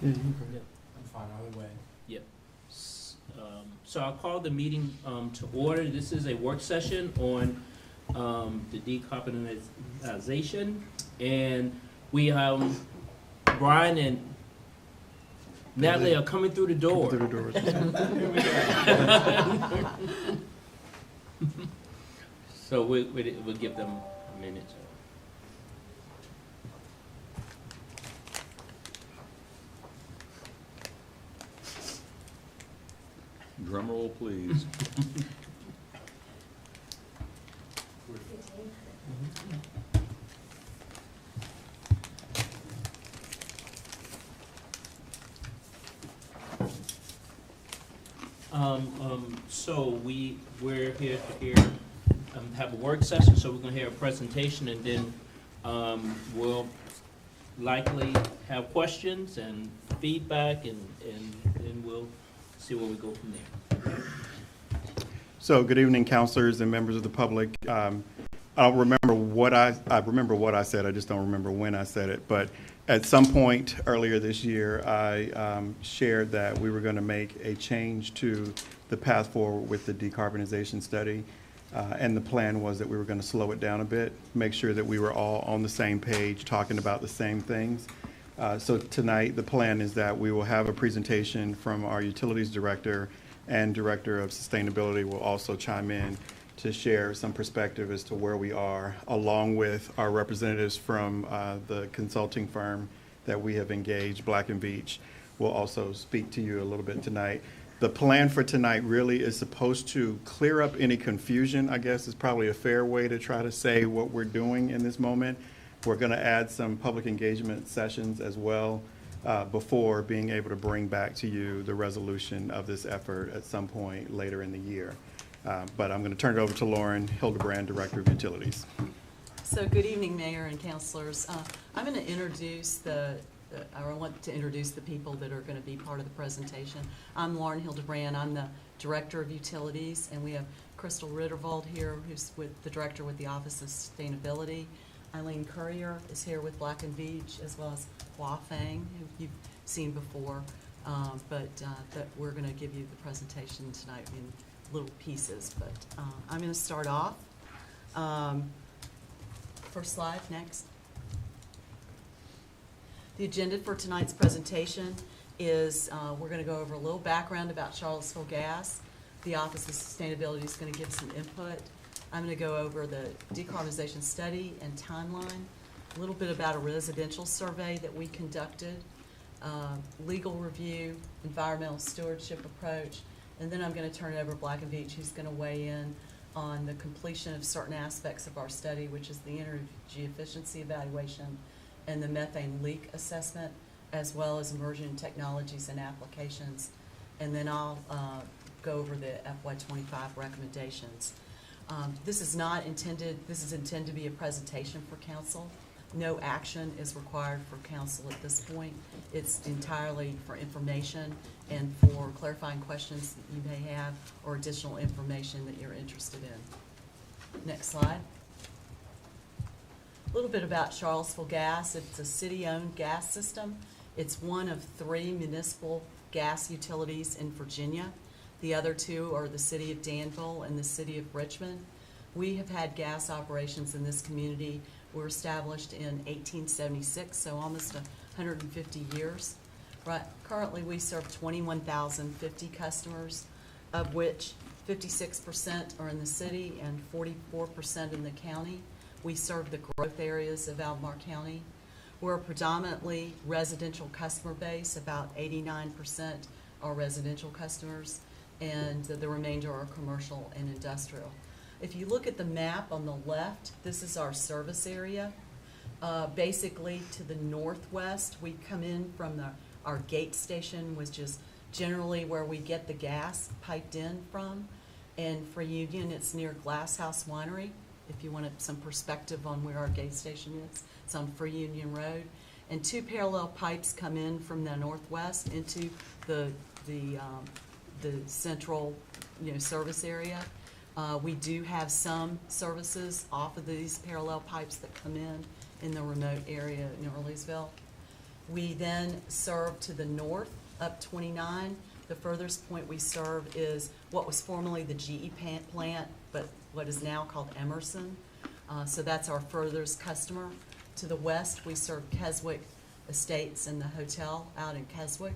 Yep. I'm fine either way. Yep. So I'll call the meeting to order. This is a work session on the decarbonization, and we Brian and Natalie are coming through the door. Through the doors. So we'll give them a minute. Drum roll, please. So we're here to have a work session, so we're gonna hear a presentation, and then we'll likely have questions and feedback, and we'll see where we go from there. So, good evening, counselors and members of the public. I don't remember what I remember what I said. I just don't remember when I said it. But at some point earlier this year, I shared that we were going to make a change to the path forward with the decarbonization study. And the plan was that we were going to slow it down a bit, make sure that we were all on the same page, talking about the same things. So tonight, the plan is that we will have a presentation from our utilities director, and director of sustainability will also chime in to share some perspective as to where we are, along with our representatives from the consulting firm that we have engaged, Black & Veatch, will also speak to you a little bit tonight. The plan for tonight really is supposed to clear up any confusion, I guess is probably a fair way to try to say what we're doing in this moment. We're going to add some public engagement sessions as well before being able to bring back to you the resolution of this effort at some point later in the year. But I'm going to turn it over to Lauren Hildebrand, Director of Utilities. So good evening, Mayor and Councilors. I'm going to introduce I want to introduce the people that are going to be part of the presentation. I'm Lauren Hildebrand. I'm the Director of Utilities, and we have Crystal Rittervold here, who's the Director with the Office of Sustainability. Eileen Currier is here with Black & Veatch, as well as Hua Fang, who you've seen before. But we're going to give you the presentation tonight in little pieces. But I'm going to start off. First slide, next. The agenda for tonight's presentation is we're going to go over a little background about Charlottesville Gas. The Office of Sustainability is going to give some input. I'm going to go over the decarbonization study and timeline, a little bit about a residential survey that we conducted, legal review, environmental stewardship approach, and then I'm going to turn it over to Black & Veatch, who's going to weigh in on the completion of certain aspects of our study, which is the energy efficiency evaluation and the methane leak assessment, as well as emerging technologies and applications. And then I'll go over the FY25 recommendations. This is intended to be a presentation for council. No action is required for council at this point. It's entirely for information and for clarifying questions that you may have or additional information that you're interested in. Next slide. A little bit about Charlottesville Gas. It's a city-owned gas system. It's one of 3 municipal gas utilities in Virginia. The other 2 are the city of Danville and the city of Richmond. We have had gas operations in this community. We were established in 1876, so almost 150 years. Right. Currently, we serve 21,050 customers, of which 56% are in the city and 44% in the county. We serve the growth areas of Albemarle County. We're a predominantly residential customer base. About 89% are residential customers, and the remainder are commercial and industrial. If you look at the map on the left, this is our service area. Basically, to the northwest, we come in from our gate station, which is generally where we get the gas piped in from. And for Union, it's near Glass House Winery, if you wanted some perspective on where our gate station is. It's on Free Union Road. And 2 parallel pipes come in from the northwest into the central service area. We do have some services off of these parallel pipes that come in the remote area in Earlysville. We then serve to the north up 29. The furthest point we serve is what was formerly the GE plant, but what is now called Emerson. So that's our furthest customer. To the west, we serve Keswick Estates and the hotel out in Keswick.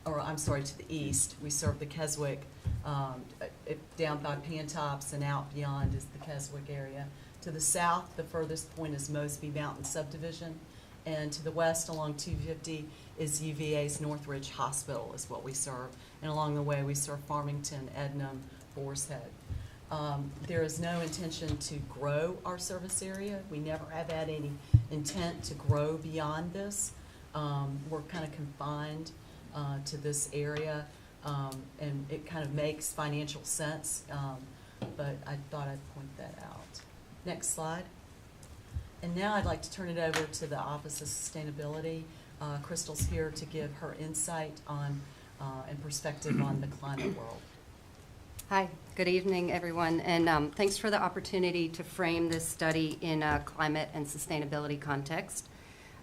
Or I'm sorry, to the east, we serve the Keswick, down by Pantops and out beyond is the Keswick area. To the south, the furthest point is Mosby Mountain Subdivision. And to the west along 250 is UVA's Northridge Hospital is what we serve. And along the way, we serve Farmington, Ednam, Boar's Head. There is no intention to grow our service area. We never have had any intent to grow beyond this. We're kind of confined to this area, and it kind of makes financial sense, but I thought I'd point that out. Next slide. And now I'd like to turn it over to the Office of Sustainability. Crystal's here to give her insight on and perspective on the climate world. Hi, good evening, everyone, and thanks for the opportunity to frame this study in a climate and sustainability context.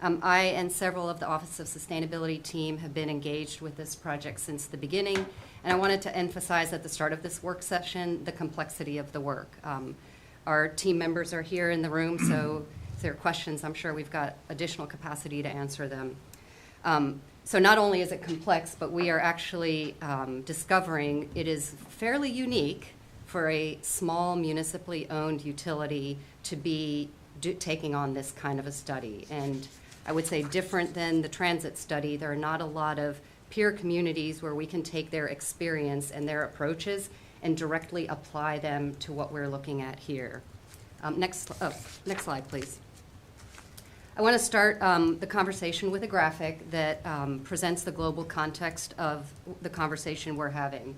I and several of the Office of Sustainability team have been engaged with this project since the beginning, and I wanted to emphasize at the start of this work session the complexity of the work. Our team members are here in the room, so if there are questions, I'm sure we've got additional capacity to answer them. So not only is it complex, but we are actually discovering it is fairly unique for a small municipally owned utility to be taking on this kind of a study. And I would say different than the transit study, there are not a lot of peer communities where we can take their experience and their approaches and directly apply them to what we're looking at here. Next slide, please. I want to start the conversation with a graphic that presents the global context of the conversation we're having.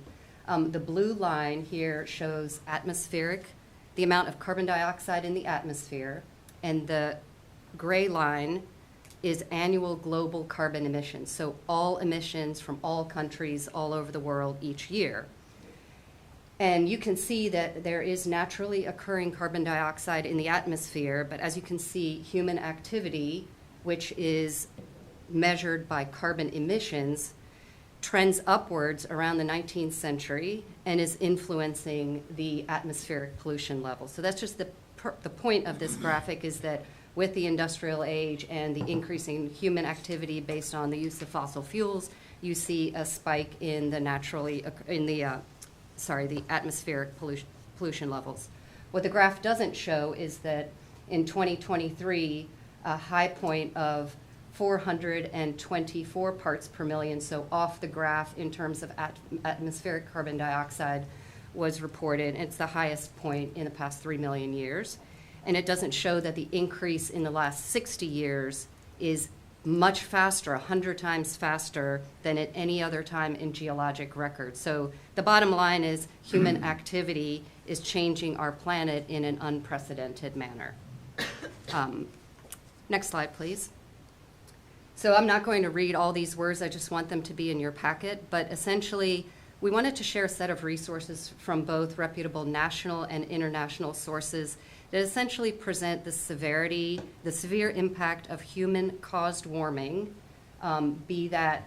The blue line here shows the amount of carbon dioxide in the atmosphere, and the gray line is annual global carbon emissions, so all emissions from all countries all over the world each year. And you can see that there is naturally occurring carbon dioxide in the atmosphere, but as you can see, human activity, which is measured by carbon emissions, trends upwards around the 19th century and is influencing the atmospheric pollution level. So that's just the point of this graphic, is that with the industrial age and the increasing human activity based on the use of fossil fuels, you see a spike in the the atmospheric pollution levels. What the graph doesn't show is that in 2023, a high point of 424 parts per million, so off the graph in terms of atmospheric carbon dioxide, was reported. It's the highest point in the past 3 million years. And it doesn't show that the increase in the last 60 years is much faster, 100 times faster than at any other time in geologic record. So the bottom line is human activity is changing our planet in an unprecedented manner. Next slide, please. So I'm not going to read all these words, I just want them to be in your packet, but essentially we wanted to share a set of resources from both reputable national and international sources that essentially present the severe impact of human-caused warming, be that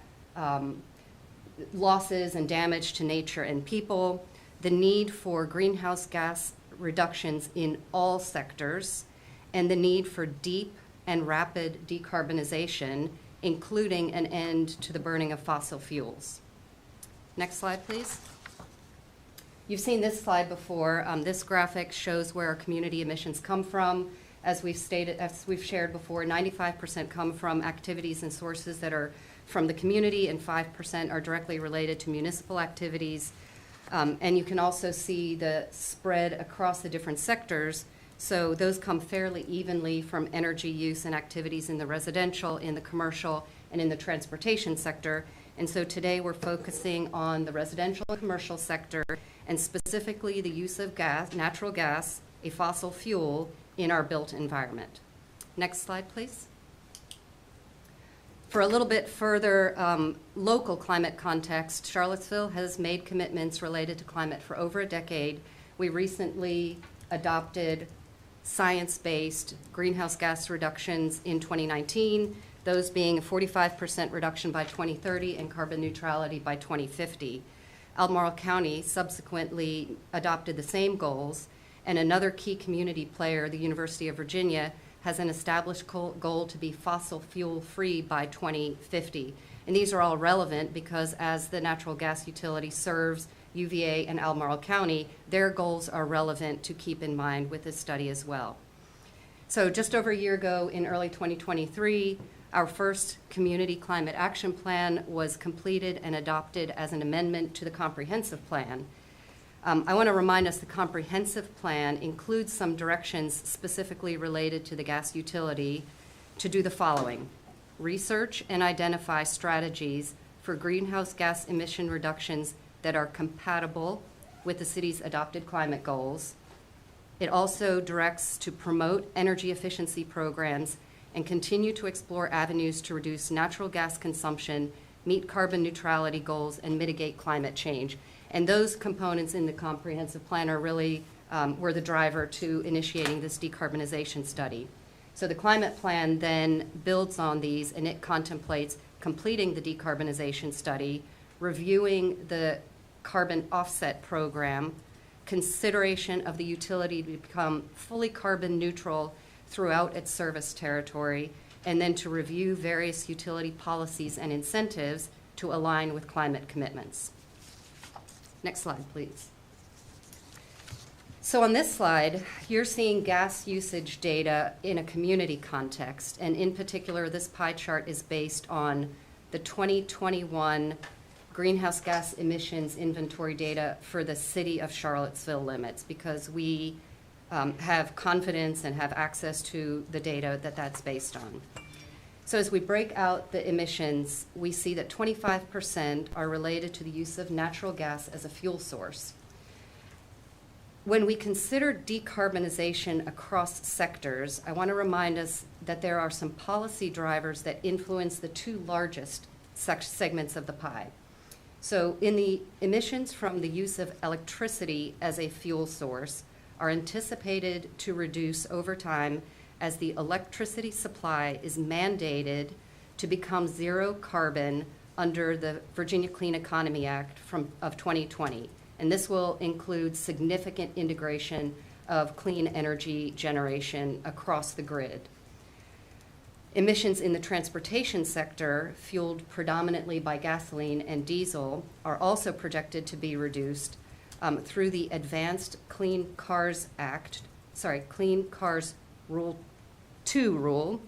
losses and damage to nature and people, the need for greenhouse gas reductions in all sectors, and the need for deep and rapid decarbonization, including an end to the burning of fossil fuels. Next slide, please. You've seen this slide before. This graphic shows where our community emissions come from. As we've shared before, 95% come from activities and sources that are from the community, and 5% are directly related to municipal activities. And you can also see the spread across the different sectors. So those come fairly evenly from energy use and activities in the residential, in the commercial, and in the transportation sector. And so today we're focusing on the residential and commercial sector, and specifically the use of natural gas, a fossil fuel, in our built environment. Next slide, please. For a little bit further local climate context, Charlottesville has made commitments related to climate for over a decade. We recently adopted science-based greenhouse gas reductions in 2019 those being a 45% reduction by 2030 and carbon neutrality by 2050. Albemarle County subsequently adopted the same goals, and another key community player, the University of Virginia, has an established goal to be fossil fuel-free by 2050. And these are all relevant because as the natural gas utility serves UVA and Albemarle County, their goals are relevant to keep in mind with this study as well. So just over a year ago, in early 2023, our first community climate action plan was completed and adopted as an amendment to the comprehensive plan. I want to remind us the comprehensive plan includes some directions specifically related to the gas utility to do the following: research and identify strategies for greenhouse gas emission reductions that are compatible with the city's adopted climate goals. It also directs to promote energy efficiency programs and continue to explore avenues to reduce natural gas consumption, meet carbon neutrality goals, and mitigate climate change. And those components in the comprehensive plan are really were the driver to initiating this decarbonization study. So the climate plan then builds on these, and it contemplates completing the decarbonization study, reviewing the carbon offset program, consideration of the utility to become fully carbon neutral throughout its service territory, and then to review various utility policies and incentives to align with climate commitments. Next slide, please. So on this slide, you're seeing gas usage data in a community context, and in particular, this pie chart is based on the 2021 greenhouse gas emissions inventory data for the city of Charlottesville limits, because we have confidence and have access to the data that that's based on. So as we break out the emissions, we see that 25% are related to the use of natural gas as a fuel source. When we consider decarbonization across sectors, I want to remind us that there are some policy drivers that influence the two largest segments of the pie. So in the emissions from the use of electricity as a fuel source are anticipated to reduce over time as the electricity supply is mandated to become zero carbon under the Virginia Clean Economy Act of 2020. And this will include significant integration of clean energy generation across the grid. Emissions in the transportation sector, fueled predominantly by gasoline and diesel, are also projected to be reduced through the Advanced Clean Cars Rule 2 rule.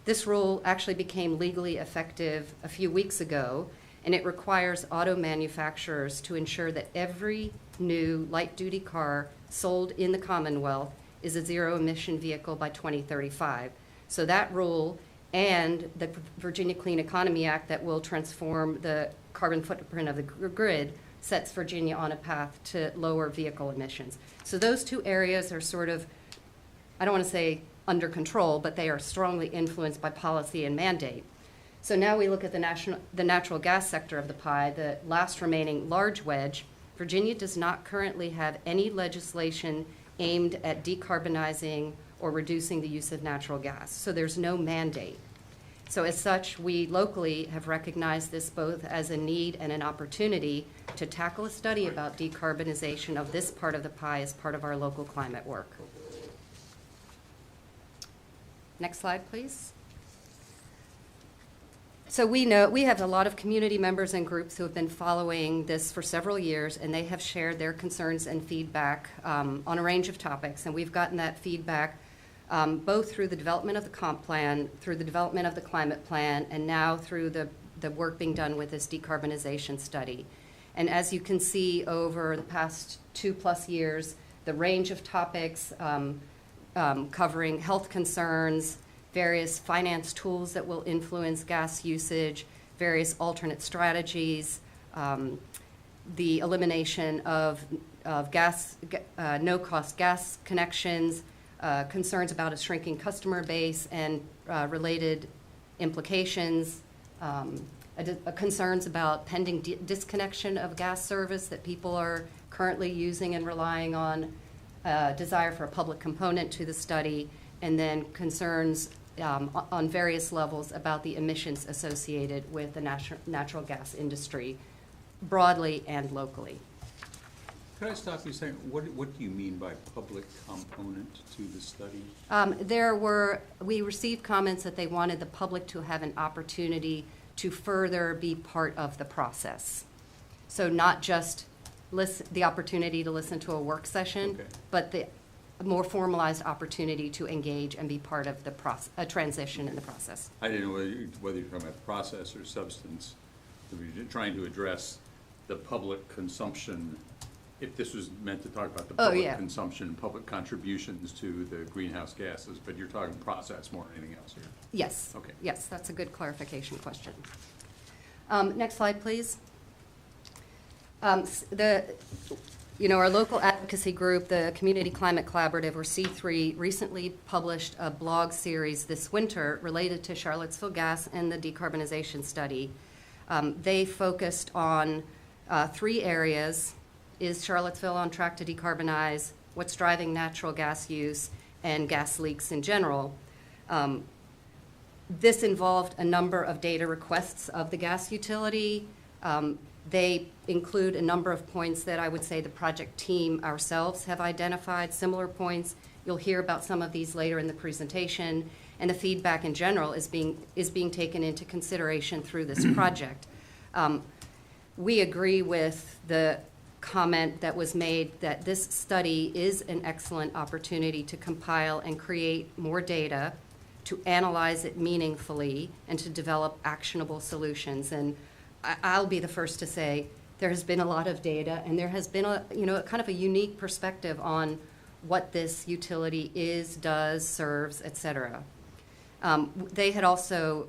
This rule actually became legally effective a few weeks ago, and it requires auto manufacturers to ensure that every new light-duty car sold in the Commonwealth is a zero-emission vehicle by 2035. So that rule and the Virginia Clean Economy Act that will transform the carbon footprint of the grid sets Virginia on a path to lower vehicle emissions. So those two areas are sort of, I don't want to say under control, but they are strongly influenced by policy and mandate. So now we look at the natural gas sector of the pie, the last remaining large wedge. Virginia does not currently have any legislation aimed at decarbonizing or reducing the use of natural gas. So there's no mandate. So as such, we locally have recognized this both as a need and an opportunity to tackle a study about decarbonization of this part of the pie as part of our local climate work. Next slide, please. So we have a lot of community members and groups who have been following this for several years, and they have shared their concerns and feedback on a range of topics. And we've gotten that feedback both through the development of the comp plan, through the development of the climate plan, and now through the work being done with this decarbonization study. And as you can see over the past 2+ years, the range of topics covering health concerns, various finance tools that will influence gas usage, various alternate strategies, the elimination of no-cost gas connections, concerns about a shrinking customer base and related implications, concerns about pending disconnection of gas service that people are currently using and relying on, desire for a public component to the study, and then concerns on various levels about the emissions associated with the natural gas industry, broadly and locally. Could I stop you a second? What do you mean by public component to the study? We received comments that they wanted the public to have an opportunity to further be part of the process. So not just the opportunity to listen to a work session, Okay. but the more formalized opportunity to engage and be part of the a transition in the process. I didn't know whether you're talking about process or substance. You're trying to address the public consumption, if this was meant to talk about the Oh, public yeah. consumption, public contributions to the greenhouse gases, but you're talking process more than anything else here. Yes. Okay. Yes, that's a good clarification question. Next slide, please. Our local advocacy group, the Community Climate Collaborative, or C3, recently published a blog series this winter related to Charlottesville Gas and the decarbonization study. They focused on 3 areas. Is Charlottesville on track to decarbonize? What's driving natural gas use and gas leaks in general? This involved a number of data requests of the gas utility. They include a number of points that I would say the project team ourselves have identified, similar points. You'll hear about some of these later in the presentation, and the feedback in general is being taken into consideration through this project. We agree with the comment that was made that this study is an excellent opportunity to compile and create more data, to analyze it meaningfully, and to develop actionable solutions. And I'll be the first to say there has been a lot of data, and there has been a kind of a unique perspective on what this utility is, does, serves, et cetera. They had also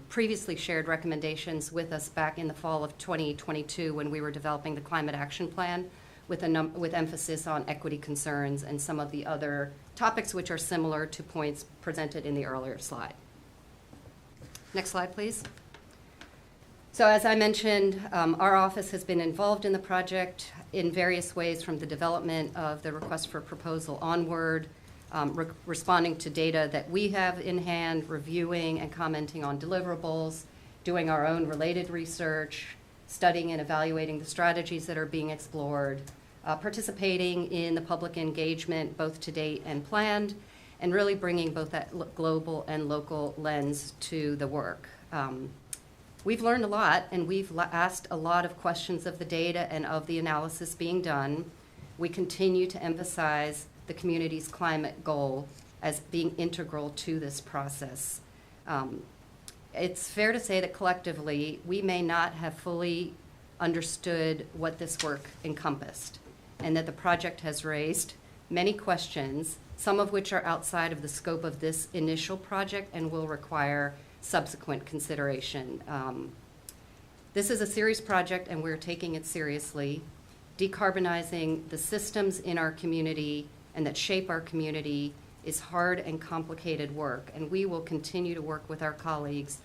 previously shared recommendations with us back in the fall of 2022 when we were developing the Climate Action Plan with emphasis on equity concerns and some of the other topics which are similar to points presented in the earlier slide. Next slide, please. So as I mentioned, our office has been involved in the project in various ways, from the development of the request for proposal onward, responding to data that we have in hand, reviewing and commenting on deliverables, doing our own related research, studying and evaluating the strategies that are being explored, participating in the public engagement both to date and planned, and really bringing both that global and local lens to the work. We've learned a lot, and we've asked a lot of questions of the data and of the analysis being done. We continue to emphasize the community's climate goal as being integral to this process. It's fair to say that collectively, we may not have fully understood what this work encompassed, and that the project has raised many questions, some of which are outside of the scope of this initial project and will require subsequent consideration. This is a serious project, and we're taking it seriously. Decarbonizing the systems in our community and that shape our community is hard and complicated work, and we will continue to work with our colleagues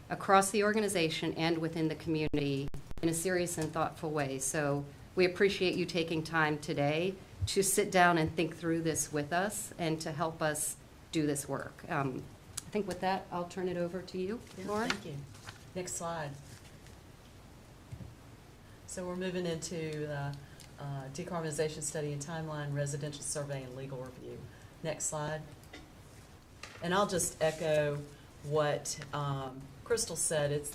across the organization and within the community in a serious and thoughtful way. So we appreciate you taking time today to sit down and think through this with us and to help us do this work. I think with that, I'll turn it over to you, Yeah, Lauren. thank you. Next slide. So we're moving into the decarbonization study and timeline, residential survey, and legal review. Next slide. And I'll just echo what Crystal said. It's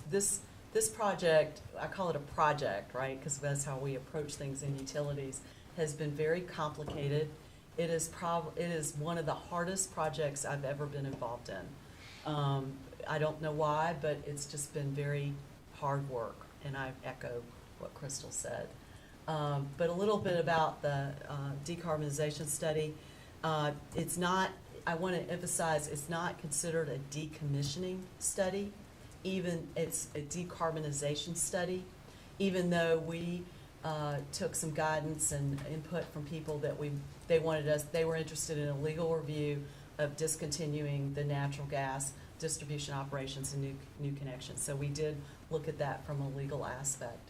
this project, I call it a project, right? Because that's how we approach things in utilities, has been very complicated. It is one of the hardest projects I've ever been involved in. I don't know why, but it's just been very hard work, and I echo what Crystal said. But a little bit about the decarbonization study. It's not, I want to emphasize, it's not considered a decommissioning study. Even it's a decarbonization study, even though we took some guidance and input from people that they were interested in a legal review of discontinuing the natural gas distribution operations and new connections. So we did look at that from a legal aspect.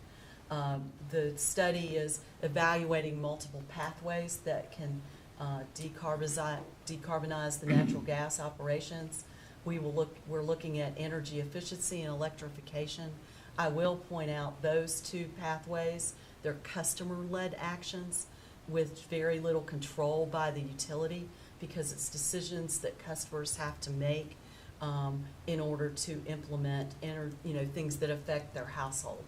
The study is evaluating multiple pathways that can decarbonize the natural gas operations. we're looking at energy efficiency and electrification. I will point out those two pathways, they're customer-led actions with very little control by the utility, because it's decisions that customers have to make in order to implement things that affect their household.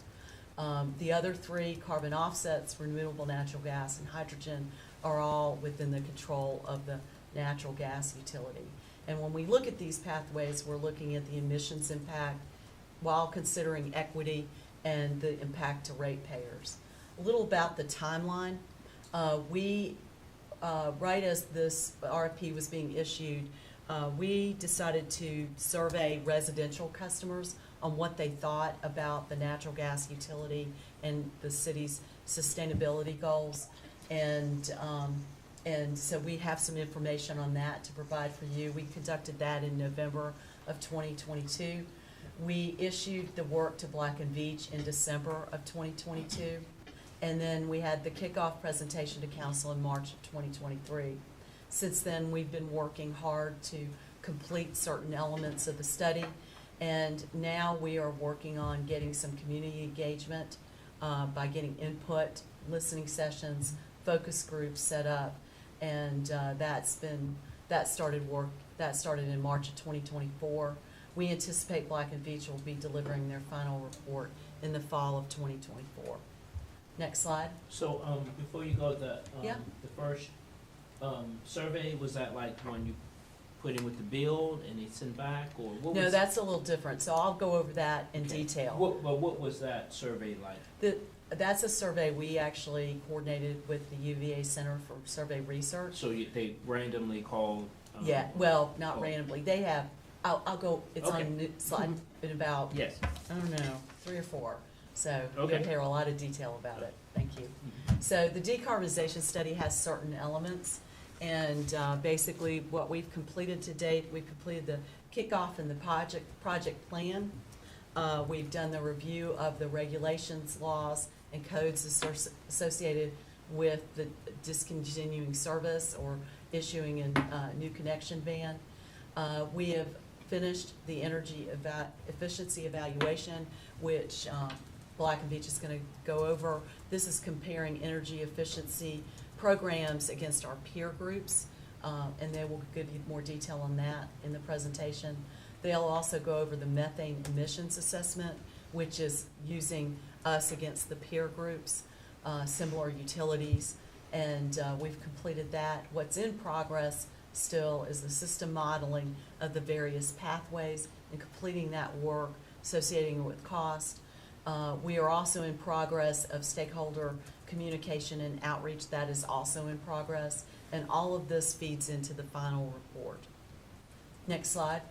The other three, carbon offsets, renewable natural gas, and hydrogen, are all within the control of the natural gas utility. And when we look at these pathways, we're looking at the emissions impact while considering equity and the impact to ratepayers. A little about the timeline. Right as this RFP was being issued, we decided to survey residential customers on what they thought about the natural gas utility and the city's sustainability goals. And so we have some information on that to provide for you. We conducted that in November of 2022. We issued the work to Black and Veatch in December of 2022. And then we had the kickoff presentation to council in March of 2023. Since then, we've been working hard to complete certain elements of the study. And now we are working on getting some community engagement by getting input, listening sessions, focus groups set up. And that started in March of 2024. We anticipate Black and Veatch will be delivering their final report in the fall of 2024. Next slide. So, before you go, Yeah. the first, survey, was that like one you put in with the build and they sent back, or what was? No, that's a little different, so I'll go over that in Okay. detail. What was that survey like? That's a survey we actually coordinated with the UVA Center for Survey Research. So they randomly called? Yeah, well, not oh. randomly, they have, I'll go, it's Okay. on the slide in about, Yes. I don't know, 3 or 4. So you'll Okay. hear a lot of detail about it. Thank you. So the decarbonization study has certain elements, and basically what we've completed to date, we've completed the kickoff and the project plan. We've done the review of the regulations, laws, and codes associated with the discontinuing service or issuing a new connection ban. We have finished the energy efficiency evaluation, which Black and Veatch is going to go over. This is comparing energy efficiency programs against our peer groups, and they will give you more detail on that in the presentation. They'll also go over the methane emissions assessment, which is using us against the peer groups, similar utilities, and we've completed that. What's in progress still is the system modeling of the various pathways and completing that work associating with cost. We are also in progress of stakeholder communication and outreach. That is also in progress, and all of this feeds into the final report. Next slide.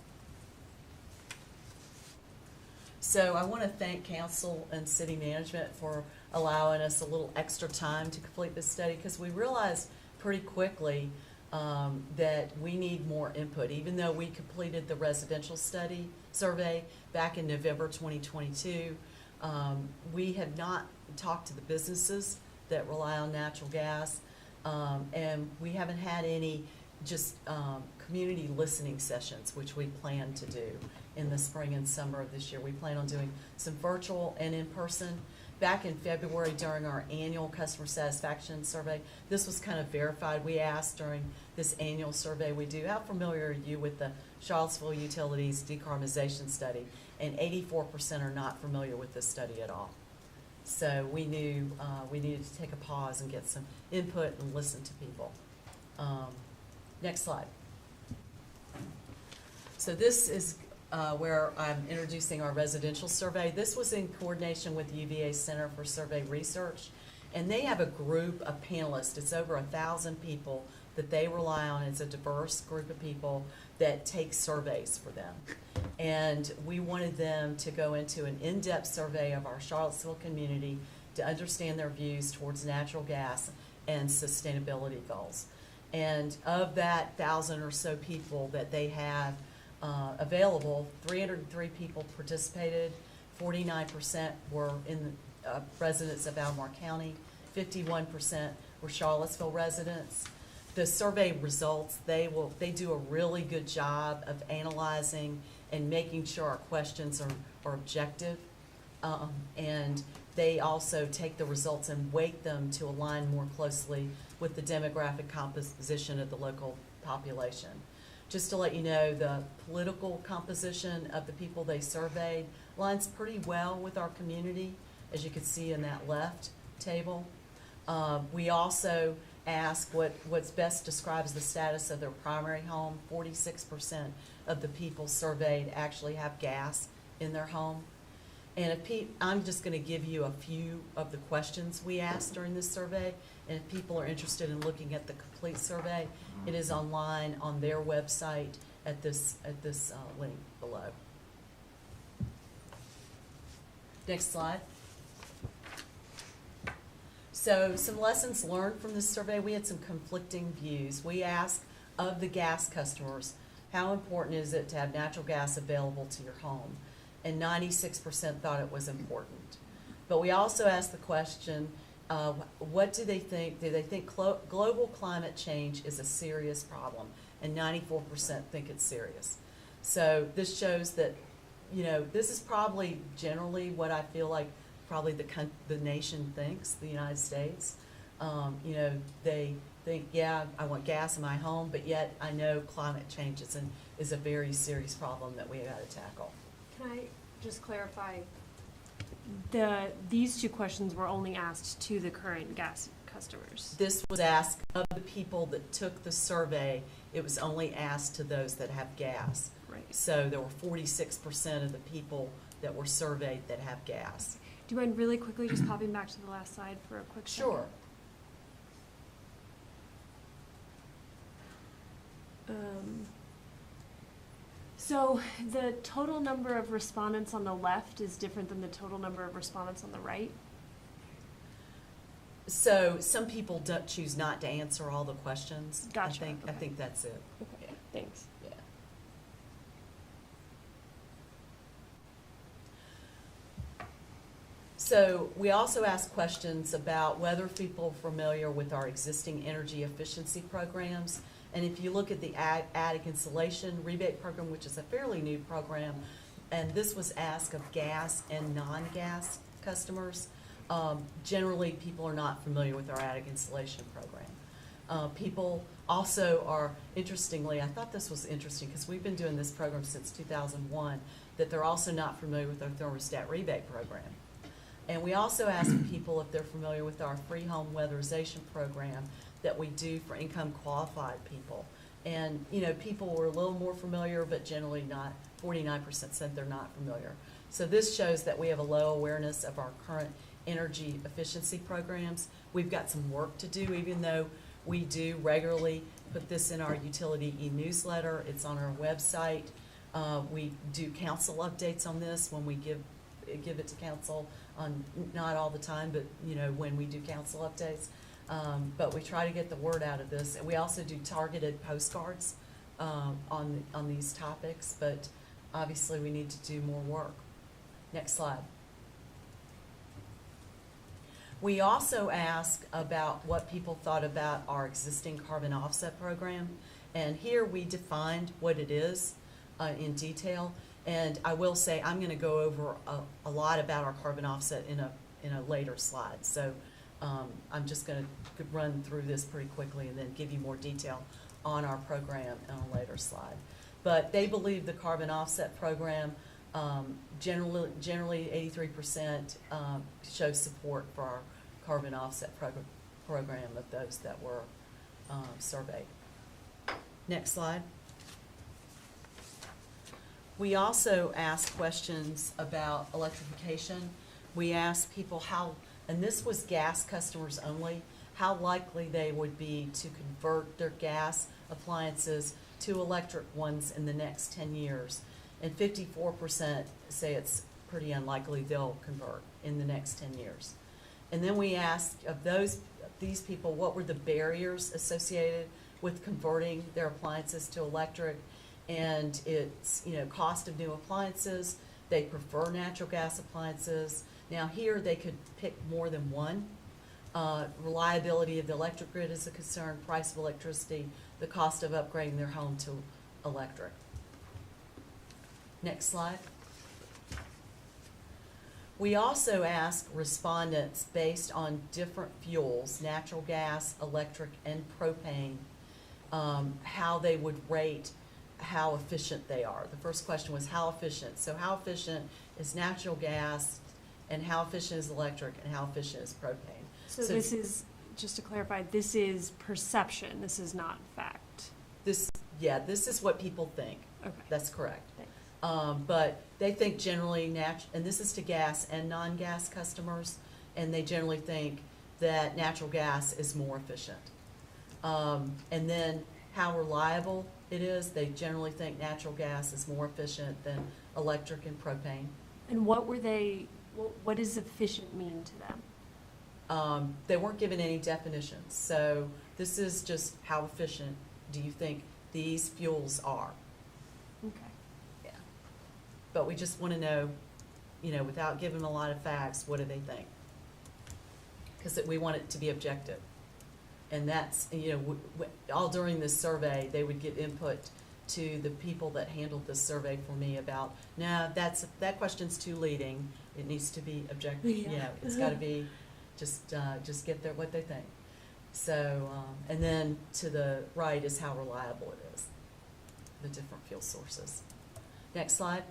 So I want to thank council and city management for allowing us a little extra time to complete this study, because we realized pretty quickly that we need more input. Even though we completed the residential survey back in November 2022, we have not talked to the businesses that rely on natural gas, and we haven't had any community listening sessions, which we plan to do in the spring and summer of this year. We plan on doing some virtual and in-person. Back in February, during our annual customer satisfaction survey, this was kind of verified. We asked during this annual survey we do, how familiar are you with the Charlottesville Utilities Decarbonization Study? And 84% are not familiar with this study at all. So we knew we needed to take a pause and get some input and listen to people. Next slide. So this is where I'm introducing our residential survey. This was in coordination with the UVA Center for Survey Research, and they have a group of panelists. It's over 1,000 people that they rely on. It's a diverse group of people that take surveys for them. And we wanted them to go into an in-depth survey of our Charlottesville community to understand their views towards natural gas and sustainability goals. And of that 1,000 or so people that they have available, 303 people participated. 49% were in residents of Albemarle County. 51% were Charlottesville residents. the survey results, they do a really good job of analyzing and making sure our questions are objective. And they also take the results and weight them to align more closely with the demographic composition of the local population. Just to let you know, the political composition of the people they surveyed lines pretty well with our community, as you can see in that left table. We also ask what's best describes the status of their primary home. 46% of the people surveyed actually have gas in their home. And I'm just going to give you a few of the questions we asked during this survey. And if people are interested in looking at the complete survey, it is online on their website at this link below. Next slide. So some lessons learned from this survey. We had some conflicting views. We asked of the gas customers, how important is it to have natural gas available to your home? And 96% thought it was important. But we also asked the question, what do they think? Do they think global climate change is a serious problem? And 94% think it's serious. So this shows that, this is probably generally what I feel like probably the nation thinks, the United States. They think, yeah, I want gas in my home, but yet I know climate change is a very serious problem that we got to tackle. Can I just clarify? These two questions were only asked to the current gas customers. This was asked of the people that took the survey. It was only asked to those that have gas. Right. So there were 46% of the people that were surveyed that have gas. Do you mind really quickly just popping back to the last slide for a quick second? Sure. So the total number of respondents on the left is different than the total number of respondents on the right? So some people choose not to answer all the questions. Gotcha, I okay. think that's it. Okay, thanks. Yeah. So we also asked questions about whether people are familiar with our existing energy efficiency programs. And if you look at the attic insulation rebate program, which is a fairly new program, and this was asked of gas and non-gas customers, generally people are not familiar with our attic insulation program. People also are, interestingly, I thought this was interesting because we've been doing this program since 2001, that they're also not familiar with our thermostat rebate program. And we also asked people if they're familiar with our free home weatherization program that we do for income qualified people. And, people were a little more familiar, but generally not. 49% said they're not familiar. So this shows that we have a low awareness of our current energy efficiency programs. We've got some work to do, even though we do regularly put this in our utility e-newsletter. It's on our website. We do council updates on this when we give it to council, not all the time, but when we do council updates. But we try to get the word out of this. And we also do targeted postcards on these topics, but obviously we need to do more work. Next slide. We also ask about what people thought about our existing carbon offset program. And here we defined what it is in detail. And I will say I'm going to go over a lot about our carbon offset in a later slide. So I'm just going to run through this pretty quickly and then give you more detail on our program on a later slide. But they believe the carbon offset program, generally 83% shows support for our carbon offset program of those that were surveyed. Next slide. We also asked questions about electrification. We asked people how, and this was gas customers only, how likely they would be to convert their gas appliances to electric ones in the next 10 years. And 54% say it's pretty unlikely they'll convert in the next 10 years. And then we asked of these people, what were the barriers associated with converting their appliances to electric? And it's, cost of new appliances. They prefer natural gas appliances. Now here they could pick more than one. Reliability of the electric grid is a concern, price of electricity, the cost of upgrading their home to electric. Next slide. We also asked respondents based on different fuels, natural gas, electric, and propane, how they would rate how efficient they are. The first question was how efficient. So how efficient is natural gas, and how efficient is electric, and how efficient is propane? So this is, just to clarify, this is perception, this is not fact. This is what people think. Okay. That's correct. Thanks. But they think generally and this is to gas and non-gas customers, and they generally think that natural gas is more efficient. And then how reliable it is, they generally think natural gas is more efficient than electric and propane. And what does efficient mean to them? They weren't given any definitions, so this is just how efficient do you think these fuels are? Okay. Yeah. But we just want to know, without giving them a lot of facts, what do they think? Because we want it to be objective. And that's, all during this survey, they would give input to the people that handled this survey for me about, no, that question's too leading. It needs to be objective. Yeah. It's got to be just get what they think. So, and then to the right is how reliable it is, the different fuel sources. Next slide.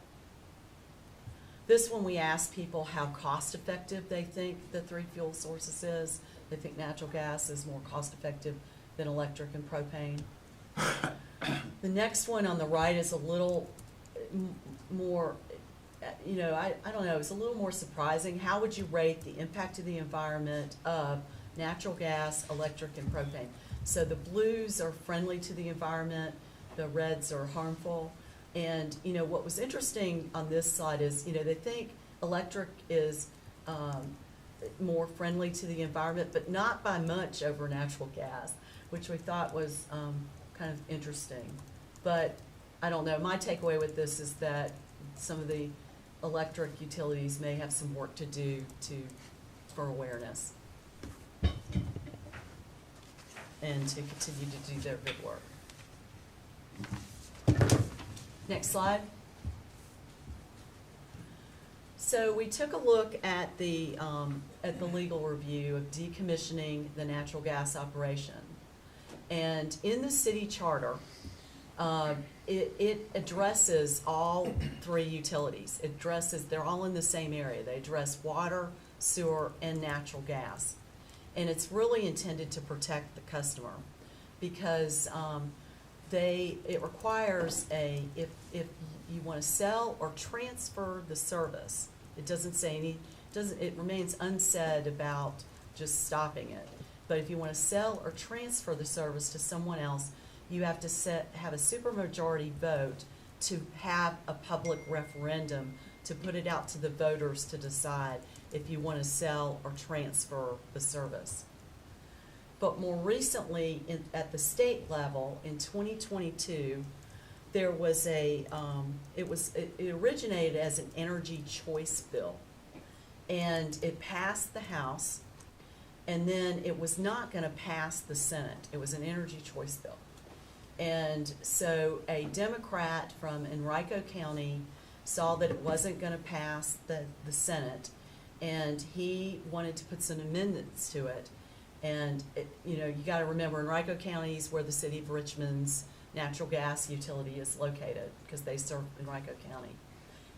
This one we asked people how cost effective they think the three fuel sources is. They think natural gas is more cost effective than electric and propane. The next one on the right is a little more, I don't know, it's a little more surprising. How would you rate the impact to the environment of natural gas, electric, and propane? So the blues are friendly to the environment, the reds are harmful. And, what was interesting on this slide is, they think electric is more friendly to the environment, but not by much over natural gas, which we thought was kind of interesting. But I don't know, my takeaway with this is that some of the electric utilities may have some work to do for awareness and to continue to do their good work. Next slide. So we took a look at the legal review of decommissioning the natural gas operation. And in the city charter, it addresses all three utilities. They're all in the same area. They address water, sewer, and natural gas. And it's really intended to protect the customer because it requires if you want to sell or transfer the service, it doesn't say it remains unsaid about just stopping it. But if you want to sell or transfer the service to someone else, you have to have a supermajority vote to have a public referendum to put it out to the voters to decide if you want to sell or transfer the service. But more recently, at the state level, in 2022, there was it originated as an energy choice bill, and it passed the House, and then it was not going to pass the Senate. It was an energy choice bill. And so a Democrat from Henrico County saw that it wasn't going to pass the Senate, and he wanted to put some amendments to it. And, you got to remember, Henrico County is where the city of Richmond's natural gas utility is located because they serve Henrico County.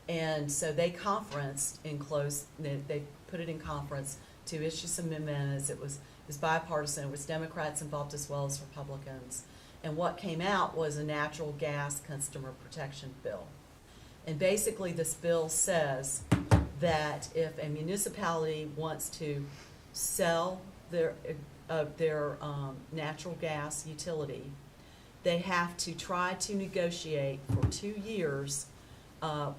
And so they conferenced they put it in conference to issue some amendments. It was bipartisan. It was Democrats involved as well as Republicans. And what came out was a natural gas customer protection bill. And basically this bill says that if a municipality wants to sell their natural gas utility, they have to try to negotiate for 2 years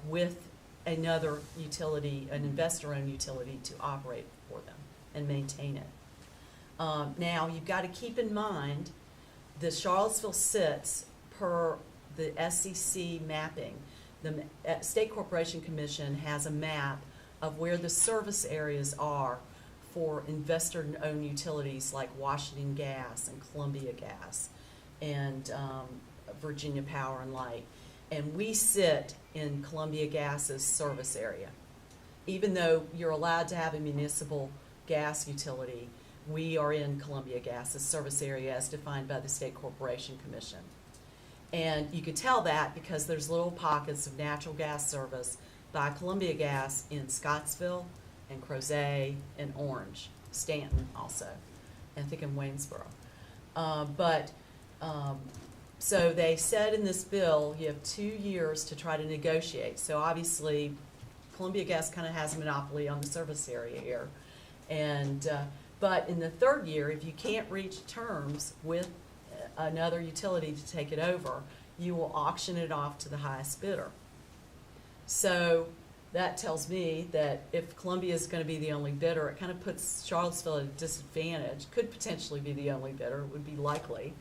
with another utility, an investor-owned utility, to operate for them and maintain it. Now, you've got to keep in mind the Charlottesville sits per the SEC mapping. The State Corporation Commission has a map of where the service areas are for investor-owned utilities like Washington Gas and Columbia Gas and Virginia Power and Light. And we sit in Columbia Gas's service area. Even though you're allowed to have a municipal gas utility, we are in Columbia Gas's service area as defined by the State Corporation Commission. And you could tell that because there's little pockets of natural gas service by Columbia Gas in Scottsville and Crozet and Orange, Stanton also, and I think in Waynesboro. So they said in this bill, you have 2 years to try to negotiate. So obviously, Columbia Gas kind of has a monopoly on the service area here. And, but in the 3rd year, if you can't reach terms with another utility to take it over, you will auction it off to the highest bidder. So that tells me that if Columbia is going to be the only bidder, it kind of puts Charlottesville at a disadvantage. Could potentially be the only bidder, it would be likely.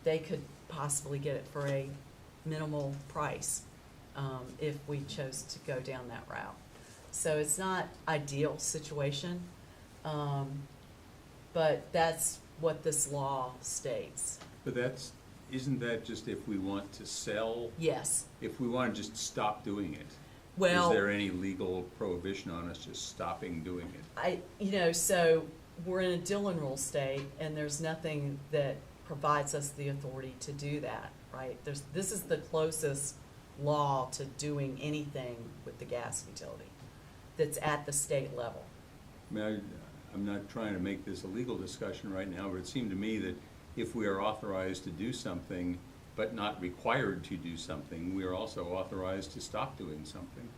They could possibly get it for a minimal price if we chose to go down that route. So it's not ideal situation, but that's what this law states. But isn't that just if we want to sell? Yes. If we want to just stop doing it? Well, is there any legal prohibition on us just stopping doing it? So we're in a Dillon rule state, and there's nothing that provides us the authority to do that, right? This is the closest law to doing anything with the gas utility that's at the state level. I mean, I'm not trying to make this a legal discussion right now, but it seemed to me that if we are authorized to do something but not required to do something, we are also authorized to stop doing something.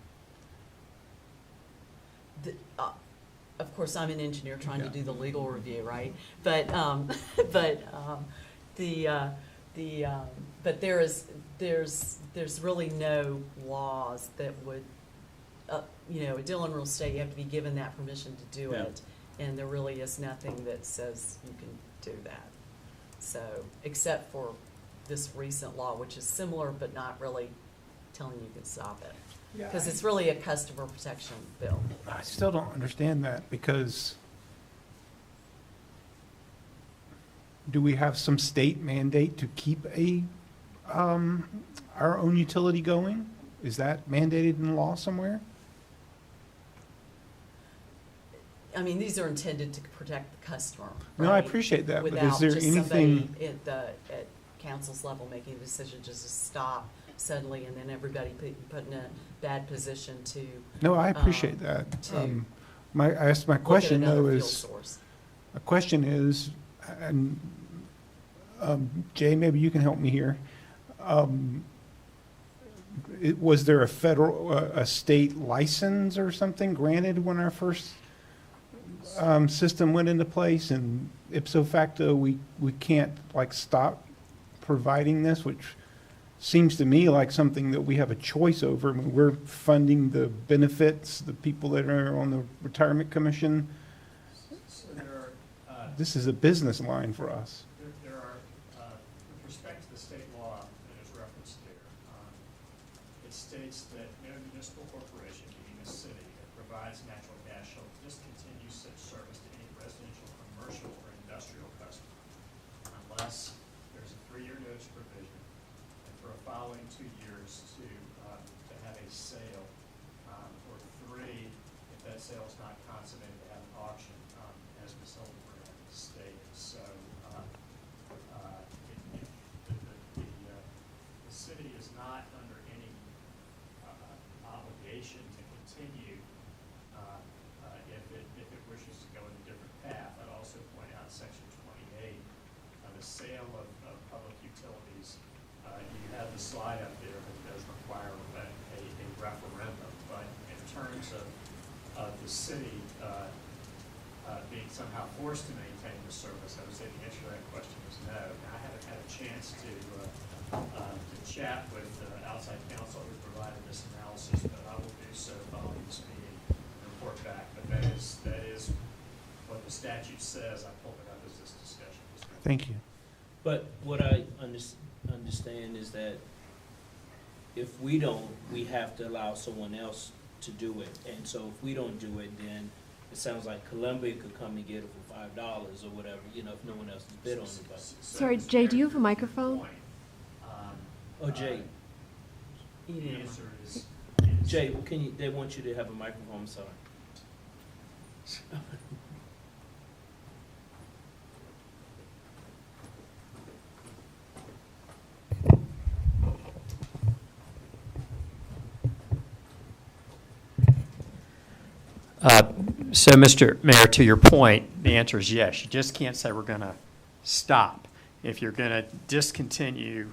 Of course, I'm an engineer trying to Yeah. do the legal review, right? But there's really no laws that would, a Dillon rule state, you have to be given that permission to do Yeah. it, and there really is nothing that says you can do that. So, except for this recent law, which is similar but not really telling you can stop it. Because it's really a customer protection bill. I still don't understand that, because do we have some state mandate to keep our own utility going? Is that mandated in law somewhere? I mean, these are intended to protect the customer. No, I right? appreciate that, but is Without there just anything? somebody at council's level making a decision just to stop suddenly, and then everybody put in a bad position to No, I appreciate that. to My look at question though another fuel is, source. a question is, and Jay, maybe you can help me here. Was there a state license or something granted when our first system went into place, and ipso facto, we can't stop providing this, which seems to me like something that we have a choice over. I mean, we're funding the benefits, the people that are on the retirement commission. So there are, This is a business line for us. there are, with respect to the state law that is referenced there, it states that no municipal corporation, being a city, that provides natural gas shall discontinue such service to any residential, commercial, or industrial customer unless there's a 3-year notice provision, and for a following 2 years to have a sale, or 3, if that sale is not consummated, to have an auction, as Ms. Hildebrand stated. So, the city is not under any obligation to continue if it wishes to go in a different path. I'd also point out Section 28, the sale of public utilities. You have the slide up there that does require a referendum, but in terms of the city being somehow forced to maintain the service, I would say the answer to that question is no. Now, I haven't had a chance to chat with outside counsel who provided this analysis, but I will do so following this meeting and report back. But that is what the statute says. I pulled it up as this discussion was going. Thank you. But what I understand is that if we don't, we have to allow someone else to do it. And so if we don't do it, then it sounds like Columbia could come and get it for $5 or whatever, you know, if no one else has bid on it, but. Sorry, Jay, do you have a microphone? Oh, Jay, The answer is. Jay, can you, they want you to have a microphone, I'm sorry. So, Mr. Mayor, to your point, the answer is yes. You just can't say we're going to stop. If you're going to discontinue,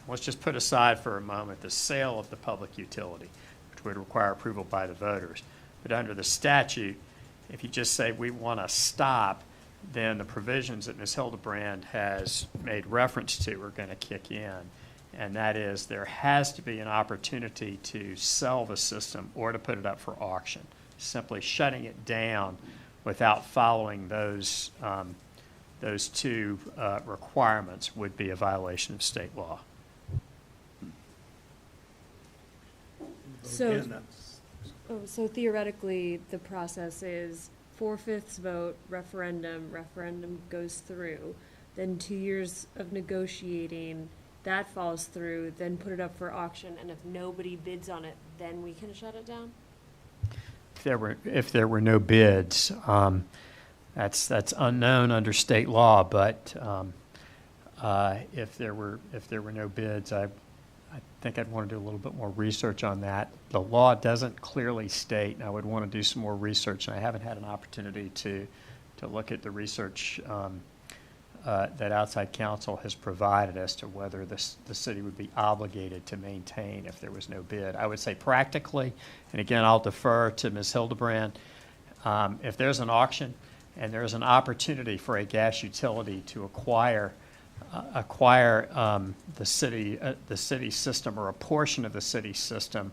let's just put aside for a moment the sale of the public utility, which would require approval by the voters. But under the statute, if you just say we want to stop, then the provisions that Ms. Hildebrand has made reference to are going to kick in. And that is, there has to be an opportunity to sell the system or to put it up for auction. Simply shutting it down without following those two requirements would be a violation of state law. So, so theoretically, the process is 4/5 vote, referendum goes through, then 2 years of negotiating, that falls through, then put it up for auction, and if nobody bids on it, then we can shut it down? If there were no bids, that's unknown under state law. But if there were no bids, I think I'd want to do a little bit more research on that. The law doesn't clearly state, and I would want to do some more research. And I haven't had an opportunity to look at the research that outside counsel has provided as to whether the city would be obligated to maintain if there was no bid. I would say practically, and again, I'll defer to Ms. Hildebrand, if there's an auction and there's an opportunity for a gas utility to acquire the city system or a portion of the city system,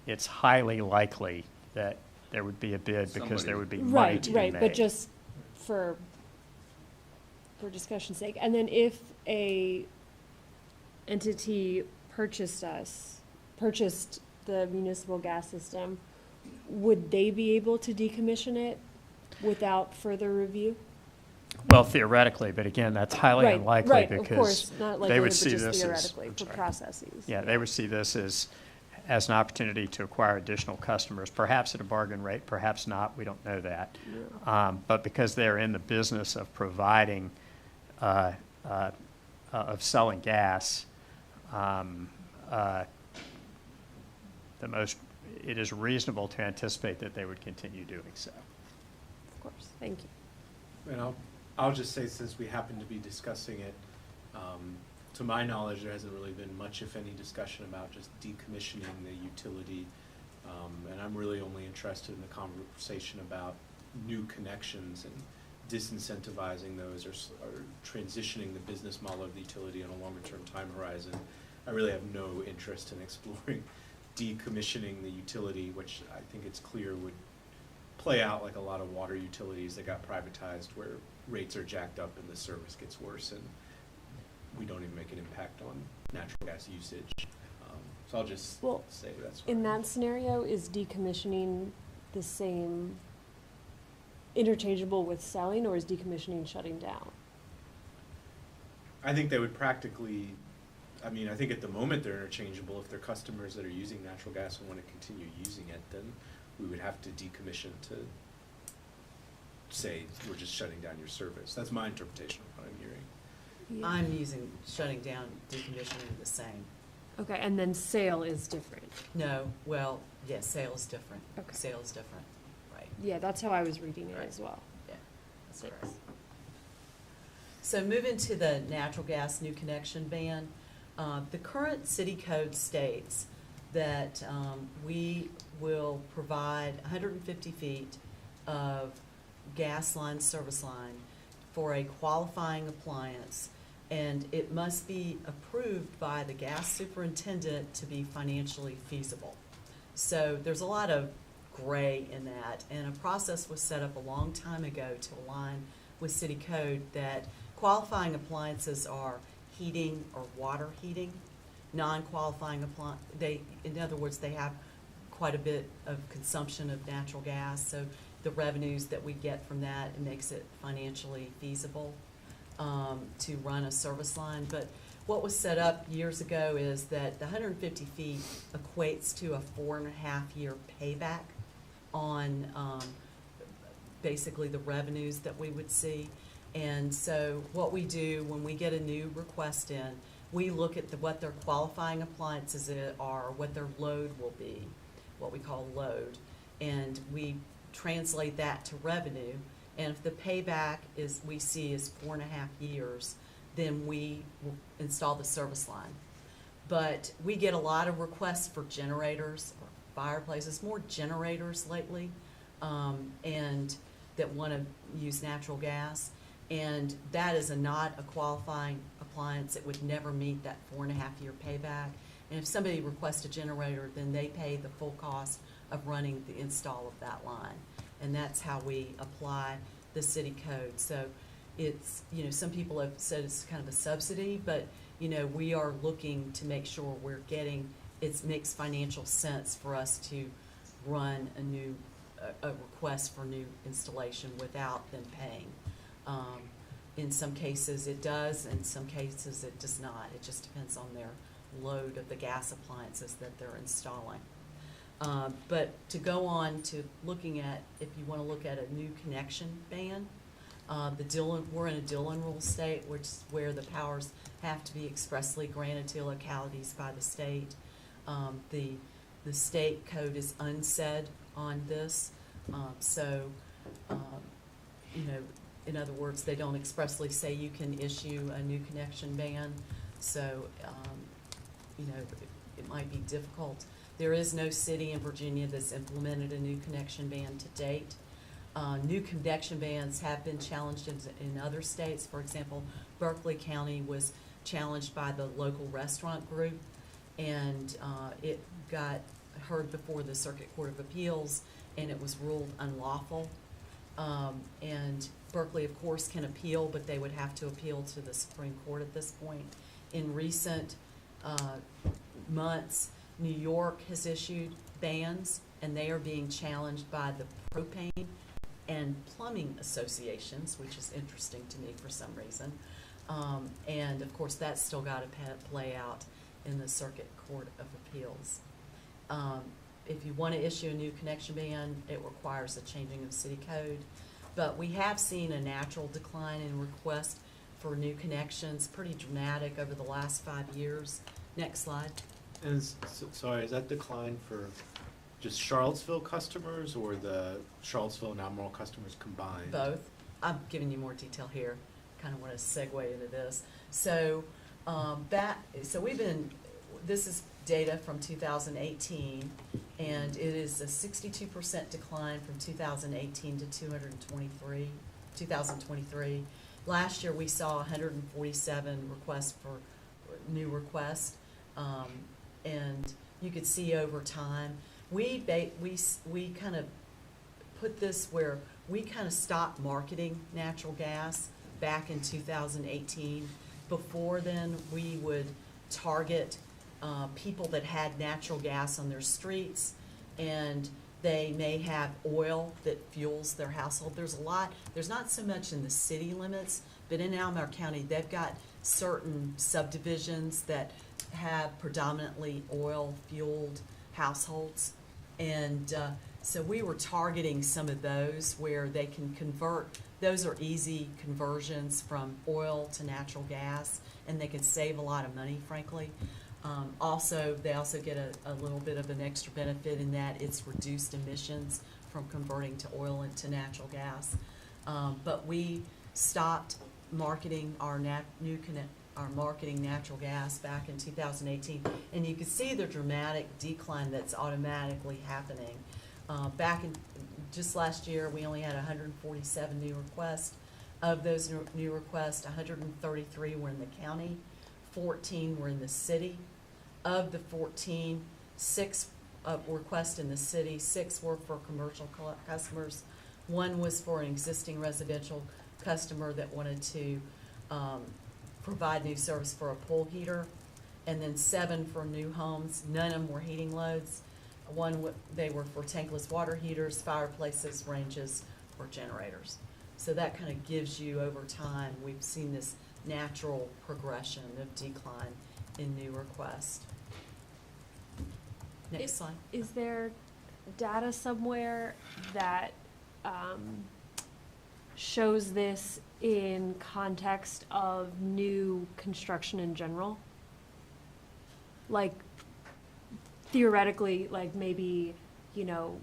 it's highly likely that there would be a bid because there would be money to be made. Right, but just for discussion's sake, and then if a entity purchased the municipal gas system, would they be able to decommission it without further review? Well, theoretically, but again, that's highly unlikely Right, because of course, not likely, they but would see just this as theoretically for processes. yeah, they would see this as an opportunity to acquire additional customers, perhaps at a bargain rate, perhaps not. We don't know that, but because they're in the business of providing of selling gas, it is reasonable to anticipate that they would continue doing so. Of course, thank you. And I'll just say, since we happen to be discussing it, to my knowledge, there hasn't really been much, if any, discussion about just decommissioning the utility. And I'm really only interested in the conversation about new connections and disincentivizing those or transitioning the business model of the utility on a longer-term time horizon. I really have no interest in exploring decommissioning the utility, which I think it's clear would play out like a lot of water utilities that got privatized, where rates are jacked up and the service gets worse, and we don't even make an impact on natural gas usage. So I'll just say that's In that scenario, is decommissioning the same, interchangeable with selling, or is decommissioning shutting down? I think they would practically, I mean, I think at the moment they're interchangeable. If they're customers that are using natural gas and want to continue using it, then we would have to decommission to say, we're just shutting down your service. That's my interpretation of what I'm hearing. Yeah. I'm using shutting down, decommissioning the same. Okay, and then sale is different. No, well, yes, sale is different. Okay. Sale is different, right, Yeah, that's how I was reading it Right. as well. yeah, that's correct. So moving to the natural gas new connection ban, the current city code states that we will provide 150 feet of gas line, service line for a qualifying appliance, and it must be approved by the gas superintendent to be financially feasible. So there's a lot of gray in that, and a process was set up a long time ago to align with city code that qualifying appliances are heating or water heating. Non-qualifying in other words, they have quite a bit of consumption of natural gas, so the revenues that we get from that, it makes it financially feasible to run a service line. But what was set up years ago is that the 150 feet equates to a 4.5-year payback on basically the revenues that we would see. And so what we do when we get a new request in, we look at what their qualifying appliances are, what their load will be, what we call load, and we translate that to revenue. And if the payback we see is 4.5 years, then we will install the service line. But we get a lot of requests for generators or fireplaces, more generators lately, and that want to use natural gas. And that is not a qualifying appliance. It would never meet that 4.5-year payback. And if somebody requests a generator, then they pay the full cost of running the install of that line. And that's how we apply the city code. So it's, some people have said it's kind of a subsidy, but, we are looking to make sure we're getting, it makes financial sense for us to run a request for new installation without them paying. In some cases it does, in some cases it does not. It just depends on their load of the gas appliances that they're installing. But to go on to looking at, if you want to look at a new connection ban, we're in a Dillon rule state, which is where the powers have to be expressly granted to localities by the state. The state code is unsaid on this, in other words, they don't expressly say you can issue a new connection ban, so, it might be difficult. There is no city in Virginia that's implemented a new connection ban to date. New connection bans have been challenged in other states. For example, Berkeley County was challenged by the local restaurant group, and it got heard before the Circuit Court of Appeals, and it was ruled unlawful. And Berkeley, of course, can appeal, but they would have to appeal to the Supreme Court at this point. In recent months, New York has issued bans, and they are being challenged by the propane and plumbing associations, which is interesting to me for some reason. And of course, that's still got to play out in the Circuit Court of Appeals. If you want to issue a new connection ban, it requires a changing of city code. But we have seen a natural decline in requests for new connections, pretty dramatic over the last 5 years. Next slide. And sorry, is that decline for just Charlottesville customers or the Charlottesville and Albemarle customers combined? Both. I'm giving you more detail here. Kind of want to segue into this. So this is data from 2018, and it is a 62% decline from 2018 to 2023. Last year we saw 147 requests for new requests, and you could see over time we kind of put this where we kind of stopped marketing natural gas back in 2018. Before then, we would target people that had natural gas on their streets, and they may have oil that fuels their household. There's not so much in the city limits, but in Albemarle County, they've got certain subdivisions that have predominantly oil-fueled households. And so we were targeting some of those where they can convert. Those are easy conversions from oil to natural gas, and they can save a lot of money, frankly. They also get a little bit of an extra benefit in that it's reduced emissions from converting to oil and to natural gas. But we stopped marketing our marketing natural gas back in 2018, and you can see the dramatic decline that's automatically happening. Back in just last year, we only had 147 new requests. Of those new requests, 133 were in the county, 14 were in the city. Of the 14, 6 requests in the city, 6 were for commercial customers. 1 was for an existing residential customer that wanted to provide new service for a pool heater, and then 7 for new homes. None of them were heating loads. they were for tankless water heaters, fireplaces, ranges, or generators. So that kind of gives you, over time, we've seen this natural progression of decline in new requests. Next slide. Is there data somewhere that shows this in context of new construction in general? Like, theoretically, like maybe, you know,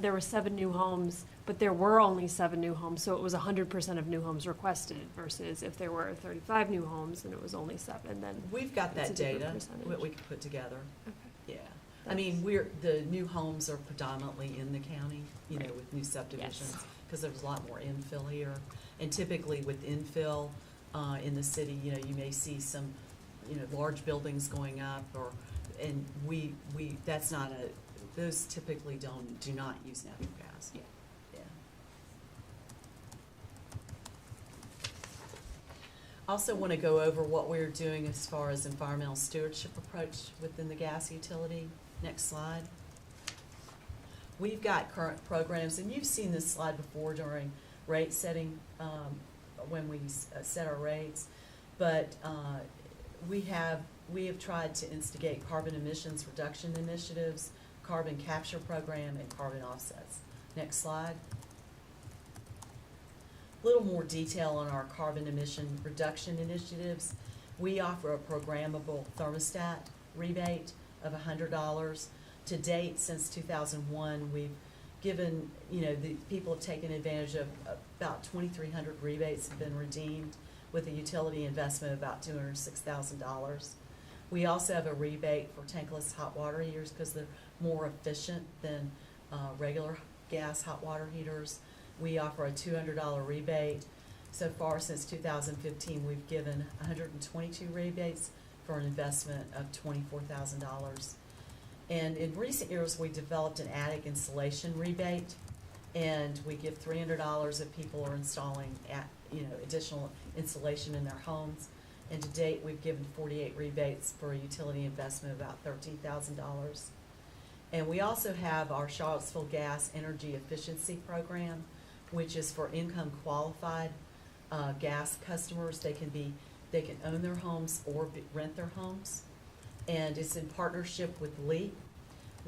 there were 7 new homes, but there were only 7 new homes, so it was 100% of new homes requested, versus if there were 35 new homes and it was only 7, then We've got it's that a different data percentage. that we could put together. Okay. Yeah. I mean, the new homes are predominantly in the county, you know, with new subdivisions, because there's a lot more infill here. And typically with infill in the city, you know, you may see some, you know, large buildings going up, and that's not those typically do not use natural gas. Yeah. Yeah. Also want to go over what we're doing as far as environmental stewardship approach within the gas utility. Next slide. We've got current programs, and you've seen this slide before during rate setting, when we set our rates, but we have tried to instigate carbon emissions reduction initiatives, carbon capture program, and carbon offsets. Next slide. A little more detail on our carbon emission reduction initiatives. We offer a programmable thermostat rebate of $100. To date, since 2001, we've given, you know, the people have taken advantage of about 2,300 rebates have been redeemed with a utility investment of about $206,000. We also have a rebate for tankless hot water heaters because they're more efficient than regular gas hot water heaters. We offer a $200 rebate. So far, since 2015, we've given 122 rebates for an investment of $24,000. And in recent years, we developed an attic insulation rebate, and we give $300 if people are installing additional insulation in their homes. And to date, we've given 48 rebates for a utility investment of about $13,000. And we also have our Charlottesville Gas Energy Efficiency Program, which is for income qualified gas customers. They can own their homes or rent their homes. And it's in partnership with LEAP.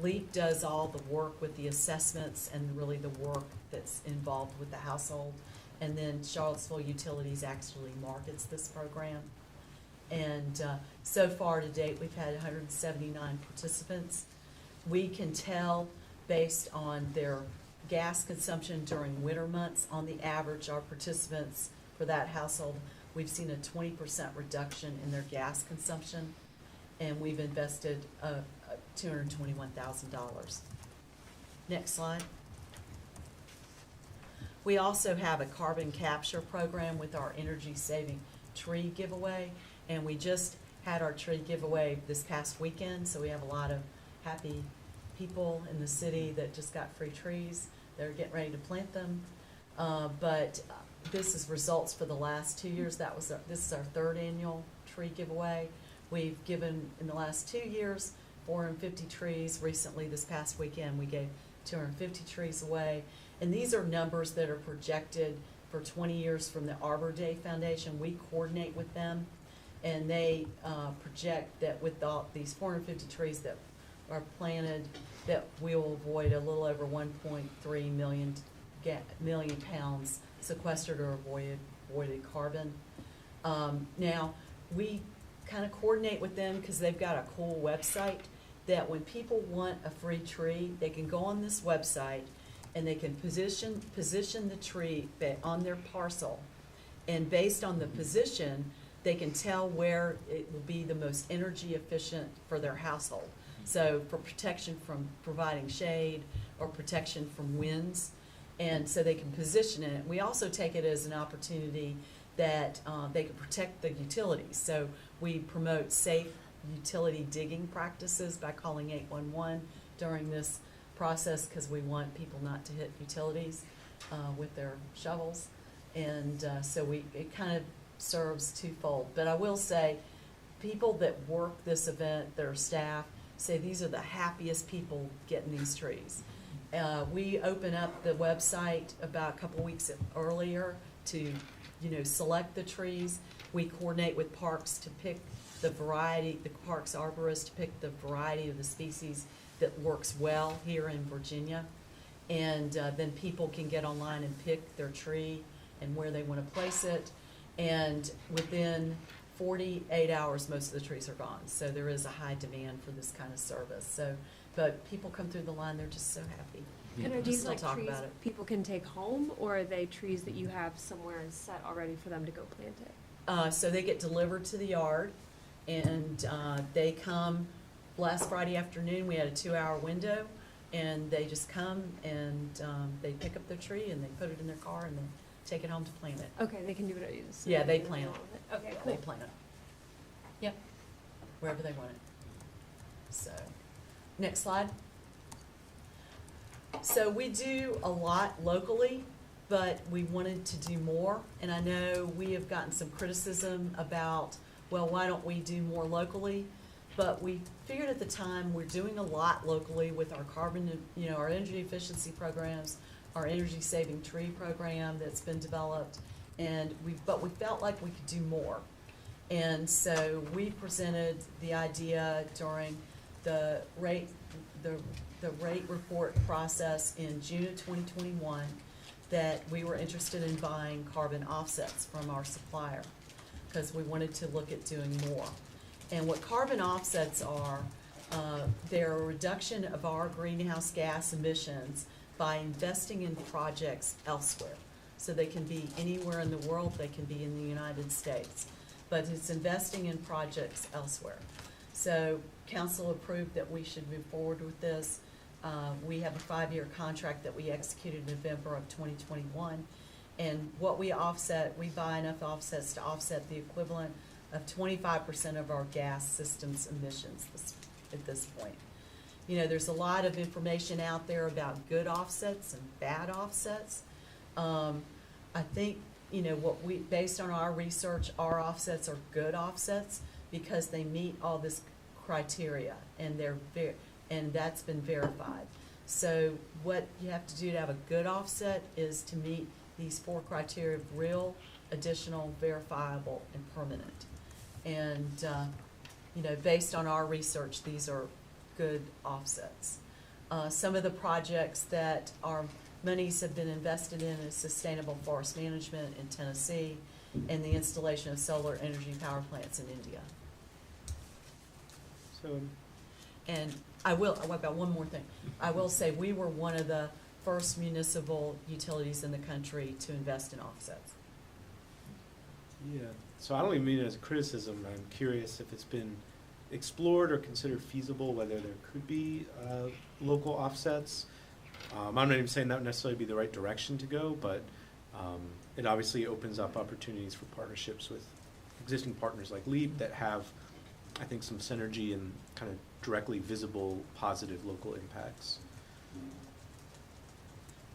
LEAP does all the work with the assessments and really the work that's involved with the household. And then Charlottesville Utilities actually markets this program. And so far to date, we've had 179 participants. We can tell based on their gas consumption during winter months, on the average, our participants for that household, we've seen a 20% reduction in their gas consumption, and we've invested $221,000. Next slide. We also have a carbon capture program with our energy saving tree giveaway, and we just had our tree giveaway this past weekend, so we have a lot of happy people in the city that just got free trees. They're getting ready to plant them. But this is results for the last 2 years. This is our 3rd annual tree giveaway. We've given, in the last 2 years, 450 trees. Recently, this past weekend, we gave 250 trees away. And these are numbers that are projected for 20 years from the Arbor Day Foundation. We coordinate with them, and they project that with these 450 trees that are planted, that we will avoid a little over 1.3 million pounds sequestered or avoided carbon. Now, we kind of coordinate with them because they've got a cool website that when people want a free tree, they can go on this website and they can position the tree on their parcel, and based on the position, they can tell where it will be the most energy efficient for their household. So for protection from providing shade or protection from winds, and so they can position it. We also take it as an opportunity that they can protect the utilities. So we promote safe utility digging practices by calling 811 during this process, because we want people not to hit utilities with their shovels. And so it kind of serves twofold. But I will say, people that work this event, their staff, say these are the happiest people getting these trees. We open up the website about a couple weeks earlier to, select the trees. We coordinate with parks to pick the variety, the parks arborist to pick the variety of the species that works well here in Virginia. And then people can get online and pick their tree and where they want to place it. And within 48 hours, most of the trees are gone. So there is a high demand for this kind of service. So, but people come through the line, they're just so happy. And are We these still like talk trees about it. people can take home, or are they trees that you have somewhere and set already for them to go plant it? So they get delivered to the yard, and they come. Last Friday afternoon, we had a 2-hour window, and they just come and they pick up their tree and they put it in their car and they take it home to plant it. Okay, they can do it. So Yeah, they can plant do all of it. Okay, They cool. plant it. Yep, wherever they want it. So, next slide. So we do a lot locally, but we wanted to do more. And I know we have gotten some criticism about, well, why don't we do more locally? But we figured at the time we're doing a lot locally with our carbon, our energy efficiency programs, our energy saving tree program that's been developed, but we felt like we could do more. And so we presented the idea during the rate report process in June of 2021 that we were interested in buying carbon offsets from our supplier because we wanted to look at doing more. And what carbon offsets are, they're a reduction of our greenhouse gas emissions by investing in projects elsewhere. So they can be anywhere in the world, they can be in the United States, but it's investing in projects elsewhere. So council approved that we should move forward with this. We have a 5-year contract that we executed in November of 2021. And what we offset, we buy enough offsets to offset the equivalent of 25% of our gas system's emissions at this point. There's a lot of information out there about good offsets and bad offsets. I think, based on our research, our offsets are good offsets because they meet all this criteria and and that's been verified. So what you have to do to have a good offset is to meet these 4 criteria of real, additional, verifiable, and permanent. And, based on our research, these are good offsets. Some of the projects that our monies have been invested in is sustainable forest management in Tennessee and the installation of solar energy power plants in India. So, And I've got one more thing. I will say we were one of the first municipal utilities in the country to invest in offsets. yeah, so I don't even mean it as a criticism. I'm curious if it's been explored or considered feasible, whether there could be local offsets. I'm not even saying that would necessarily be the right direction to go, but it obviously opens up opportunities for partnerships with existing partners like LEAP that have, I think, some synergy and kind of directly visible positive local impacts.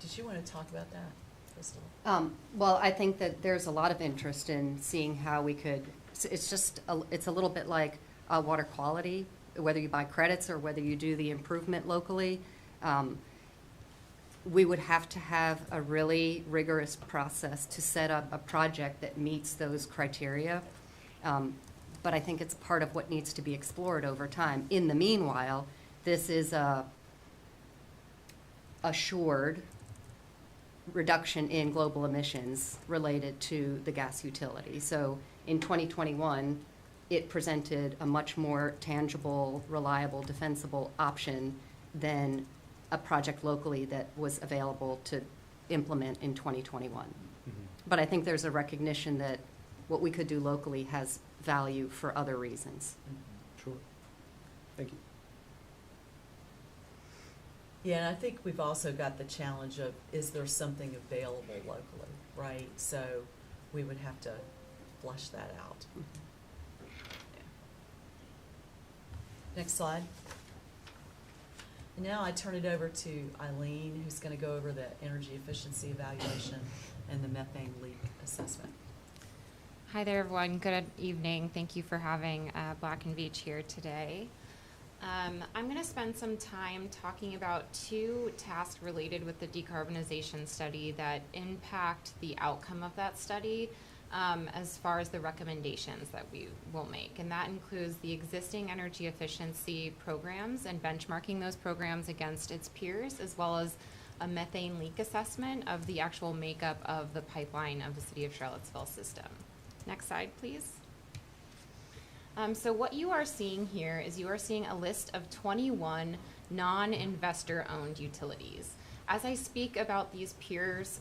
Did you want to talk about that, Crystal? Well, I think that there's a lot of interest in seeing how we could, it's a little bit like water quality, whether you buy credits or whether you do the improvement locally. We would have to have a really rigorous process to set up a project that meets those criteria. But I think it's part of what needs to be explored over time. In the meanwhile, this is a assured reduction in global emissions related to the gas utility. So in 2021, it presented a much more tangible, reliable, defensible option than a project locally that was available to implement in 2021. But I think there's a recognition that what we could do locally has value for other reasons. Sure. Thank you. Yeah, and I think we've also got the challenge of, is there something available locally, right? So we would have to flush that out. Yeah. Next slide. And now I turn it over to Eileen, who's going to go over the energy efficiency evaluation and the methane leak assessment. Hi there, everyone. Good evening. Thank you for having Black and Veatch here today. I'm going to spend some time talking about two tasks related with the decarbonization study that impact the outcome of that study as far as the recommendations that we will make. And that includes the existing energy efficiency programs and benchmarking those programs against its peers, as well as a methane leak assessment of the actual makeup of the pipeline of the City of Charlottesville system. Next slide, please. So what you are seeing here is you are seeing a list of 21 non-investor owned utilities. As I speak about these peers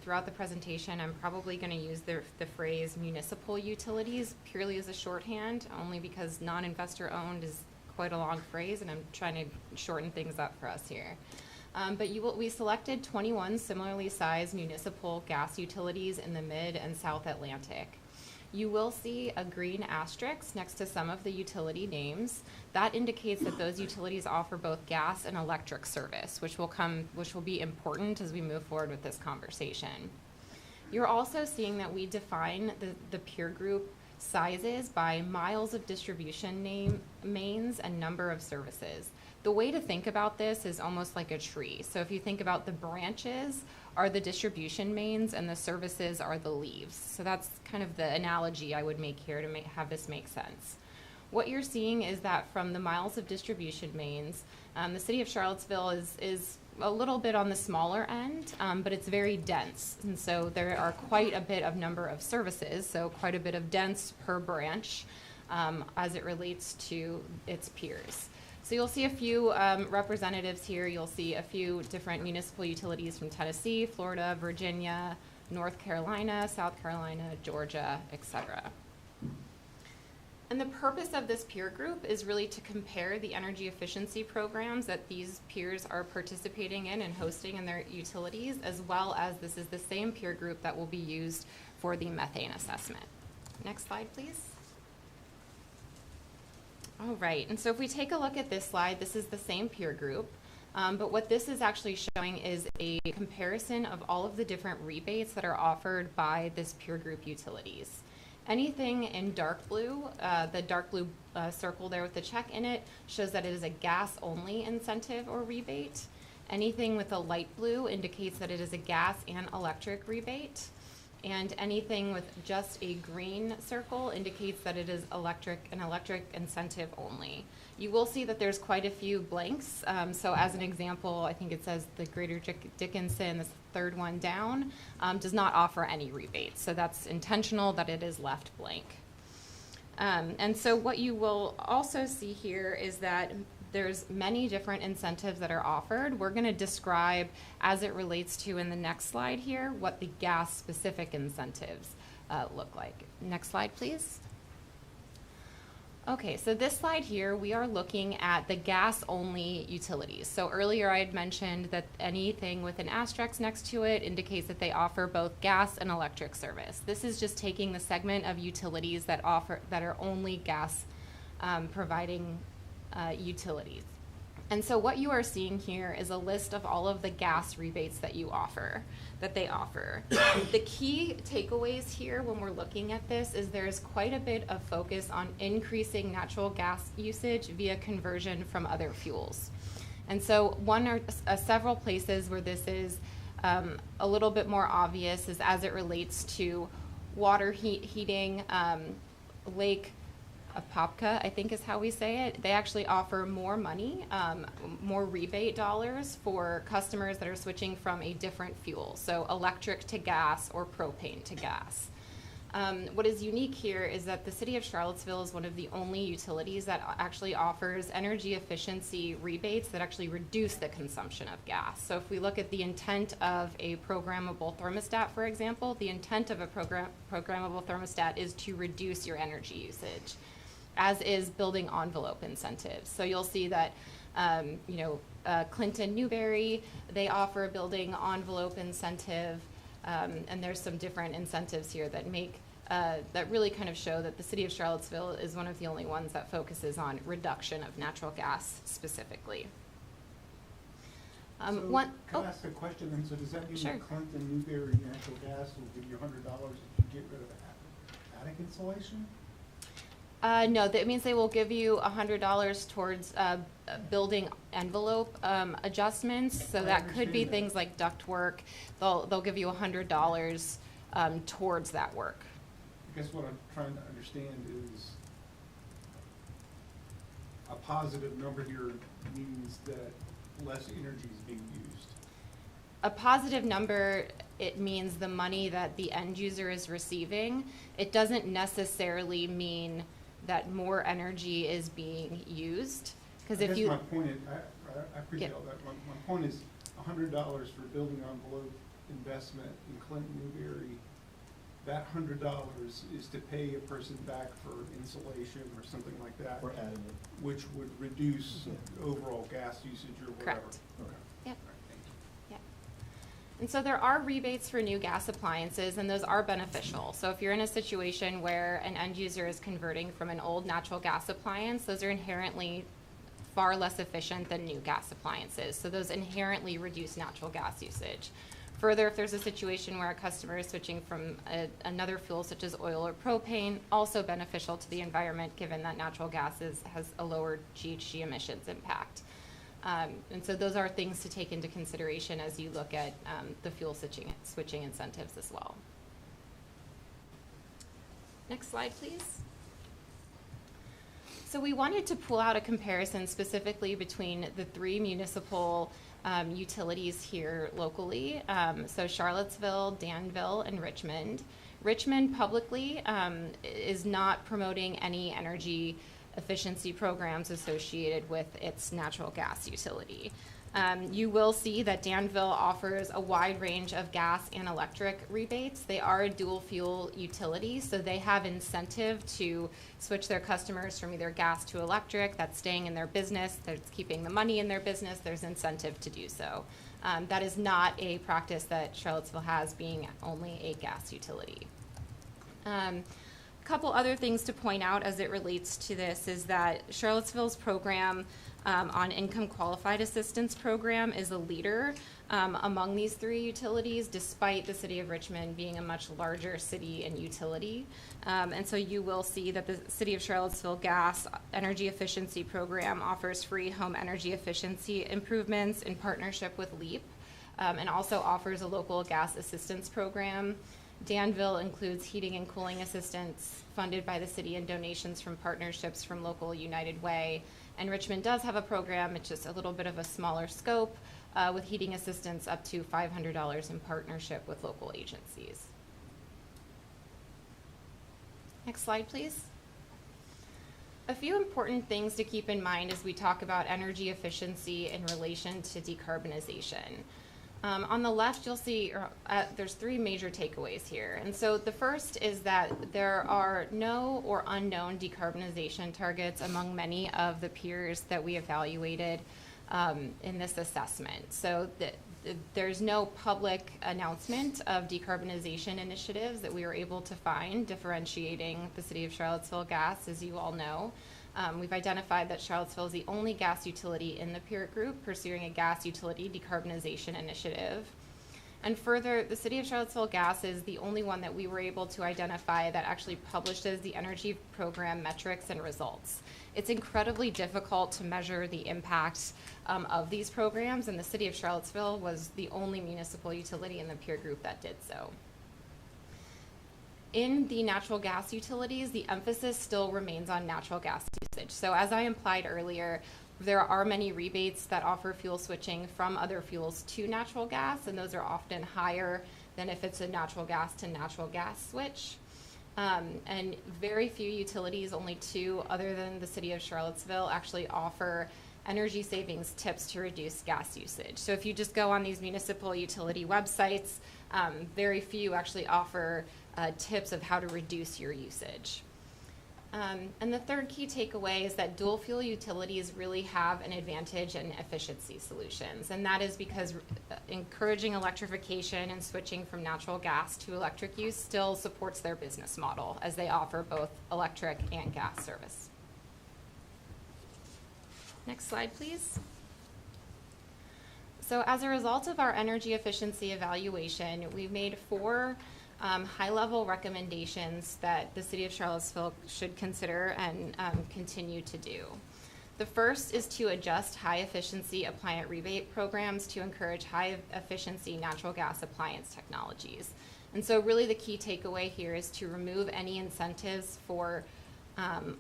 throughout the presentation, I'm probably going to use the phrase municipal utilities purely as a shorthand, only because non-investor owned is quite a long phrase, and I'm trying to shorten things up for us here. But we selected 21 similarly sized municipal gas utilities in the Mid and South Atlantic. You will see a green asterisk next to some of the utility names. That indicates that those utilities offer both gas and electric service, which will be important as we move forward with this conversation. You're also seeing that we define the peer group sizes by miles of distribution mains and number of services. The way to think about this is almost like a tree. So if you think about the branches are the distribution mains and the services are the leaves. So that's kind of the analogy I would make here to have this make sense. What you're seeing is that from the miles of distribution mains, the City of Charlottesville is a little bit on the smaller end, but it's very dense. And so there are quite a bit of number of services, so quite a bit of dense per branch as it relates to its peers. So you'll see a few representatives here. You'll see a few different municipal utilities from Tennessee, Florida, Virginia, North Carolina, South Carolina, Georgia, etc. And the purpose of this peer group is really to compare the energy efficiency programs that these peers are participating in and hosting in their utilities, as well as this is the same peer group that will be used for the methane assessment. Next slide, please. All right, and so if we take a look at this slide, this is the same peer group, but what this is actually showing is a comparison of all of the different rebates that are offered by this peer group utilities. Anything in dark blue, the dark blue circle there with the check in it, shows that it is a gas-only incentive or rebate. Anything with a light blue indicates that it is a gas and electric rebate. And anything with just a green circle indicates that it is an electric incentive only. You will see that there's quite a few blanks. So as an example, I think it says the Greater Dickinson, this third one down, does not offer any rebates. So that's intentional that it is left blank. And so what you will also see here is that there's many different incentives that are offered. We're going to describe, as it relates to in the next slide here, what the gas-specific incentives look like. Next slide, please. Okay, so this slide here, we are looking at the gas-only utilities. So earlier I had mentioned that anything with an asterisk next to it indicates that they offer both gas and electric service. This is just taking the segment of utilities that are only gas providing utilities. And so what you are seeing here is a list of all of the gas rebates that they offer. The key takeaways here when we're looking at this is there's quite a bit of focus on increasing natural gas usage via conversion from other fuels. And so one or several places where this is a little bit more obvious is as it relates to water heating, Lake Apopka, I think is how we say it. They actually offer more money, more rebate dollars for customers that are switching from a different fuel, so electric to gas or propane to gas. What is unique here is that the City of Charlottesville is one of the only utilities that actually offers energy efficiency rebates that actually reduce the consumption of gas. So if we look at the intent of a programmable thermostat, for example, the intent of a programmable thermostat is to reduce your energy usage, as is building envelope incentives. So you'll see that, Clinton Newberry, they offer a building envelope incentive, and there's some different incentives here that really kind of show that the City of Charlottesville is one of the only ones that focuses on reduction of natural gas specifically. Can I ask a question then? So does that mean Sure. that Clinton Newberry Natural Gas will give you $100 if you get rid of attic insulation? No, that means they will give you $100 towards building envelope adjustments. So that could be things like ductwork. They'll give you $100 towards that work. I guess what I'm trying to understand is a positive number here means that less energy is being used. A positive number, it means the money that the end user is receiving. It doesn't necessarily mean that more energy is being used. Because if you. I guess my point is, I appreciate all that. My point is $100 for building envelope investment in Clinton Newberry. That $100 is to pay a person back for insulation or something like that. Or adding it. Which would reduce overall gas usage or whatever. Correct. Okay. Yep. All right, thank you. Yeah. And so there are rebates for new gas appliances, and those are beneficial. So if you're in a situation where an end user is converting from an old natural gas appliance, those are inherently far less efficient than new gas appliances. So those inherently reduce natural gas usage. Further, if there's a situation where a customer is switching from another fuel such as oil or propane, also beneficial to the environment given that natural gas has a lower GHG emissions impact. And so those are things to take into consideration as you look at the fuel switching incentives as well. Next slide, please. So we wanted to pull out a comparison specifically between the three municipal utilities here locally. So Charlottesville, Danville, and Richmond. Richmond publicly is not promoting any energy efficiency programs associated with its natural gas utility. You will see that Danville offers a wide range of gas and electric rebates. They are a dual fuel utility, so they have incentive to switch their customers from either gas to electric. That's staying in their business, that's keeping the money in their business, there's incentive to do so. That is not a practice that Charlottesville has, being only a gas utility. Couple other things to point out as it relates to this is that Charlottesville's program on income qualified assistance program is a leader among these three utilities, despite the city of Richmond being a much larger city and utility. And so you will see that the city of Charlottesville Gas Energy Efficiency Program offers free home energy efficiency improvements in partnership with LEAP, and also offers a local gas assistance program. Danville includes heating and cooling assistance funded by the city and donations from partnerships from local United Way. And Richmond does have a program, it's just a little bit of a smaller scope, with heating assistance up to $500 in partnership with local agencies. Next slide, please. A few important things to keep in mind as we talk about energy efficiency in relation to decarbonization. On the left, you'll see there's three major takeaways here. And so the first is that there are no or unknown decarbonization targets among many of the peers that we evaluated in this assessment. So there's no public announcement of decarbonization initiatives that we were able to find differentiating the city of Charlottesville Gas, as you all know. We've identified that Charlottesville is the only gas utility in the peer group pursuing a gas utility decarbonization initiative. And further, the city of Charlottesville Gas is the only one that we were able to identify that actually publishes the energy program metrics and results. It's incredibly difficult to measure the impact of these programs, and the city of Charlottesville was the only municipal utility in the peer group that did so. In the natural gas utilities, the emphasis still remains on natural gas usage. So as I implied earlier, there are many rebates that offer fuel switching from other fuels to natural gas, and those are often higher than if it's a natural gas to natural gas switch. And very few utilities, only two other than the city of Charlottesville, actually offer energy savings tips to reduce gas usage. So if you just go on these municipal utility websites, very few actually offer tips of how to reduce your usage. And the third key takeaway is that dual fuel utilities really have an advantage in efficiency solutions. And that is because encouraging electrification and switching from natural gas to electric use still supports their business model, as they offer both electric and gas service. Next slide, please. So as a result of our energy efficiency evaluation, we've made 4 high-level recommendations that the city of Charlottesville should consider and continue to do. The first is to adjust high-efficiency appliance rebate programs to encourage high-efficiency natural gas appliance technologies. And so really the key takeaway here is to remove any incentives for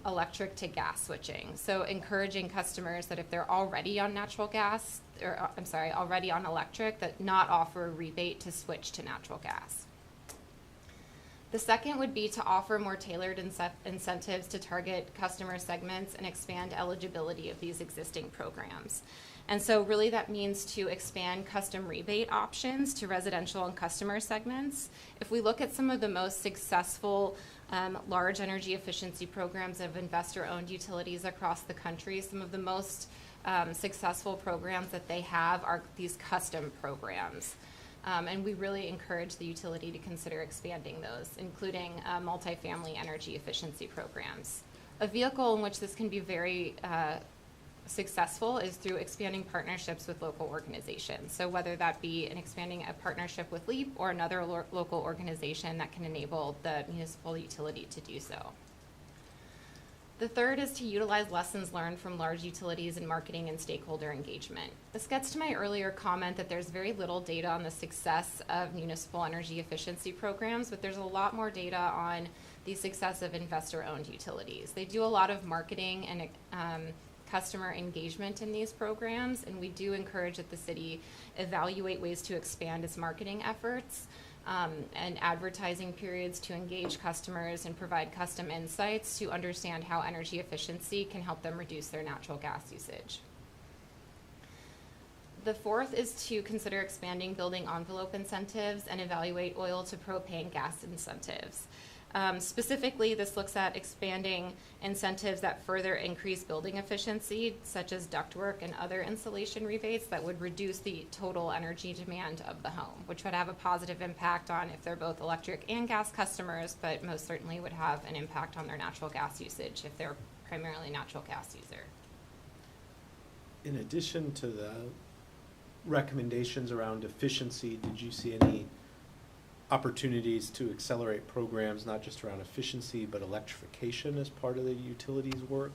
electric to gas switching. So encouraging customers that if they're already on natural gas, or already on electric, that not offer a rebate to switch to natural gas. The second would be to offer more tailored incentives to target customer segments and expand eligibility of these existing programs. And so really that means to expand custom rebate options to residential and customer segments. If we look at some of the most successful large energy efficiency programs of investor-owned utilities across the country, some of the most successful programs that they have are these custom programs. And we really encourage the utility to consider expanding those, including multifamily energy efficiency programs. A vehicle in which this can be very successful is through expanding partnerships with local organizations. So whether that be in expanding a partnership with LEAP or another local organization that can enable the municipal utility to do so. The third is to utilize lessons learned from large utilities in marketing and stakeholder engagement. This gets to my earlier comment that there's very little data on the success of municipal energy efficiency programs, but there's a lot more data on the success of investor-owned utilities. They do a lot of marketing and customer engagement in these programs, and we do encourage that the city evaluate ways to expand its marketing efforts and advertising periods to engage customers and provide custom insights to understand how energy efficiency can help them reduce their natural gas usage. The fourth is to consider expanding building envelope incentives and evaluate oil to propane gas incentives. Specifically, this looks at expanding incentives that further increase building efficiency, such as ductwork and other insulation rebates that would reduce the total energy demand of the home, which would have a positive impact on if they're both electric and gas customers, but most certainly would have an impact on their natural gas usage if they're primarily natural gas user. In addition to the recommendations around efficiency, did you see any opportunities to accelerate programs, not just around efficiency, but electrification as part of the utilities work?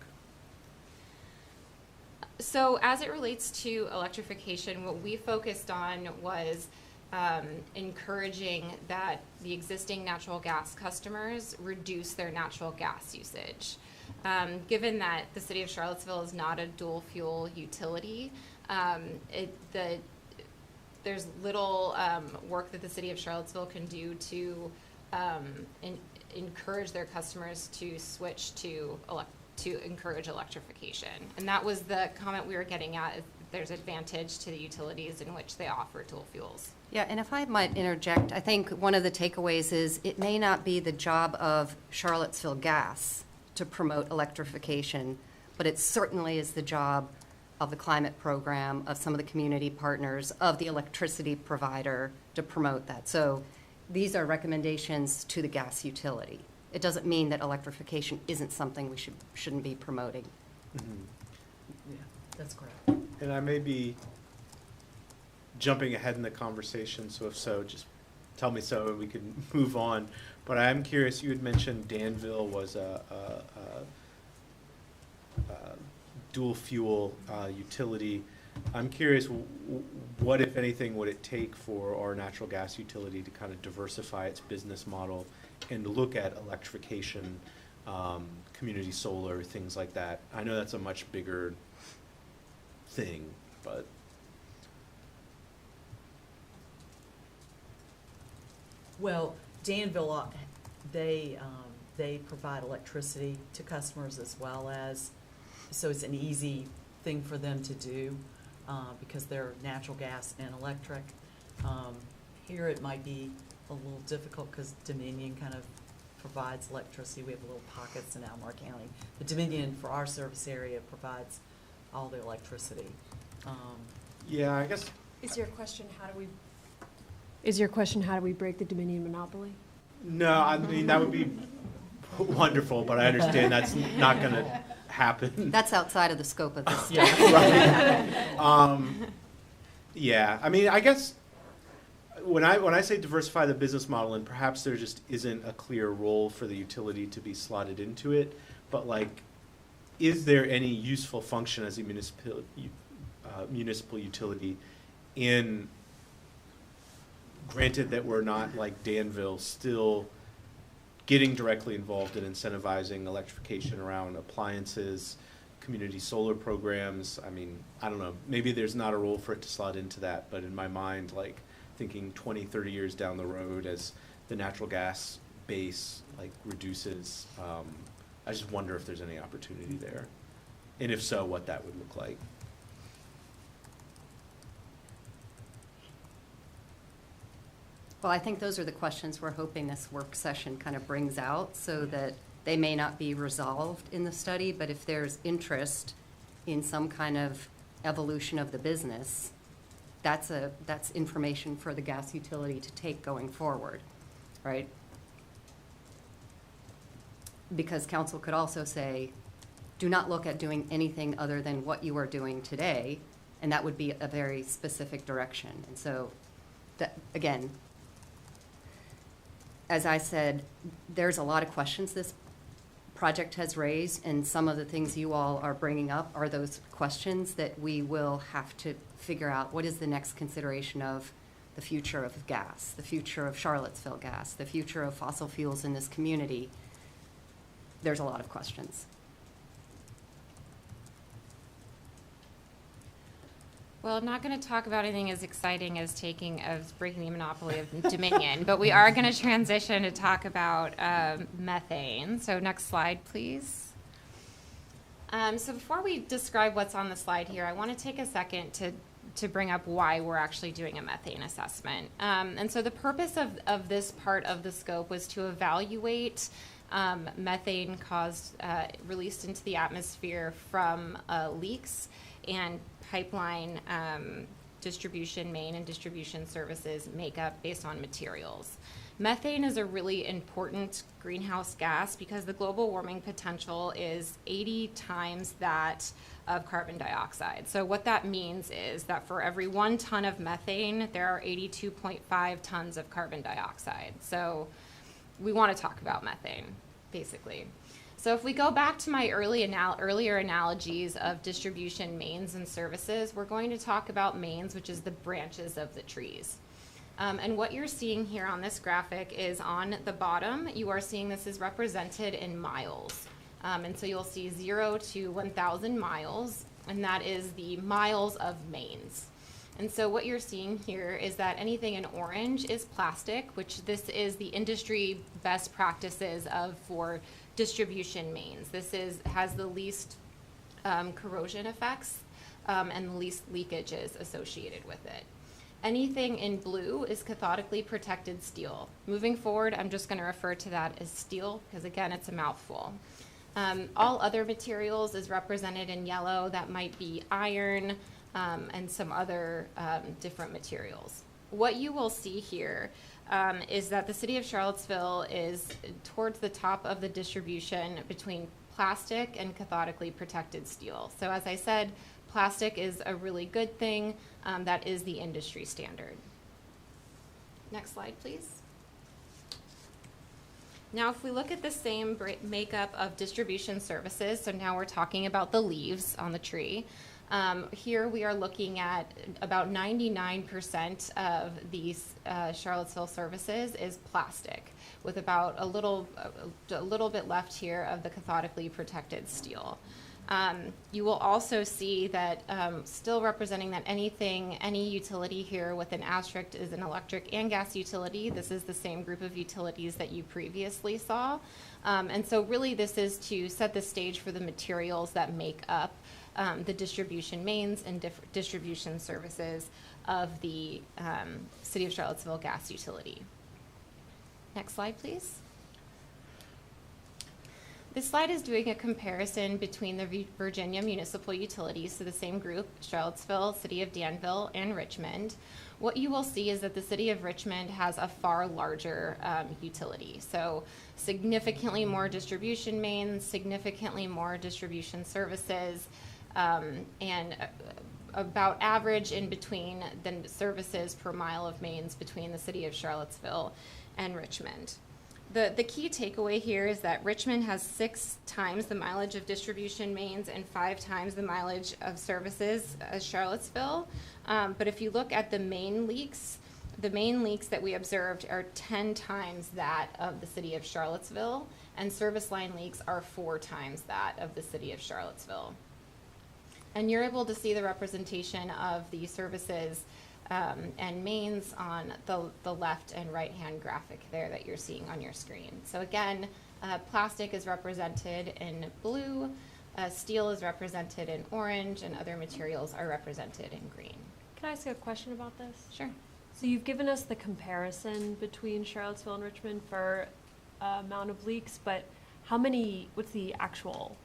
So as it relates to electrification, what we focused on was encouraging that the existing natural gas customers reduce their natural gas usage. Given that the city of Charlottesville is not a dual fuel utility, there's little work that the city of Charlottesville can do to encourage their customers to switch to encourage electrification. And that was the comment we were getting at, is there's advantage to the utilities in which they offer dual fuels. Yeah, and if I might interject, I think one of the takeaways is it may not be the job of Charlottesville Gas to promote electrification, but it certainly is the job of the climate program, of some of the community partners, of the electricity provider to promote that. So these are recommendations to the gas utility. It doesn't mean that electrification isn't something we shouldn't be promoting. Mm-hmm. Yeah, that's correct. And I may be jumping ahead in the conversation, so if so, just tell me so and we can move on. But I'm curious, you had mentioned Danville was a dual fuel utility. I'm curious, what, if anything, would it take for our natural gas utility to kind of diversify its business model and look at electrification, community solar, things like that? I know that's a much bigger thing, but. Well, Danville, they provide electricity to customers as well as, so it's an easy thing for them to do because they're natural gas and electric. Here it might be a little difficult because Dominion kind of provides electricity. We have little pockets in Albemarle County. The Dominion for our service area provides all the electricity. Yeah, I guess. Is your question how do we break the Dominion monopoly? No, I mean, that would be wonderful, but I understand that's not going to happen. That's outside of the scope of this. Yeah, right. Yeah, I mean, I guess when I say diversify the business model, and perhaps there just isn't a clear role for the utility to be slotted into it, but like, is there any useful function as a municipal utility in, granted that we're not like Danville, still getting directly involved in incentivizing electrification around appliances, community solar programs? I mean, I don't know, maybe there's not a role for it to slot into that, but in my mind, like thinking 20, 30 years down the road as the natural gas base like reduces, I just wonder if there's any opportunity there. And if so, what that would look like. Well, I think those are the questions we're hoping this work session kind of brings out, so that they may not be resolved in the study, but if there's interest in some kind of evolution of the business, that's information for the gas utility to take going forward, right? Because council could also say, do not look at doing anything other than what you are doing today, and that would be a very specific direction. And so, that, again, as I said, there's a lot of questions this project has raised, and some of the things you all are bringing up are those questions that we will have to figure out. What is the next consideration of the future of gas, the future of Charlottesville gas, the future of fossil fuels in this community? There's a lot of questions. Well, I'm not going to talk about anything as exciting as breaking the monopoly of Dominion, but we are going to transition to talk about methane. So next slide, please. So before we describe what's on the slide here, I want to take a second to bring up why we're actually doing a methane assessment. And so the purpose of this part of the scope was to evaluate methane released into the atmosphere from leaks and pipeline distribution main and distribution services makeup based on materials. Methane is a really important greenhouse gas because the global warming potential is 80 times that of carbon dioxide. So what that means is that for every 1 ton of methane, there are 82.5 tons of carbon dioxide. So we want to talk about methane, basically. So if we go back to my earlier analogies of distribution mains and services, we're going to talk about mains, which is the branches of the trees. And what you're seeing here on this graphic is on the bottom, you are seeing this is represented in miles. And so you'll see 0 to 1,000 miles, and that is the miles of mains. And so what you're seeing here is that anything in orange is plastic, which this is the industry best practices for distribution mains. This has the least corrosion effects and the least leakages associated with it. Anything in blue is cathodically protected steel. Moving forward, I'm just going to refer to that as steel because, again, it's a mouthful. All other materials is represented in yellow. That might be iron and some other different materials. What you will see here is that the city of Charlottesville is towards the top of the distribution between plastic and cathodically protected steel. So as I said, plastic is a really good thing. That is the industry standard. Next slide, please. Now, if we look at the same makeup of distribution services, so now we're talking about the leaves on the tree. Here we are looking at about 99% of these Charlottesville services is plastic, with about a little bit left here of the cathodically protected steel. You will also see that still representing that any utility here with an asterisk is an electric and gas utility. This is the same group of utilities that you previously saw. And so really this is to set the stage for the materials that make up the distribution mains and distribution services of the City of Charlottesville gas utility. Next slide, please. This slide is doing a comparison between the Virginia municipal utilities, so the same group, Charlottesville, City of Danville, and Richmond. What you will see is that the City of Richmond has a far larger utility, so significantly more distribution mains, significantly more distribution services, and about average in between the services per mile of mains between the city of Charlottesville and Richmond. The key takeaway here is that Richmond has 6 times the mileage of distribution mains and 5 times the mileage of services as Charlottesville. But if you look at the main leaks that we observed are 10 times that of the city of Charlottesville, and service line leaks are 4 times that of the city of Charlottesville. And you're able to see the representation of the services and mains on the left and right-hand graphic there that you're seeing on your screen. So again, plastic is represented in blue, steel is represented in orange, and other materials are represented in green. Can I ask a question about this? Sure. So you've given us the comparison between Charlottesville and Richmond for amount of leaks, but what's the actual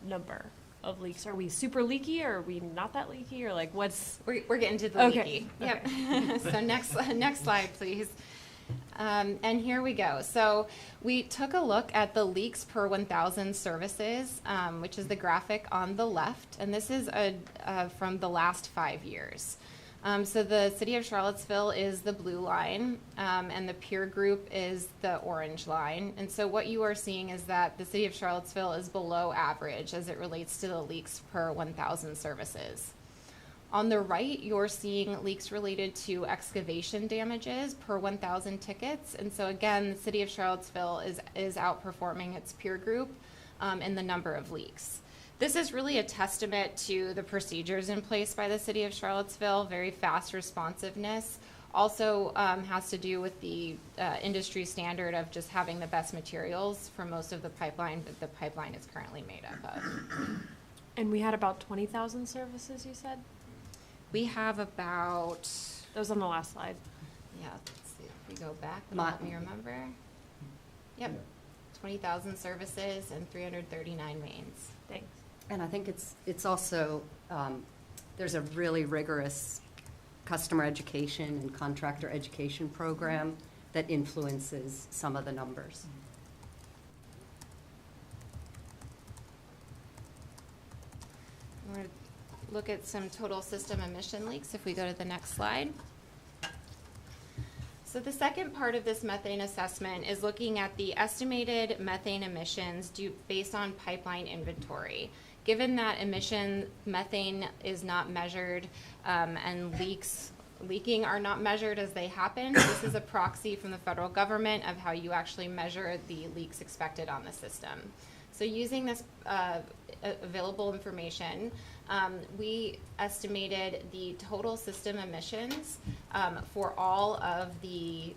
number of leaks? Are we super leaky, or are we not that leaky, or like what's? We're getting to the Okay. leaky. Yep. So next slide, please. And here we go. So we took a look at the leaks per 1,000 services, which is the graphic on the left, and this is from the last 5 years. So the city of Charlottesville is the blue line, and the peer group is the orange line. And so what you are seeing is that the city of Charlottesville is below average as it relates to the leaks per 1,000 services. On the right, you're seeing leaks related to excavation damages per 1,000 tickets. And so again, the city of Charlottesville is outperforming its peer group in the number of leaks. This is really a testament to the procedures in place by the city of Charlottesville, very fast responsiveness. Also has to do with the industry standard of just having the best materials for most of the pipeline that the pipeline is currently made up of. And we had about 20,000 services, you said? We have about, That was on the last slide. yeah, let's see, if we go back, that'll help me remember. Yep, 20,000 services and 339 mains. Thanks. And I think it's also, there's a really rigorous customer education and contractor education program that influences some of the numbers. We're going to look at some total system emission leaks if we go to the next slide. So the second part of this methane assessment is looking at the estimated methane emissions based on pipeline inventory. Given that methane is not measured and leaking are not measured as they happen, this is a proxy from the federal government of how you actually measure the leaks expected on the system. So using this available information, we estimated the total system emissions for all of the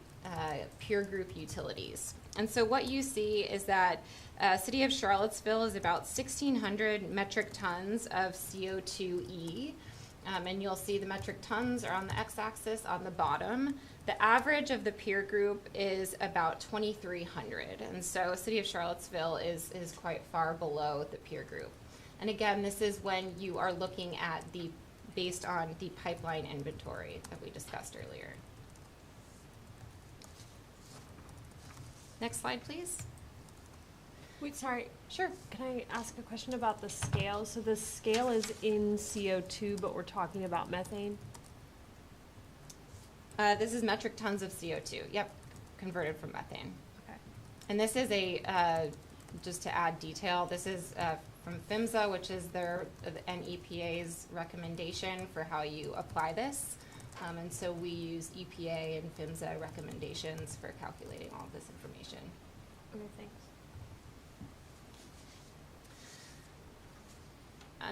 peer group utilities. And so what you see is that City of Charlottesville is about 1,600 metric tons of CO2e. And you'll see the metric tons are on the x-axis on the bottom. The average of the peer group is about 2,300. And so City of Charlottesville is quite far below the peer group. And again, this is when you are looking at based on the pipeline inventory that we discussed earlier. Next slide, please. Wait, sorry. Sure. Can I ask a question about the scale? So the scale is in CO2, but we're talking about methane? This is metric tons of CO2. Yep, converted from methane. Okay. And this is just to add detail, this is from PHMSA, which is an EPA's recommendation for how you apply this. And so we use EPA and PHMSA recommendations for calculating all of this information. Okay, thanks.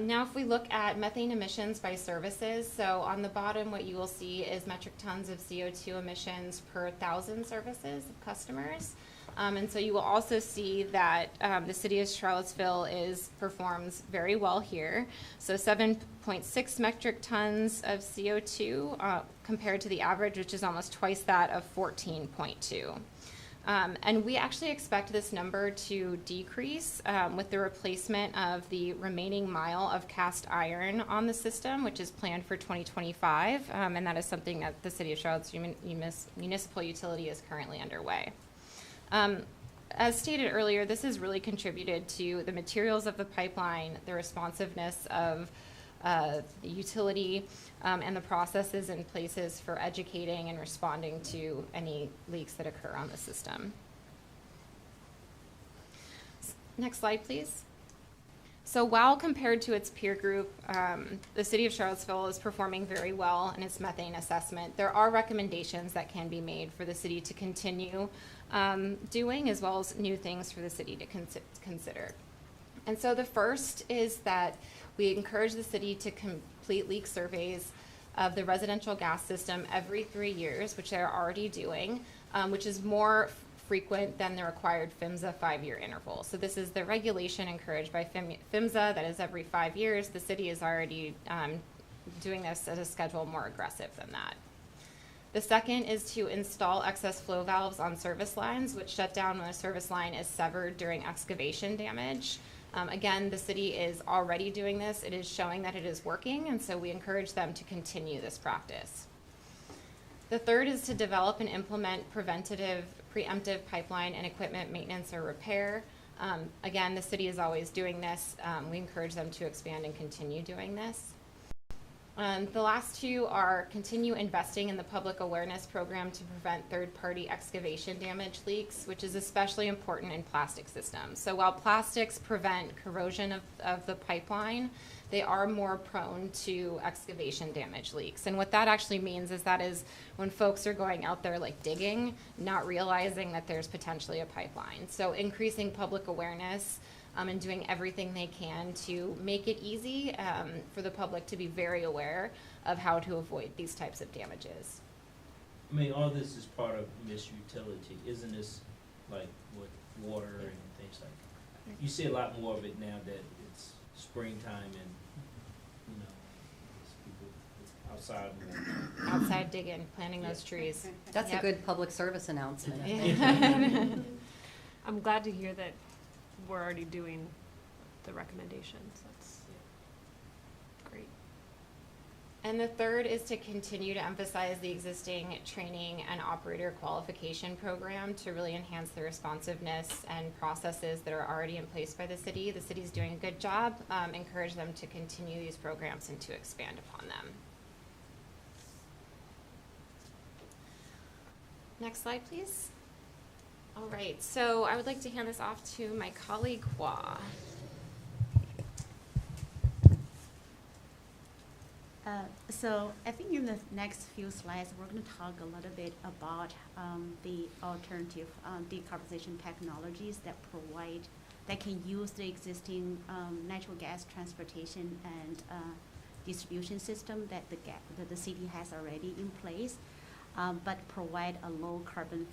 Now if we look at methane emissions by services, so on the bottom what you will see is metric tons of CO2 emissions per 1,000 services of customers. And so you will also see that the city of Charlottesville performs very well here. So 7.6 metric tons of CO2 compared to the average, which is almost twice that of 14.2. And we actually expect this number to decrease with the replacement of the remaining mile of cast iron on the system, which is planned for 2025. And that is something that the City of Charlottesville municipal utility is currently underway. As stated earlier, this has really contributed to the materials of the pipeline, the responsiveness of the utility, and the processes and places for educating and responding to any leaks that occur on the system. Next slide, please. So while compared to its peer group, the city of Charlottesville is performing very well in its methane assessment. There are recommendations that can be made for the city to continue doing, as well as new things for the city to consider. And so the first is that we encourage the city to complete leak surveys of the residential gas system every 3 years, which they're already doing, which is more frequent than the required PHMSA 5-year interval. So this is the regulation encouraged by PHMSA, that is every 5 years. The city is already doing this at a schedule more aggressive than that. The second is to install excess flow valves on service lines, which shut down when a service line is severed during excavation damage. Again, the city is already doing this. It is showing that it is working, and so we encourage them to continue this practice. The third is to develop and implement preemptive pipeline and equipment maintenance or repair. Again, the city is always doing this. We encourage them to expand and continue doing this. The last two are continue investing in the public awareness program to prevent third-party excavation damage leaks, which is especially important in plastic systems. So while plastics prevent corrosion of the pipeline, they are more prone to excavation damage leaks. And what that actually means is when folks are going out there like digging, not realizing that there's potentially a pipeline. So increasing public awareness and doing everything they can to make it easy for the public to be very aware of how to avoid these types of damages. I mean, all this is part of Miss Utility, isn't this like with water and things like that? You see a lot more of it now that it's springtime and, you know, it's people outside. Outside digging, planting those trees. That's Yep. a good public service announcement, I think. I'm glad to hear that we're already doing the recommendations. That's great. And the third is to continue to emphasize the existing training and operator qualification program to really enhance the responsiveness and processes that are already in place by the city. The city's doing a good job. Encourage them to continue these programs and to expand upon them. Next slide, please. All right, so I would like to hand this off to my colleague, Hua. So I think in the next few slides, we're going to talk a little bit about the alternative decarbonization technologies that can use the existing natural gas transportation and distribution system that the city has already in place, but provide a low carbon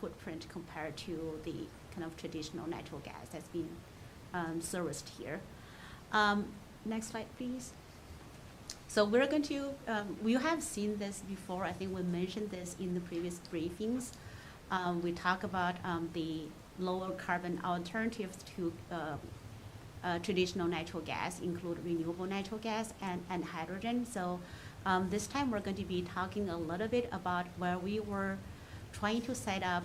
footprint compared to the kind of traditional natural gas that's being serviced here. Next slide, please. So we're going to, we have seen this before. I think we mentioned this in the previous briefings. We talk about the lower carbon alternatives to traditional natural gas, include renewable natural gas and hydrogen. So this time we're going to be talking a little bit about where we were trying to set up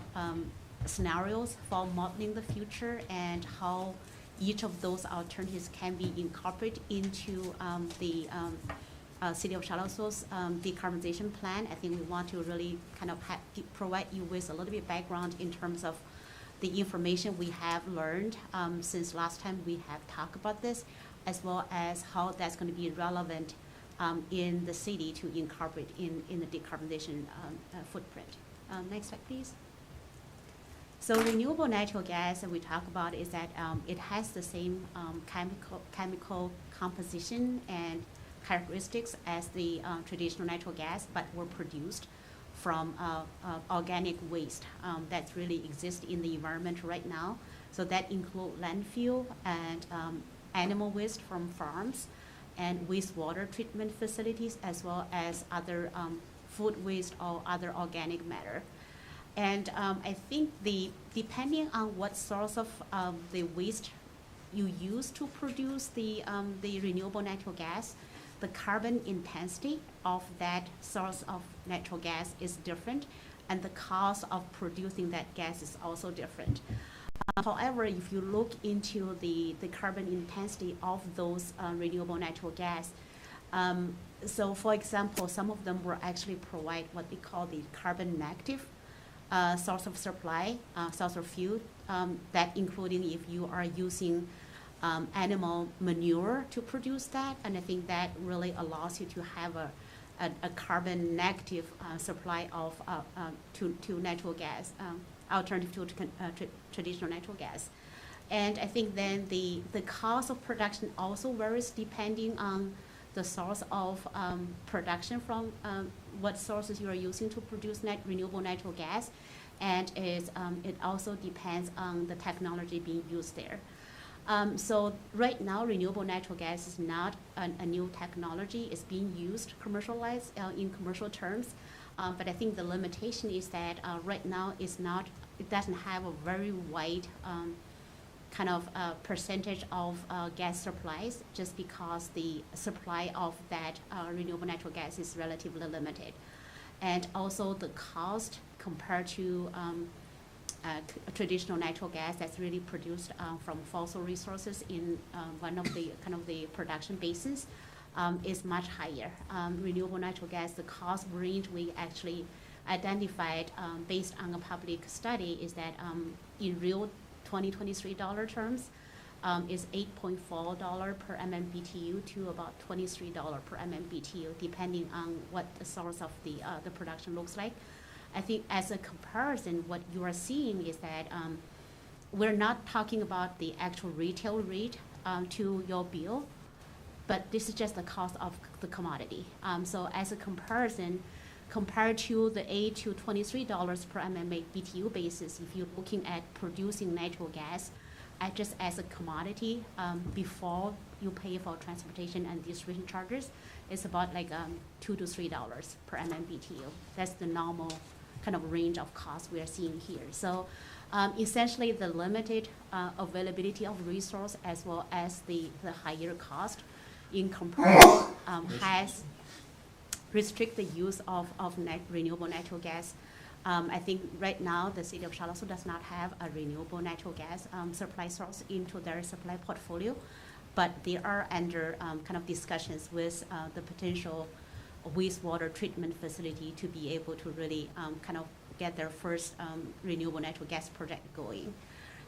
scenarios for modeling the future and how each of those alternatives can be incorporated into the City of Charlottesville's decarbonization plan. I think we want to really kind of provide you with a little bit background in terms of the information we have learned since last time we have talked about this, as well as how that's going to be relevant in the city to incorporate in the decarbonization footprint. Next slide, please. So renewable natural gas that we talk about is that it has the same chemical composition and characteristics as the traditional natural gas, but were produced from organic waste that really exists in the environment right now. So that include landfill and animal waste from farms and wastewater treatment facilities, as well as other food waste or other organic matter. And I think depending on what source of the waste you use to produce the renewable natural gas, the carbon intensity of that source of natural gas is different, and the cost of producing that gas is also different. However, if you look into the carbon intensity of those renewable natural gas, so for example, some of them will actually provide what we call the carbon negative source of supply, source of fuel, that including if you are using animal manure to produce that, and I think that really allows you to have a carbon negative supply of to natural gas, alternative to traditional natural gas. And I think then the cost of production also varies depending on the source of production from what sources you are using to produce renewable natural gas, and it also depends on the technology being used there. So right now, renewable natural gas is not a new technology. It's being used, commercialized in commercial terms. But I think the limitation is that right now it doesn't have a very wide kind of percentage of gas supplies, just because the supply of that renewable natural gas is relatively limited. And also the cost compared to traditional natural gas that's really produced from fossil resources in one of the kind of the production basins is much higher. Renewable natural gas, the cost range we actually identified based on a public study is that in real 2023 dollar terms is $8.4 per MMBTU to about $23 per MMBTU, depending on what the source of the production looks like. I think as a comparison, what you are seeing is that we're not talking about the actual retail rate to your bill, but this is just the cost of the commodity. So as a comparison, compared to the $8 to $23 per MMBTU basis, if you're looking at producing natural gas just as a commodity before you pay for transportation and distribution charges, it's about like $2 to $3 per MMBTU. That's the normal kind of range of costs we are seeing here. So essentially the limited availability of resource as well as the higher cost in comparison has restrict the use of renewable natural gas. I think right now the city of Charlottesville does not have a renewable natural gas supply source into their supply portfolio, but they are under kind of discussions with the potential wastewater treatment facility to be able to really kind of get their first renewable natural gas project going.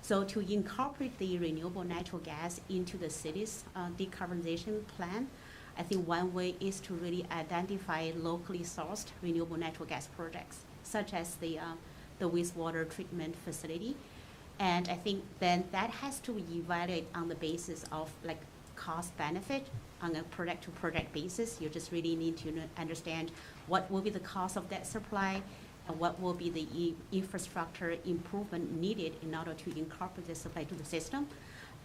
So to incorporate the renewable natural gas into the city's decarbonization plan, I think one way is to really identify locally sourced renewable natural gas projects, such as the wastewater treatment facility. And I think then that has to be evaluated on the basis of like cost benefit on a project to project basis. You just really need to understand what will be the cost of that supply and what will be the infrastructure improvement needed in order to incorporate the supply to the system.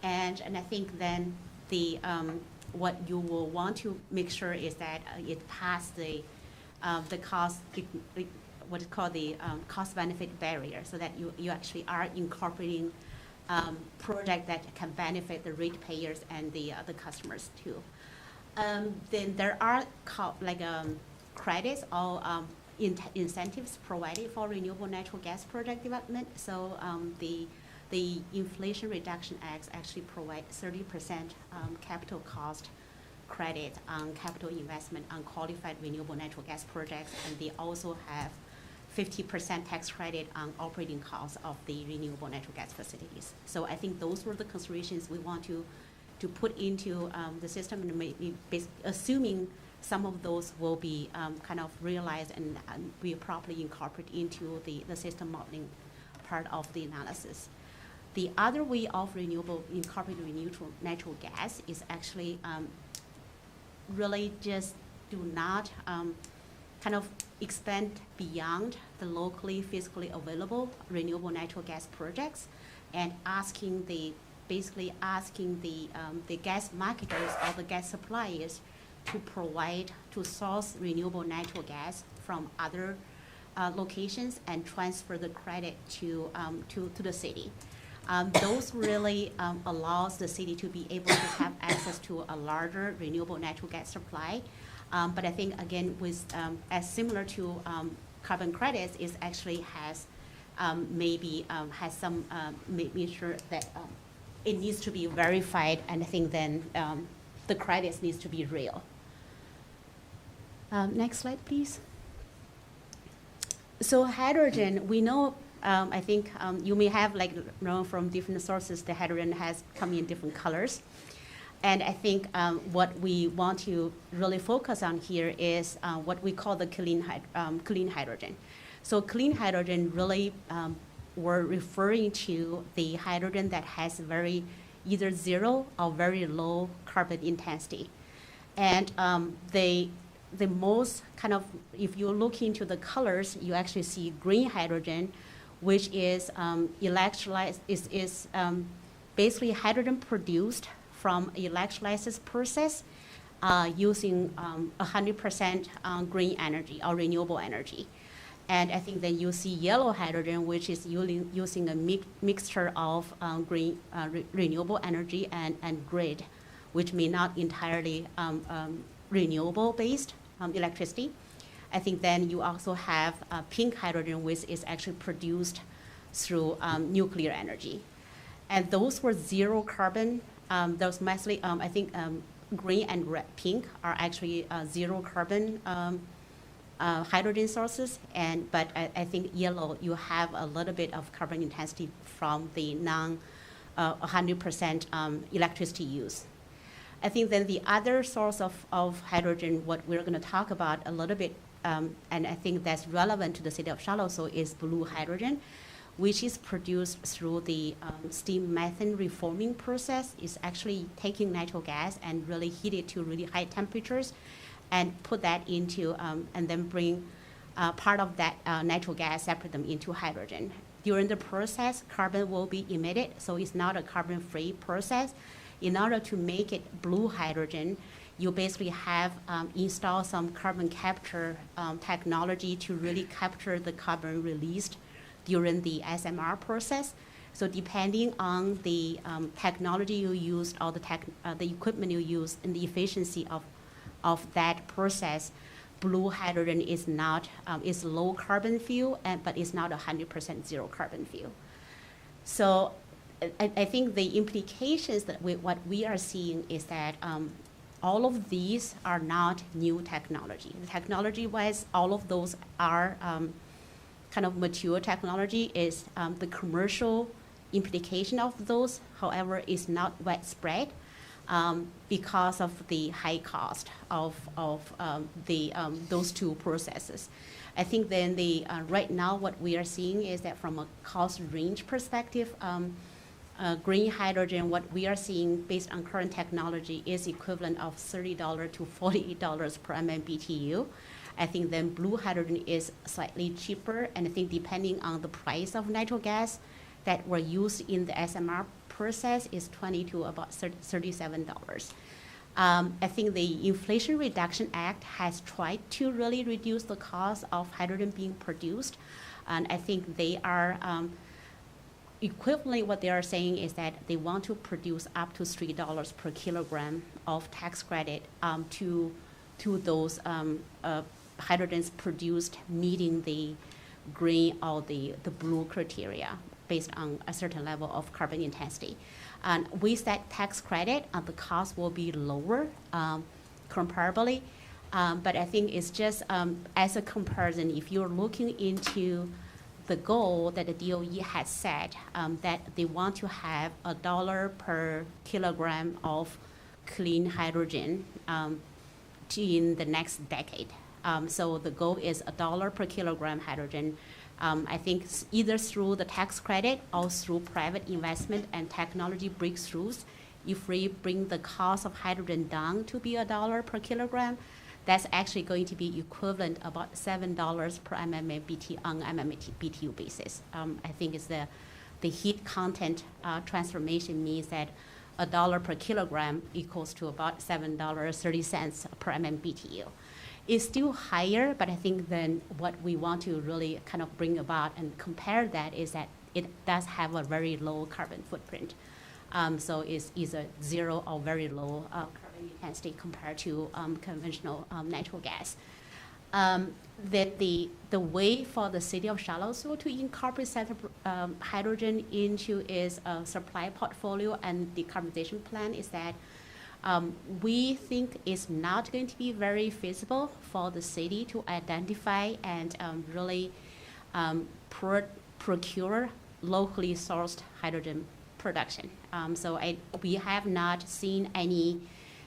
And I think then the what you will want to make sure is that it passes the cost, what is called the cost benefit barrier, so that you actually are incorporating project that can benefit the ratepayers and the customers too. Then there are credits or incentives provided for renewable natural gas project development. So the Inflation Reduction Act actually provides 30% capital cost credit on capital investment on qualified renewable natural gas projects, and they also have 50% tax credit on operating costs of the renewable natural gas facilities. So I think those were the considerations we want to put into the system, and maybe assuming some of those will be kind of realized and be properly incorporated into the system modeling part of the analysis. The other way of incorporating renewable natural gas is actually really just do not kind of expand beyond the locally physically available renewable natural gas projects, and basically asking the gas marketers or the gas suppliers to source renewable natural gas from other locations and transfer the credit to the city. Those really allows the city to be able to have access to a larger renewable natural gas supply. But I think, again, with as similar to carbon credits, it actually has maybe has some, making sure that it needs to be verified, and I think then the credits needs to be real. Next slide, please. So hydrogen, we know, I think you may have like known from different sources the hydrogen has come in different colors. And I think what we want to really focus on here is what we call the clean hydrogen. So clean hydrogen really, we're referring to the hydrogen that has very either zero or very low carbon intensity. And the most kind of, if you look into the colors, you actually see green hydrogen, which is electrolyzed, is basically hydrogen produced from electrolysis process using 100% green energy or renewable energy. And I think then you see yellow hydrogen, which is using a mixture of green renewable energy and grid, which may not entirely renewable based electricity. I think then you also have pink hydrogen, which is actually produced through nuclear energy. And those were zero carbon. Those mostly, I think green and pink are actually zero carbon hydrogen sources. But I think yellow, you have a little bit of carbon intensity from the 100% electricity use. I think then the other source of hydrogen, what we're going to talk about a little bit, and I think that's relevant to the city of Charlotte, so is blue hydrogen, which is produced through the steam methane reforming process. It's actually taking natural gas and really heat it to really high temperatures and put that into, and then bring part of that natural gas, separate them into hydrogen. During the process, carbon will be emitted, so it's not a carbon-free process. In order to make it blue hydrogen, you basically have installed some carbon capture technology to really capture the carbon released during the SMR process. So depending on the technology you used or the equipment you use and the efficiency of that process, blue hydrogen is not is low carbon fuel, but it's not 100% zero carbon fuel. So I think the implications that what we are seeing is that all of these are not new technology. Technology-wise, all of those are kind of mature technology. Is the commercial implication of those, however, is not widespread because of the high cost of those two processes. I think then right now what we are seeing is that from a cost range perspective, green hydrogen, what we are seeing based on current technology is equivalent of $30 to $48 per MMBTU. I think then blue hydrogen is slightly cheaper, and I think depending on the price of natural gas that were used in the SMR process is $20 to about $37. I think the Inflation Reduction Act has tried to really reduce the cost of hydrogen being produced, and I think they are equivalently, what they are saying is that they want to produce up to $3 per kilogram of tax credit to those hydrogens produced meeting the green or the blue criteria based on a certain level of carbon intensity. And with that tax credit, the cost will be lower comparably. But I think it's just as a comparison, if you're looking into the goal that the DOE has set, that they want to have $1 per kilogram of clean hydrogen in the next decade. So the goal is $1 per kilogram hydrogen. I think either through the tax credit or through private investment and technology breakthroughs, if we bring the cost of hydrogen down to be $1 per kilogram, that's actually going to be equivalent about $7 per MMBTU on MMBTU basis. I think it's the heat content transformation means that $1 per kilogram equals to about $7.30 per MMBTU. It's still higher, but I think then what we want to really kind of bring about and compare that is that it does have a very low carbon footprint. So it's either zero or very low carbon intensity compared to conventional natural gas. That the way for the city of Charlottesville to incorporate hydrogen into its supply portfolio and decarbonization plan is that we think it's not going to be very feasible for the city to identify and really procure locally sourced hydrogen production. So we have not seen any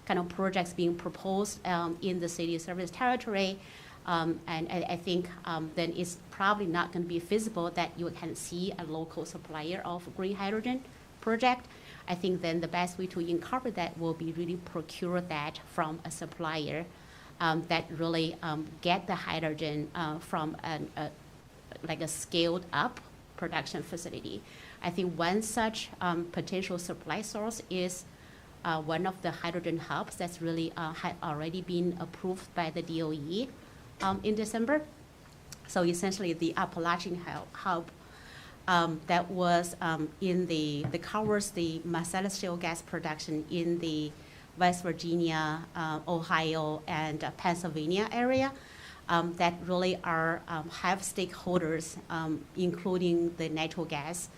kind of projects being proposed in the city service territory. And I think then it's probably not going to be feasible that you can see a local supplier of green hydrogen project. I think then the best way to incorporate that will be really procure that from a supplier that really get the hydrogen from like a scaled up production facility. I think one such potential supply source is one of the hydrogen hubs that's really had already been approved by the DOE in December. So essentially the Appalachian hub that was that covers the Marcellus shale gas production in the West Virginia, Ohio, and Pennsylvania area that really have stakeholders, including the natural gas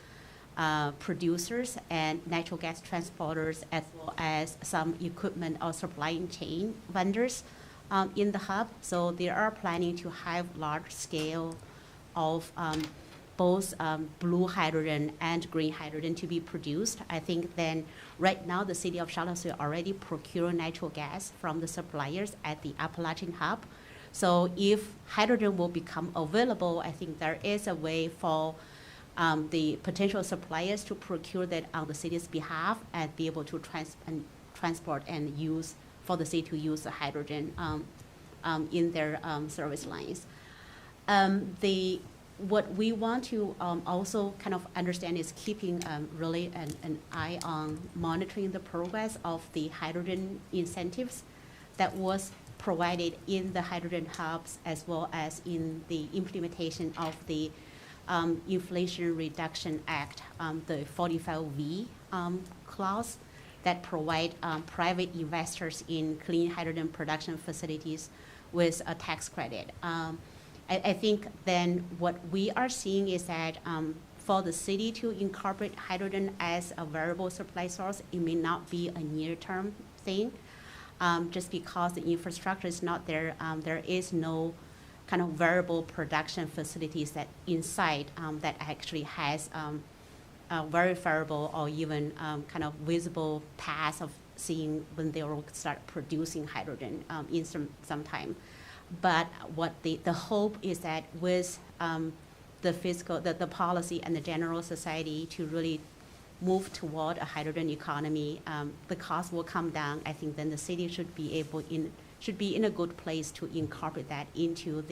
producers and natural gas transporters, as well as some equipment or supply chain vendors in the hub. So they are planning to have large scale of both blue hydrogen and green hydrogen to be produced. I think then right now the city of Charlottesville already procure natural gas from the suppliers at the Appalachian hub. So if hydrogen will become available, I think there is a way for the potential suppliers to procure that on the city's behalf and be able to transport and use for the city to use the hydrogen in their service lines. What we want to also kind of understand is keeping really an eye on monitoring the progress of the hydrogen incentives that was provided in the hydrogen hubs, as well as in the implementation of the Inflation Reduction Act, the 45V clause that provide private investors in clean hydrogen production facilities with a tax credit. I think then what we are seeing is that for the city to incorporate hydrogen as a variable supply source, it may not be a near-term thing, just because the infrastructure is not there. There is no kind of variable production facilities that inside that actually has a verifiable or even kind of visible path of seeing when they will start producing hydrogen in some time. But what the hope is that with the policy and the general society to really move toward a hydrogen economy, the cost will come down. I think then the city should be in a good place to incorporate that into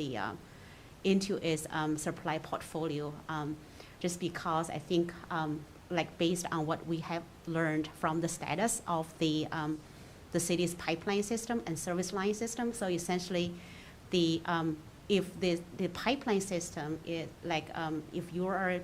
its supply portfolio. Just because I think like based on what we have learned from the status of the city's pipeline system and service line system. So essentially, if the pipeline system is like if you are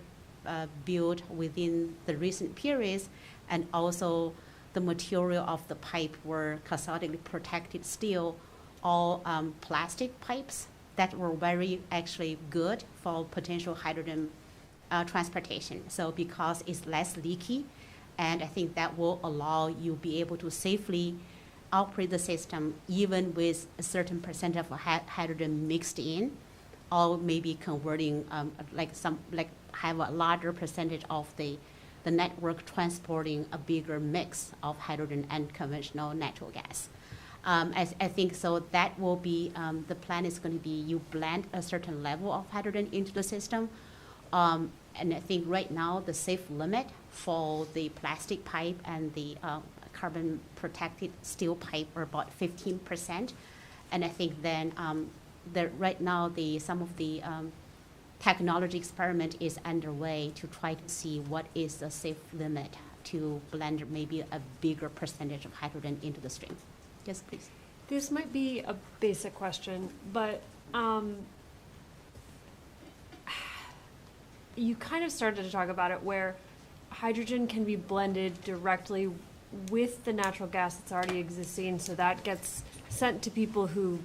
built within the recent periods, and also the material of the pipe were cathodically protected steel, all plastic pipes that were very actually good for potential hydrogen transportation. So because it's less leaky, and I think that will allow you be able to safely operate the system even with a certain percent of hydrogen mixed in, or maybe converting have a larger percentage of the network transporting a bigger mix of hydrogen and conventional natural gas. I think so that will be, the plan is going to be you blend a certain level of hydrogen into the system. And I think right now the safe limit for the plastic pipe and the carbon protected steel pipe are about 15%. And I think then right now some of the technology experiment is underway to try to see what is the safe limit to blend maybe a bigger percentage of hydrogen into the stream. Yes, please. This might be a basic question, but you kind of started to talk about it where hydrogen can be blended directly with the natural gas that's already existing, so that gets sent to people who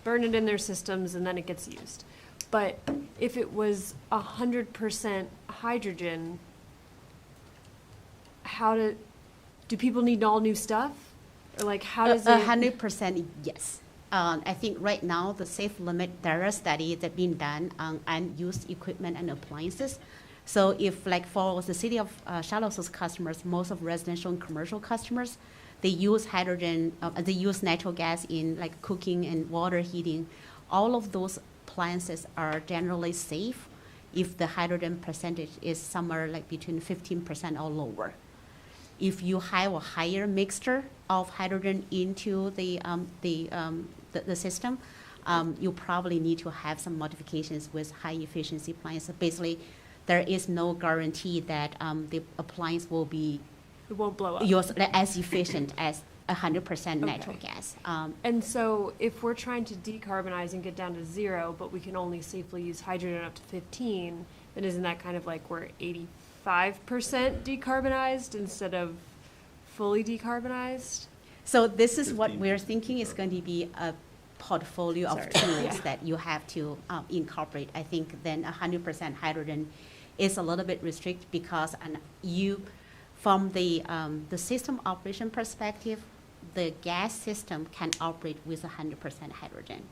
burn it in their systems, and then it gets used. But if it was 100% hydrogen, do people need all new stuff? Or like, how does it? 100% yes. I think right now the safe limit, there are studies that been done on unused equipment and appliances. So if like for the city of Charlotte's customers, most of residential and commercial customers, they use hydrogen, they use natural gas in like cooking and water heating. All of those appliances are generally safe if the hydrogen percentage is somewhere like between 15% or lower. If you have a higher mixture of hydrogen into the system, you probably need to have some modifications with high efficiency appliances. Basically, there is no guarantee that the appliance will be It won't blow up. as efficient as 100% natural Okay. gas. And so if we're trying to decarbonize and get down to 0, but we can only safely use hydrogen up to 15, then isn't that kind of like we're 85% decarbonized instead of fully decarbonized? So this is what 15%. we're thinking is going to be a portfolio of Sorry. tools Yeah. that you have to incorporate. I think then 100% hydrogen is a little bit restricted because from the system operation perspective, the gas system can operate with 100% hydrogen.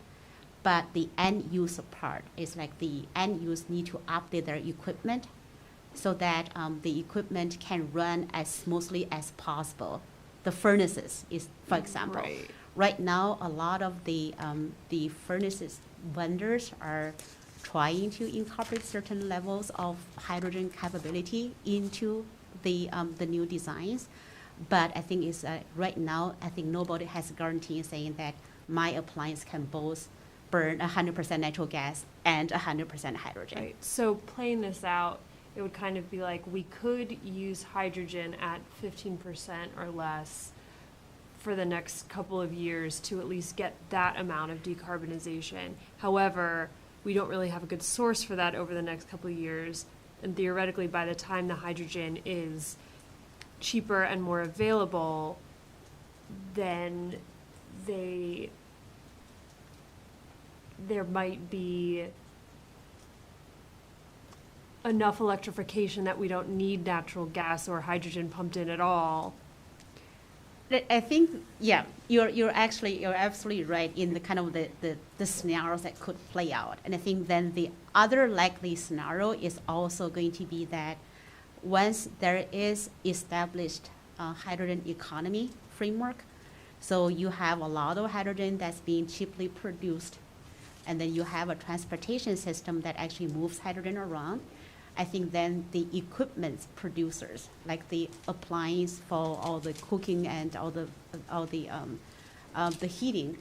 But the end user part is like the end users need to update their equipment so that the equipment can run as smoothly as possible. The furnaces is, for example. Right. Right now, a lot of the furnaces vendors are trying to incorporate certain levels of hydrogen capability into the new designs. But I think it's right now, I think nobody has a guarantee saying that my appliance can both burn 100% natural gas and 100% hydrogen. Right. So playing this out, it would kind of be like we could use hydrogen at 15% or less for the next couple of years to at least get that amount of decarbonization. However, we don't really have a good source for that over the next couple of years. And theoretically, by the time the hydrogen is cheaper and more available, then there might be enough electrification that we don't need natural gas or hydrogen pumped in at all. I think, yeah, you're absolutely right in the kind of the scenarios that could play out. And I think then the other likely scenario is also going to be that once there is established hydrogen economy framework, so you have a lot of hydrogen that's being cheaply produced, and then you have a transportation system that actually moves hydrogen around. I think then the equipment producers, like the appliance for all the cooking and all the heating,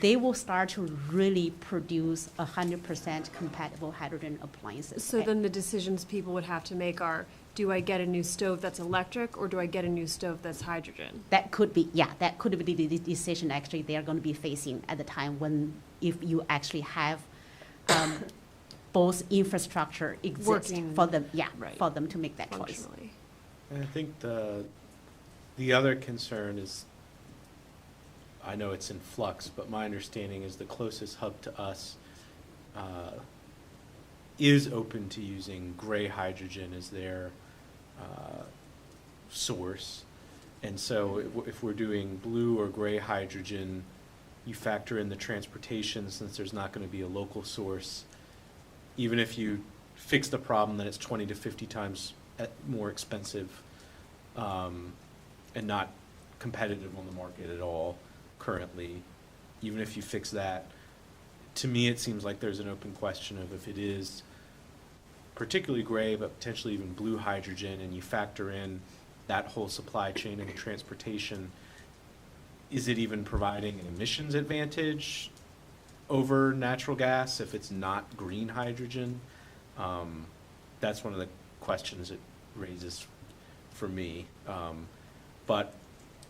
they will start to really produce 100% compatible hydrogen appliances. So then the decisions people would have to make are, do I get a new stove that's electric or do I get a new stove that's hydrogen? That could be, yeah, that could be the decision actually they are going to be facing at the time when, if you actually have both infrastructure exist Working, for them, yeah, right. for them to make that choice. Functionally. And I think the other concern is, I know it's in flux, but my understanding is the closest hub to us is open to using gray hydrogen as their source. And so if we're doing blue or gray hydrogen, you factor in the transportation, since there's not going to be a local source. Even if you fix the problem, then it's 20 to 50 times more expensive and not competitive on the market at all currently. Even if you fix that, to me it seems like there's an open question of if it is particularly gray, but potentially even blue hydrogen, and you factor in that whole supply chain and transportation, is it even providing an emissions advantage over natural gas if it's not green hydrogen? That's one of the questions it raises for me. But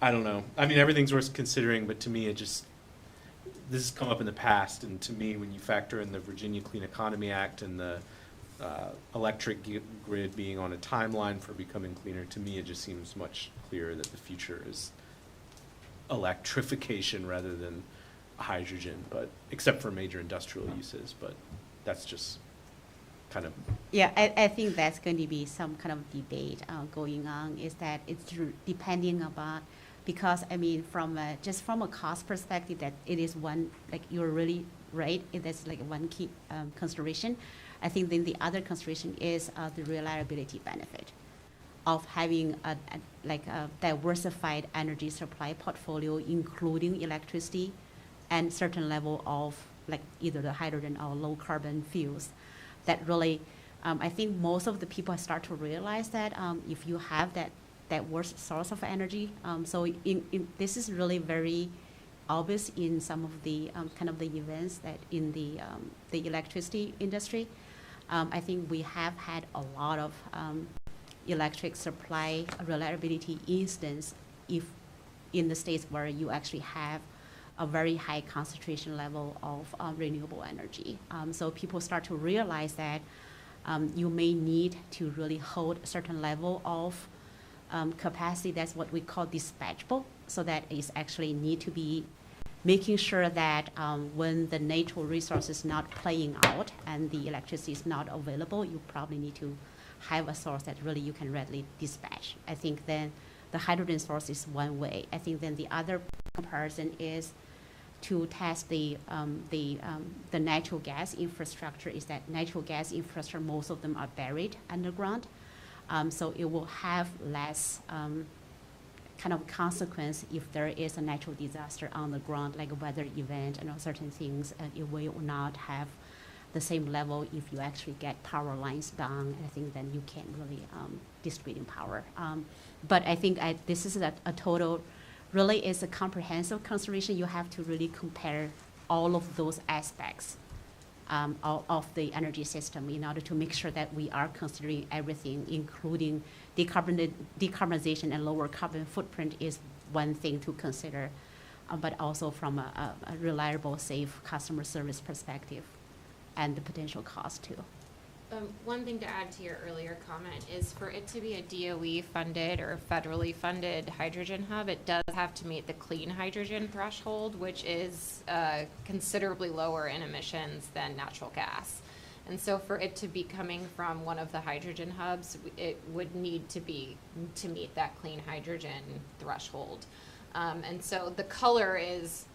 I don't know. I mean, everything's worth considering, but to me, this has come up in the past, and to me, when you factor in the Virginia Clean Economy Act and the electric grid being on a timeline for becoming cleaner, to me, it just seems much clearer that the future is electrification rather than hydrogen, but except for major industrial uses, but that's just kind of. Yeah, I think that's going to be some kind of debate going on, is that it's depending about, because I mean, just from a cost perspective, that it is one, like you're really right, that's like one key consideration. I think then the other consideration is the reliability benefit of having a diversified energy supply portfolio, including electricity and certain level of like either the hydrogen or low carbon fuels. That really, I think most of the people start to realize that if you have that worst source of energy, so this is really very obvious in some of the kind of the events that in the electricity industry. I think we have had a lot of electric supply reliability instance if in the states where you actually have a very high concentration level of renewable energy. So people start to realize that you may need to really hold a certain level of capacity. That's what we call dispatchable. So that is actually need to be making sure that when the natural resource is not playing out and the electricity is not available, you probably need to have a source that really you can readily dispatch. I think then the hydrogen source is one way. I think then the other comparison is to test the natural gas infrastructure. Is that natural gas infrastructure, most of them are buried underground. So it will have less kind of consequence if there is a natural disaster on the ground, like a weather event and certain things, and it will not have the same level if you actually get power lines down. I think then you can't really distributing power. But I think this is a total, really is a comprehensive consideration. You have to really compare all of those aspects of the energy system in order to make sure that we are considering everything, including decarbonization and lower carbon footprint is one thing to consider, but also from a reliable, safe customer service perspective and the potential cost too. One thing to add to your earlier comment is for it to be a DOE funded or federally funded hydrogen hub, it does have to meet the clean hydrogen threshold, which is considerably lower in emissions than natural gas. And so for it to be coming from one of the hydrogen hubs, it would need to meet that clean hydrogen threshold. And so the color is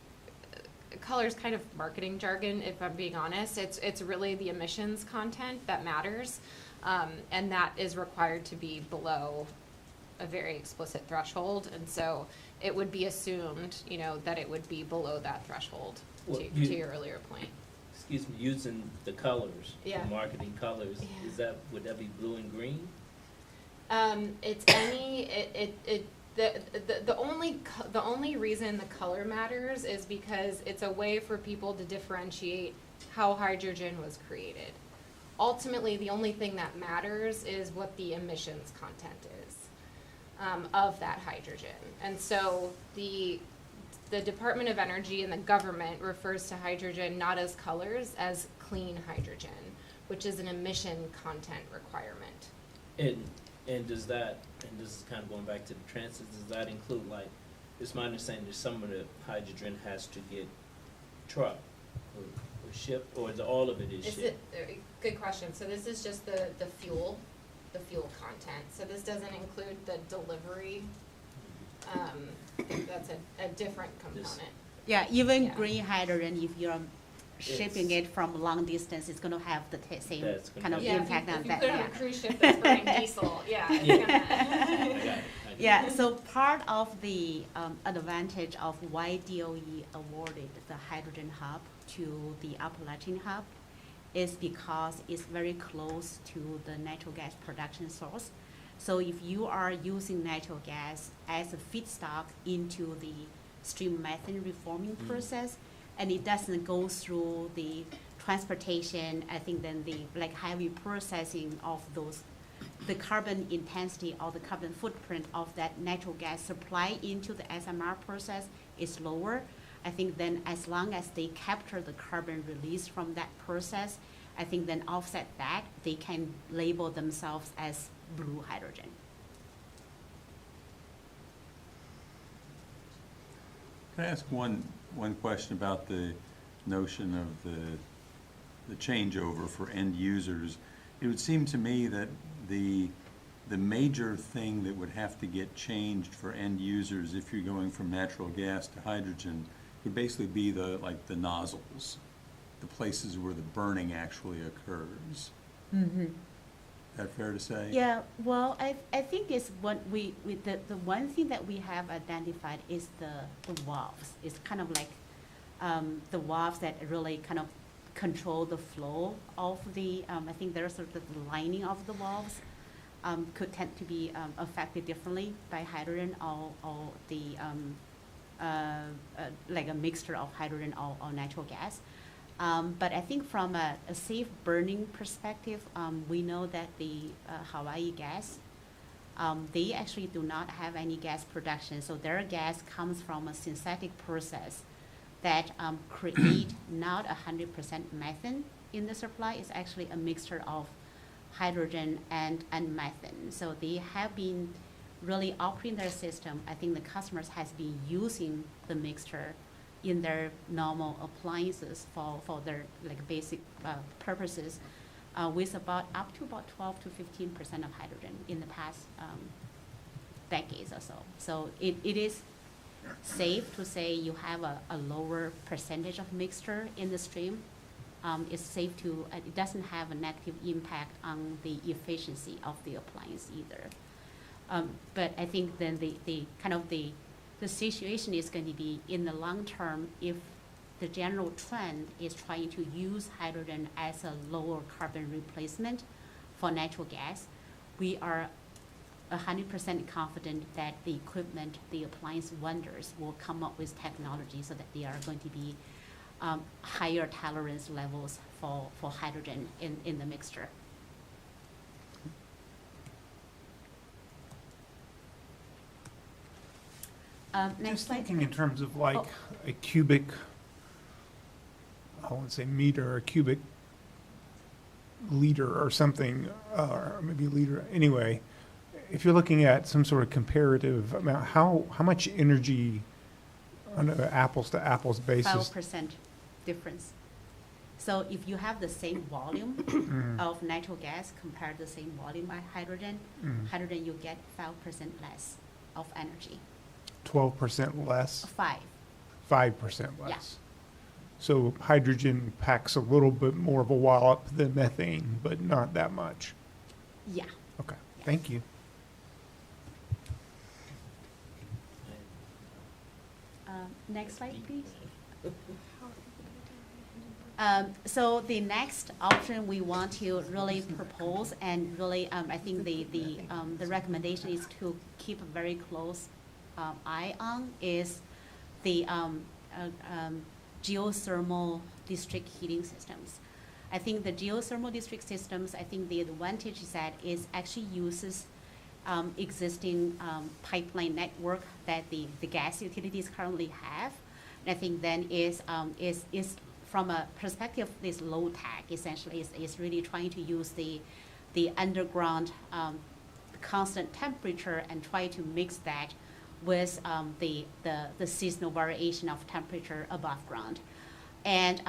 kind of marketing jargon, if I'm being honest. It's really the emissions content that matters, and that is required to be below a very explicit threshold. And so it would be assumed, that it would be below that threshold. Well, to your earlier point. Excuse me, using the colors, Yeah. the marketing colors, Yeah. would that be blue and green? It's the only reason the color matters is because it's a way for people to differentiate how hydrogen was created. Ultimately, the only thing that matters is what the emissions content is of that hydrogen. And so the Department of Energy and the government refers to hydrogen not as colors, as clean hydrogen, which is an emission content requirement. And does that, and this is kind of going back to the transits, does that include, like, it's my understanding that some of the hydrogen has to get trucked or shipped, or is all of it is shipped? Good question. So this is just the fuel content. So this doesn't include the delivery. That's a different component. Yeah, even Yeah. green hydrogen, if you're shipping it from long distance, it's going to have the same That's gonna kind of be- impact if on you that. put it on Yeah. a cruise ship that's burning diesel, it's Yeah. gonna. I got it. Yeah, so part of the advantage of why DOE awarded the hydrogen hub to the Appalachian hub is because it's very close to the natural gas production source. So if you are using natural gas as a feedstock into the stream methane reforming process, and it doesn't go through the transportation, I think then the heavy processing of those, the carbon intensity or the carbon footprint of that natural gas supply into the SMR process is lower. I think then as long as they capture the carbon release from that process, I think then offset that, they can label themselves as blue hydrogen. Can I ask one question about the notion of the changeover for end users? It would seem to me that the major thing that would have to get changed for end users if you're going from natural gas to hydrogen would basically be the nozzles, the places where the burning actually occurs. Mm-hmm. Is that fair to say? Yeah, well, I think it's what the one thing that we have identified is the valves. It's kind of like the valves that really kind of control the flow of the, I think there's sort of the lining of the valves could tend to be affected differently by hydrogen or the, like a mixture of hydrogen or natural gas. But I think from a safe burning perspective, we know that the Hawaii gas, they actually do not have any gas production. So their gas comes from a synthetic process that create not 100% methane in the supply. It's actually a mixture of hydrogen and methane. So they have been really operating their system. I think the customers has been using the mixture in their normal appliances for their like basic purposes, with up to about 12 to 15% of hydrogen in the past decades or so. So it is safe to say you have a lower percentage of mixture in the stream. It's safe to, it doesn't have a negative impact on the efficiency of the appliance either. But I think then the situation is going to be in the long term if the general trend is trying to use hydrogen as a lower carbon replacement for natural gas. We are 100% confident that the equipment, the appliance vendors will come up with technology so that they are going to be higher tolerance levels for hydrogen in the mixture. Next Just slide. thinking in terms of like Oh. a cubic, I won't say meter, a cubic liter or something, or maybe liter, anyway, if you're looking at some sort of comparative amount, how much energy on an apples to apples basis? 12% difference. So if you have the same volume of natural gas compared to the same volume of hydrogen, hydrogen you get 5% less of energy. 12% less, 5% less. Yeah. So hydrogen packs a little bit more of a wallop than methane, but not that much. Yeah. Okay, thank you. Next slide, please. So the next option we want to really propose and really, I think the recommendation is to keep a very close eye on is the geothermal district heating systems. I think the geothermal district systems, I think the advantage is that it actually uses existing pipeline network that the gas utilities currently have. And I think then is from a perspective of this low tech, essentially is really trying to use the underground constant temperature and try to mix that with the seasonal variation of temperature above ground. And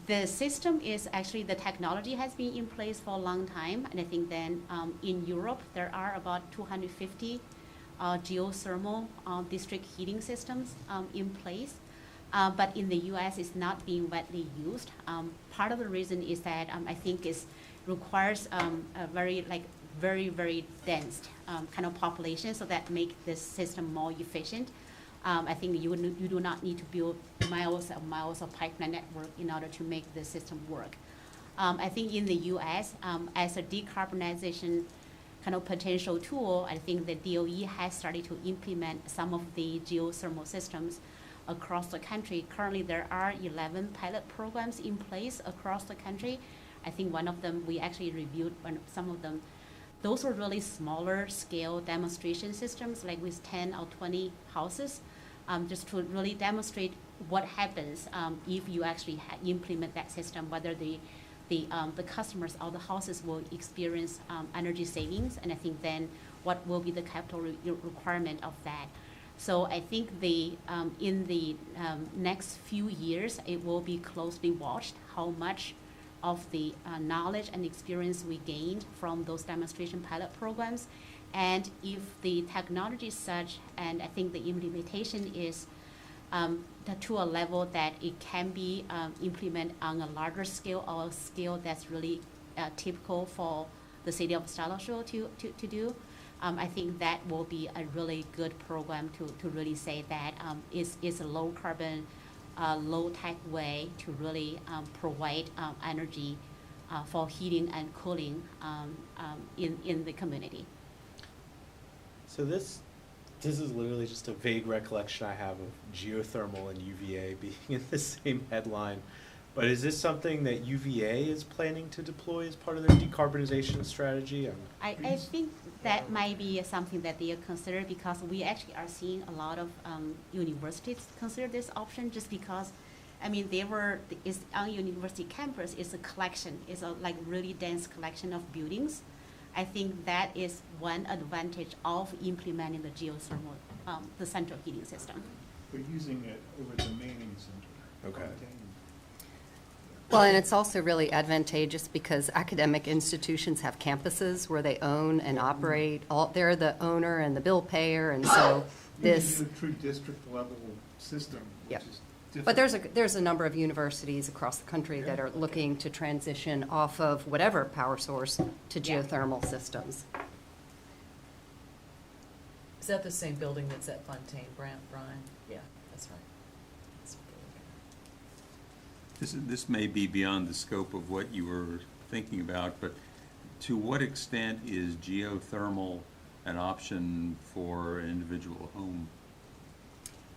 the system is actually, the technology has been in place for a long time. And I think then in Europe, there are about 250 geothermal district heating systems in place. But in the US, it's not being widely used. Part of the reason is that I think it requires a very, very dense kind of population, so that make this system more efficient. I think you do not need to build miles and miles of pipeline network in order to make the system work. I think in the US, as a decarbonization kind of potential tool, I think the DOE has started to implement some of the geothermal systems across the country. Currently, there are 11 pilot programs in place across the country. I think one of them, we actually reviewed some of them. Those were really smaller scale demonstration systems, like with 10 or 20 houses, just to really demonstrate what happens if you actually implement that system, whether the customers or the houses will experience energy savings, and I think then what will be the capital requirement of that. So I think in the next few years, it will be closely watched how much of the knowledge and experience we gained from those demonstration pilot programs. And if the technology is such, and I think the implementation is to a level that it can be implemented on a larger scale or a scale that's really typical for the city of Staloshore to do, I think that will be a really good program to really say that it's a low carbon, low tech way to really provide energy for heating and cooling in the community. So this is literally just a vague recollection I have of geothermal and UVA being in the same headline. But is this something that UVA is planning to deploy as part of their decarbonization strategy? I think that might be something that they consider, because we actually are seeing a lot of universities consider this option, just because, I mean, it's on university campus, it's a collection, it's a like really dense collection of buildings. I think that is one advantage of implementing the geothermal, the central heating system. We're using it over the Manning Center. Okay. Well, and it's also really advantageous because academic institutions have campuses where they own and operate. They're the owner and the bill payer, and so this. A true district level system, Yeah. which is But difficult. there's a number of universities across the country that are looking to transition off of whatever power source to Yeah. geothermal systems. Is that the same building that's at Fontaine, Brian? Yeah, that's right. That's really good. This may be beyond the scope of what you were thinking about, but to what extent is geothermal an option for an individual home?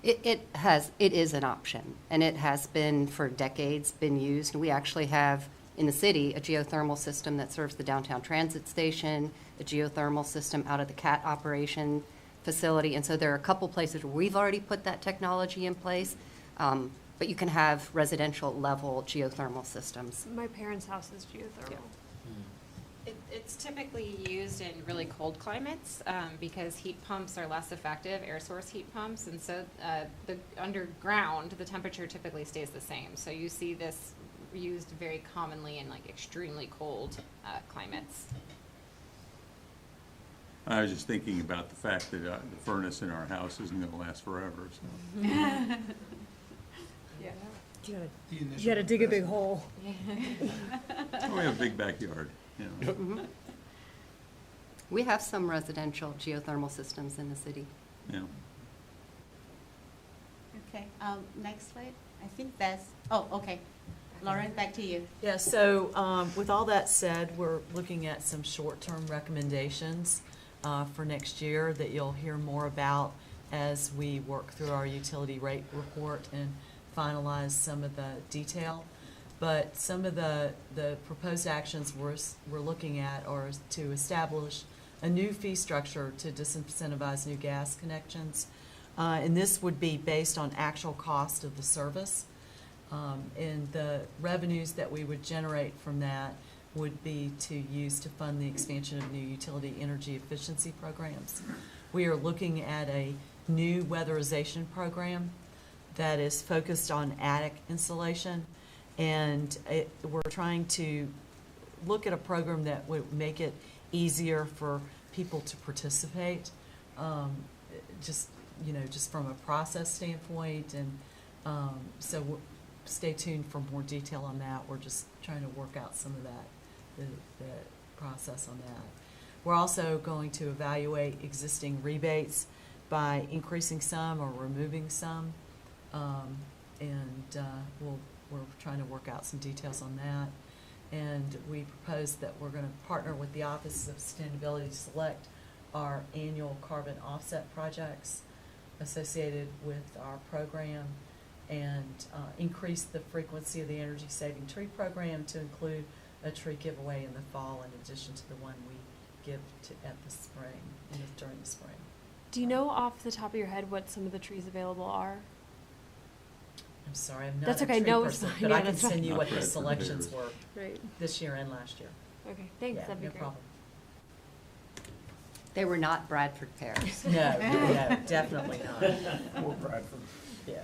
It is an option, and it has been for decades been used. We actually have in the city a geothermal system that serves the downtown transit station, a geothermal system out of the CAT operation facility, and so there are a couple places where we've already put that technology in place, but you can have residential level geothermal systems. My parents' house is geothermal. It's typically used in really cold climates because heat pumps are less effective, air source heat pumps, and so the underground, the temperature typically stays the same. So you see this used very commonly in like extremely cold climates. I was just thinking about the fact that the furnace in our house isn't going to last forever, so. Yeah. You gotta dig a big hole. Oh, we have a big backyard, you know. Mhm. We have some residential geothermal systems in the city. Yeah. Okay, next slide. I think that's, oh, okay. Lauren, back to you. Yeah, so with all that said, we're looking at some short-term recommendations for next year that you'll hear more about as we work through our utility rate report and finalize some of the detail. But some of the proposed actions we're looking at are to establish a new fee structure to disincentivize new gas connections. And this would be based on actual cost of the service. And the revenues that we would generate from that would be to use to fund the expansion of new utility energy efficiency programs. We are looking at a new weatherization program that is focused on attic insulation. And we're trying to look at a program that would make it easier for people to participate, just from a process standpoint. And so stay tuned for more detail on that. We're just trying to work out some of that, the process on that. We're also going to evaluate existing rebates by increasing some or removing some. We're trying to work out some details on that. And we propose that we're going to partner with the Office of Sustainability to select our annual carbon offset projects associated with our program and increase the frequency of the energy saving tree program to include a tree giveaway in the fall in addition to the one we give at the spring, during the spring. Do you know off the top of your head what some of the trees available are? I'm sorry, I'm not That's a okay. tree No, it's person, fine. but Yeah, I can that's fine. send you Not what the read from selections theirs. were Right. this year and last year. Okay, thanks, Yeah, that'd be no great. problem. They were not Bradford pears. No, no, definitely not. Or Bradford. Yeah,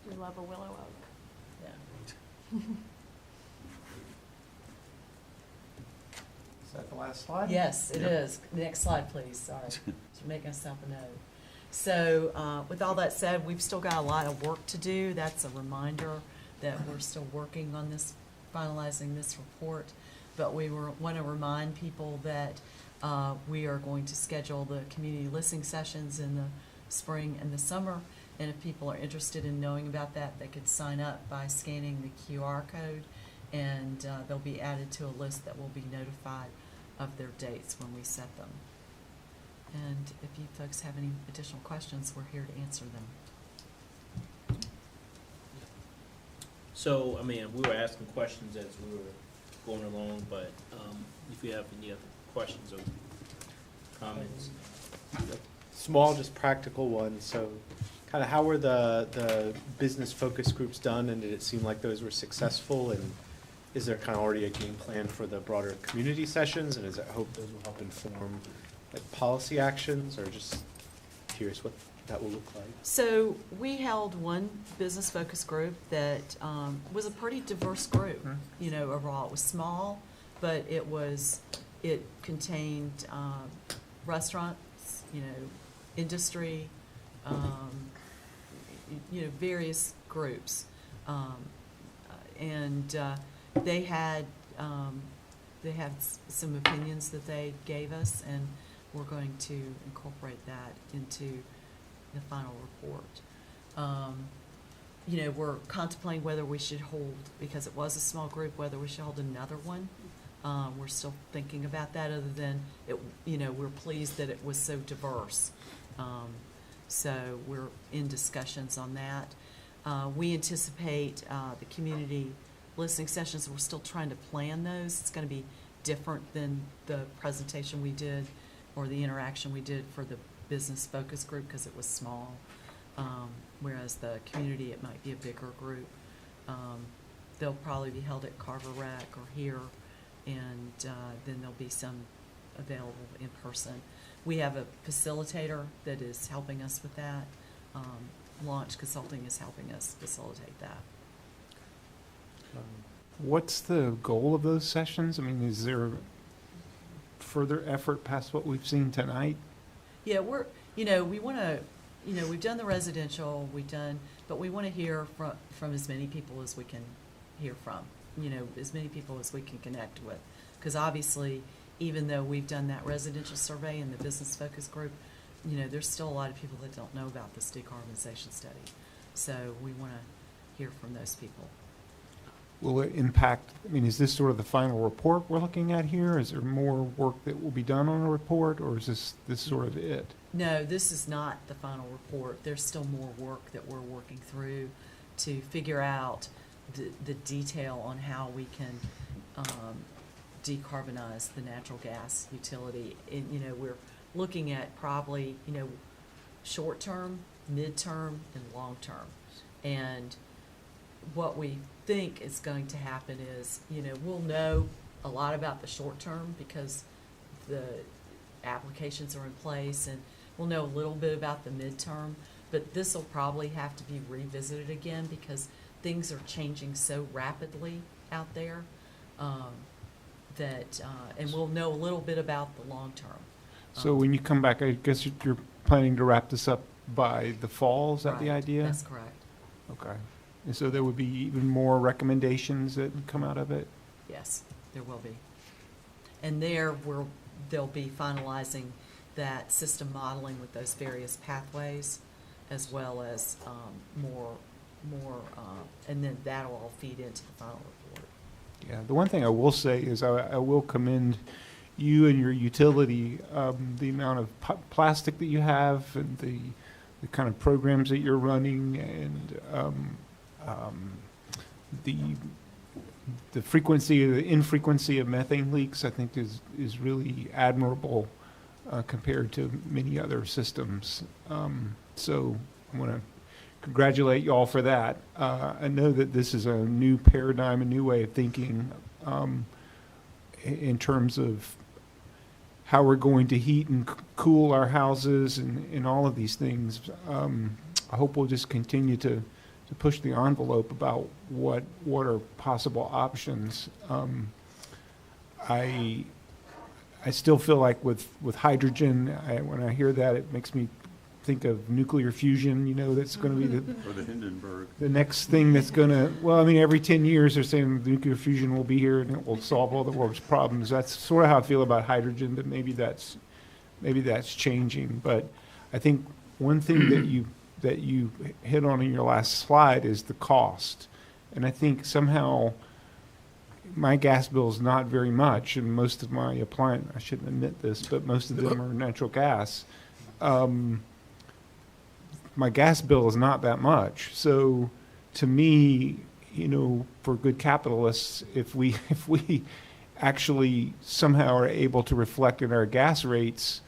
We love a willow oak. yeah. Is that the last slide? Yes, it is. Next slide, please, sorry. Just making myself a note. So, with all that said, we've still got a lot of work to do. That's a reminder that we're still working on this, finalizing this report. But we want to remind people that we are going to schedule the community listening sessions in the spring and the summer. And if people are interested in knowing about that, they could sign up by scanning the QR code, and they'll be added to a list that will be notified of their dates when we set them. And if you folks have any additional questions, we're here to answer them. So, I mean, we were asking questions as we were going along, but if you have any other questions or comments. Small, just practical ones. So kind of how were the business focus groups done, and did it seem like those were successful? And is there kind of already a game plan for the broader community sessions? And is it hope those will help inform like policy actions, or just curious what that will look like? So we held one business focus group that was a pretty diverse group. You know, overall it was small, but it contained restaurants, you know, industry, you know, various groups, and they had some opinions that they gave us, and we're going to incorporate that into the final report. You know, we're contemplating whether we should hold, because it was a small group, whether we should hold another one. We're still thinking about that, other than it, you know, we're pleased that it was so diverse. So we're in discussions on that. We anticipate the community listening sessions, we're still trying to plan those. It's going to be different than the presentation we did or the interaction we did for the business focus group, because it was small. Whereas the community, it might be a bigger group. They'll probably be held at Carver Rec or here, and then there'll be some available in person. We have a facilitator that is helping us with that. Launch Consulting is helping us facilitate that. What's the goal of those sessions? I mean, is there further effort past what we've seen tonight? Yeah, you know, we want to, you know, we've done the residential, but we want to hear from as many people as we can hear from, you know, as many people as we can connect with. Because obviously, even though we've done that residential survey and the business focus group, you know, there's still a lot of people that don't know about this decarbonization study. So we want to hear from those people. Will it impact, I mean, is this sort of the final report we're looking at here? Is there more work that will be done on a report, or is this sort of it? No, this is not the final report. There's still more work that we're working through to figure out the detail on how we can decarbonize the natural gas utility. And, you know, we're looking at probably, you know, short-term, mid-term, and long-term. And what we think is going to happen is, you know, we'll know a lot about the short-term because the applications are in place, and we'll know a little bit about the midterm, but this will probably have to be revisited again because things are changing so rapidly out there that, and we'll know a little bit about the long-term. So when you come back, I guess you're planning to wrap this up by the fall, is that the Right, idea? That's correct, Okay. And so there would be even more recommendations that come out of it? yes, there will be. And they'll be finalizing that system modeling with those various pathways, as well as more, and then that'll all feed into the final report. Yeah, the one thing I will say is I will commend you and your utility, the amount of plastic that you have and the kind of programs that you're running, and the frequency or the infrequency of methane leaks, I think is really admirable compared to many other systems. So I want to congratulate you all for that. I know that this is a new paradigm, a new way of thinking in terms of how we're going to heat and cool our houses and all of these things. I hope we'll just continue to push the envelope about what are possible options. I still feel like with hydrogen, when I hear that, it makes me think of nuclear fusion, you know, that's going to be Or the Hindenburg. the next thing that's going to, well, I mean, every 10 years they're saying nuclear fusion will be here and it will solve all the world's problems. That's sort of how I feel about hydrogen, but maybe that's changing. But I think one thing that you hit on in your last slide is the cost. And I think somehow my gas bill is not very much, and most of my appliance, I shouldn't admit this, but most of them are natural gas. My gas bill is not that much. So to me, you know, for good capitalists, if we actually somehow are able to reflect in our gas rates,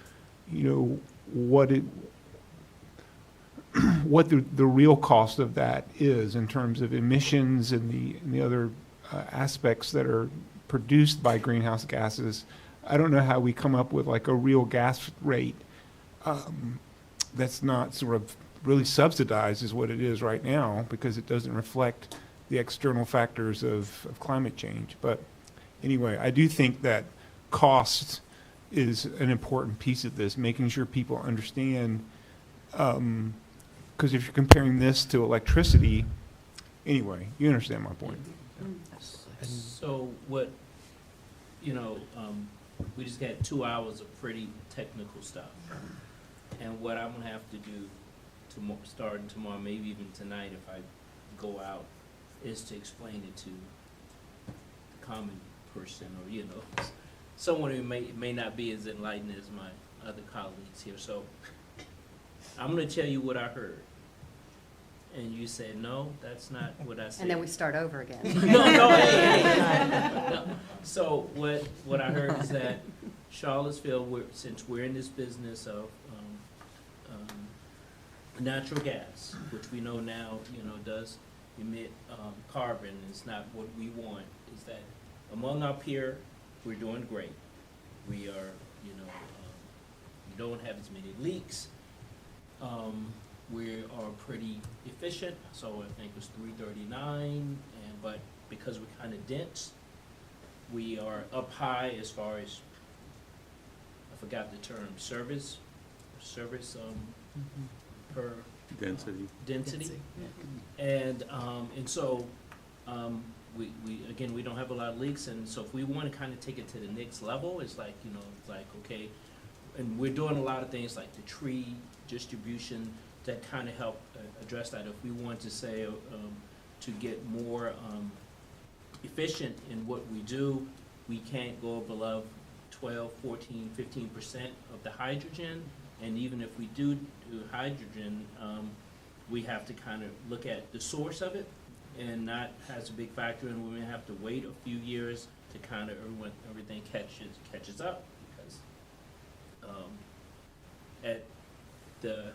you know, what the real cost of that is in terms of emissions and the other aspects that are produced by greenhouse gases. I don't know how we come up with like a real gas rate that's not sort of really subsidized is what it is right now, because it doesn't reflect the external factors of climate change. But anyway, I do think that cost is an important piece of this, making sure people understand, because if you're comparing this to electricity, anyway, you understand my point. So what, you know, we just got 2 hours of pretty technical stuff. And what I'm gonna have to do starting tomorrow, maybe even tonight if I go out, is to explain it to the common person, or, you know, someone who may not be as enlightened as my other colleagues here. So I'm gonna tell you what I heard. And you said, no, that's not what I said. And then we start over again. No, hey. No. So what I heard is that Charlottesville, since we're in this business of natural gas, which we know now, you know, does emit carbon, it's not what we want, is that among our peer, we're doing great. We are, you know, we don't have as many leaks. We are pretty efficient, so I think it was 339, but because we're kind of dense, we are up high as far as, I forgot the term, service per Density. density. And so, we don't have a lot of leaks, and so if we want to kind of take it to the next level, it's like, you know, it's like, okay, and we're doing a lot of things like the tree distribution that kind of help address that. If we want to say, to get more efficient in what we do, we can't go below 12, 14, 15% of the hydrogen. And even if we do hydrogen, we have to kind of look at the source of it, and that has a big factor, and we're gonna have to wait a few years to kind of everything catches up, because at the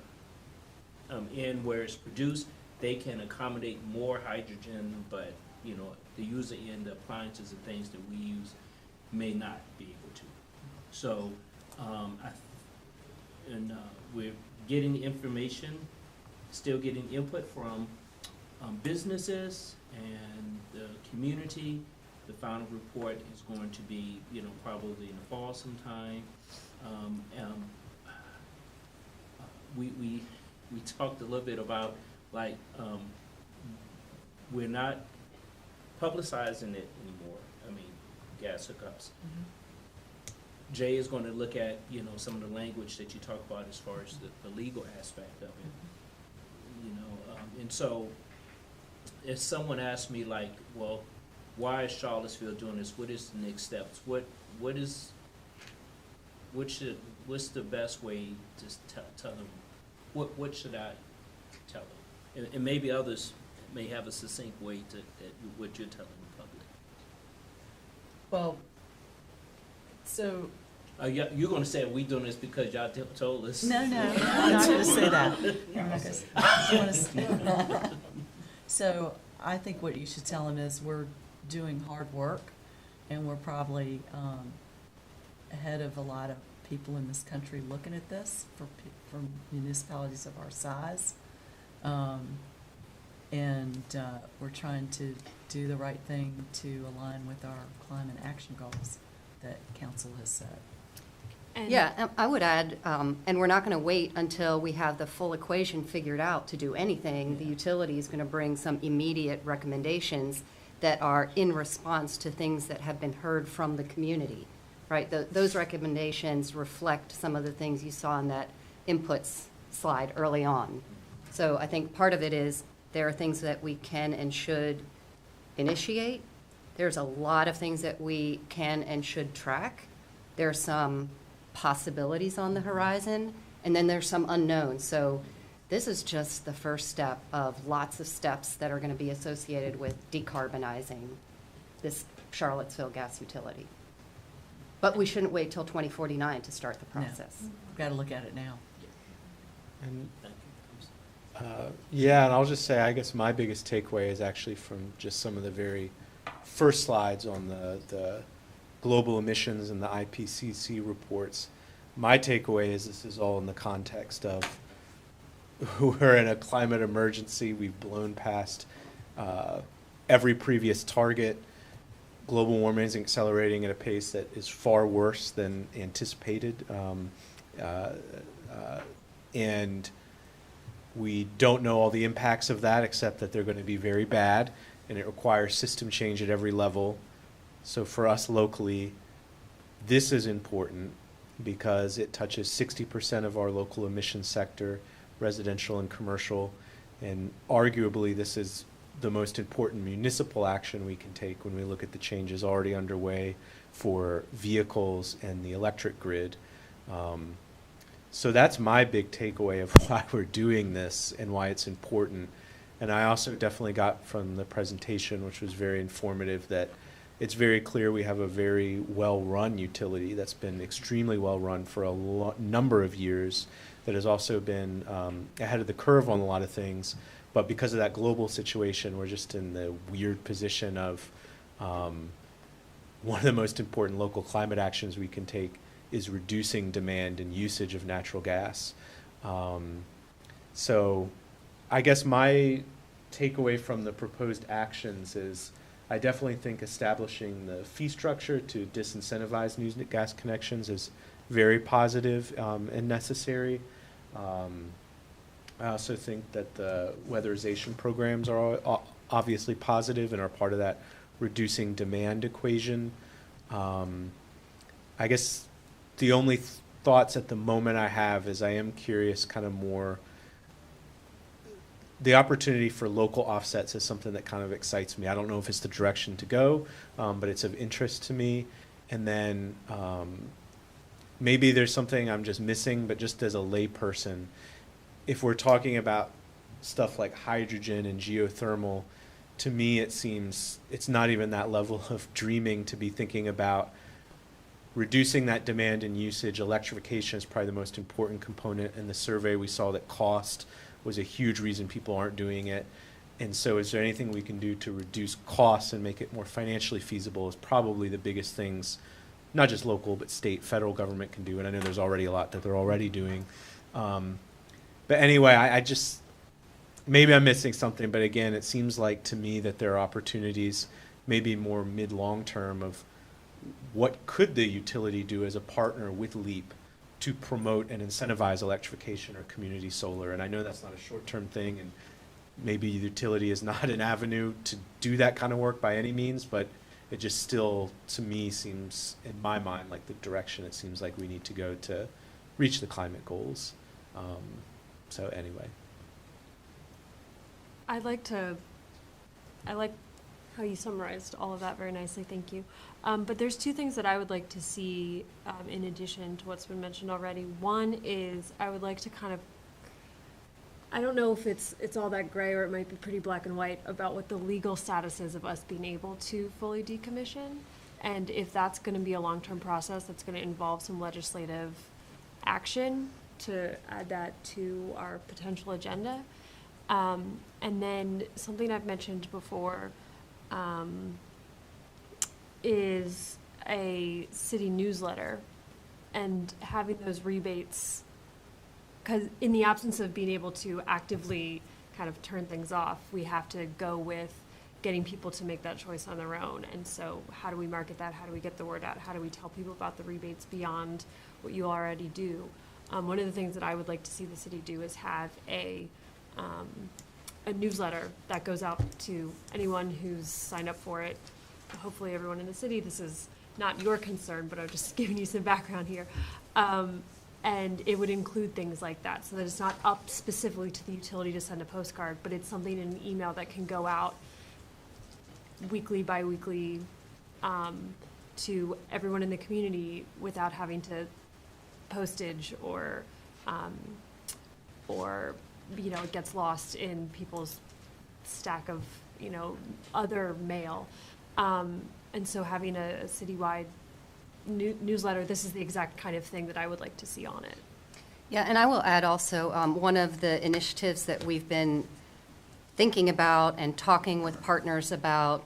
end where it's produced, they can accommodate more hydrogen, but, you know, the user end, the appliances and things that we use may not be able to. So, we're getting information, still getting input from businesses and the community. The final report is going to be, you know, probably in the fall sometime. We talked a little bit about, like, we're not publicizing it anymore. I mean, gas hookups. Jay is going to look at, you know, some of the language that you talk about as far as the legal aspect of it, you know. And so if someone asks me, like, well, why is Charlottesville doing this? What is the next steps? What's the best way to tell them? What should I tell them? And maybe others may have a succinct way to what you're telling the public. Well, so, You're gonna say we doing this because y'all told us? no, I'm not gonna say that. I'm not gonna say. So I think what you should tell them is we're doing hard work, and we're probably ahead of a lot of people in this country looking at this, for municipalities of our size. And we're trying to do the right thing to align with our climate action goals that council has set. And Yeah, I would add, and we're not going to wait until we have the full equation figured out to do anything. The Yeah. utility is going to bring some immediate recommendations that are in response to things that have been heard from the community, right? Those recommendations reflect some of the things you saw in that inputs slide early on. So I think part of it is there are things that we can and should initiate. There's a lot of things that we can and should track. There's some possibilities on the horizon, and then there's some unknowns. So this is just the first step of lots of steps that are going to be associated with decarbonizing this Charlottesville gas utility. But we shouldn't wait till 2049 to start the No. process. We've got to look at it now. And Thank you. yeah, and I'll just say, I guess my biggest takeaway is actually from just some of the very first slides on the global emissions and the IPCC reports. My takeaway is this is all in the context of we're in a climate emergency. We've blown past every previous target. Global warming is accelerating at a pace that is far worse than anticipated. And we don't know all the impacts of that, except that they're going to be very bad, and it requires system change at every level. So for us locally, this is important because it touches 60% of our local emission sector, residential and commercial, and arguably this is the most important municipal action we can take when we look at the changes already underway for vehicles and the electric grid. So that's my big takeaway of why we're doing this and why it's important. And I also definitely got from the presentation, which was very informative, that it's very clear we have a very well-run utility that's been extremely well-run for a number of years, that has also been ahead of the curve on a lot of things. But because of that global situation, we're just in the weird position of one of the most important local climate actions we can take is reducing demand and usage of natural gas. So I guess my takeaway from the proposed actions is I definitely think establishing the fee structure to disincentivize new gas connections is very positive and necessary. I also think that the weatherization programs are obviously positive and are part of that reducing demand equation. I guess the only thoughts at the moment I have is I am curious kind of more, the opportunity for local offsets is something that kind of excites me. I don't know if it's the direction to go, but it's of interest to me. And then maybe there's something I'm just missing, but just as a layperson, if we're talking about stuff like hydrogen and geothermal, to me it seems it's not even that level of dreaming to be thinking about reducing that demand and usage. Electrification is probably the most important component. In the survey, we saw that cost was a huge reason people aren't doing it. And so is there anything we can do to reduce costs and make it more financially feasible is probably the biggest things, not just local, but state, federal government can do. And I know there's already a lot that they're already doing. But anyway, I just, maybe I'm missing something, but again, it seems like to me that there are opportunities, maybe more mid-long term, of what could the utility do as a partner with LEAP to promote and incentivize electrification or community solar. And I know that's not a short-term thing, and maybe utility is not an avenue to do that kind of work by any means, but it just still, to me, seems, in my mind, like the direction it seems like we need to go to reach the climate goals. So anyway. I like how you summarized all of that very nicely, thank you. But there's two things that I would like to see in addition to what's been mentioned already. One is I would like to kind of, I don't know if it's all that gray, or it might be pretty black and white about what the legal status is of us being able to fully decommission, and if that's going to be a long-term process that's going to involve some legislative action to add that to our potential agenda. And then something I've mentioned before is a city newsletter and having those rebates, because in the absence of being able to actively kind of turn things off, we have to go with getting people to make that choice on their own. And so how do we market that? How do we get the word out? How do we tell people about the rebates beyond what you already do? One of the things that I would like to see the city do is have a newsletter that goes out to anyone who's signed up for it. Hopefully everyone in the city, this is not your concern, but I'm just giving you some background here. And it would include things like that, so that it's not up specifically to the utility to send a postcard, but it's something in an email that can go out weekly, bi-weekly, to everyone in the community without having to postage or, it gets lost in people's stack of, other mail. And so having a citywide newsletter, this is the exact kind of thing that I would like to see on it. Yeah, and I will add also, one of the initiatives that we've been thinking about and talking with partners about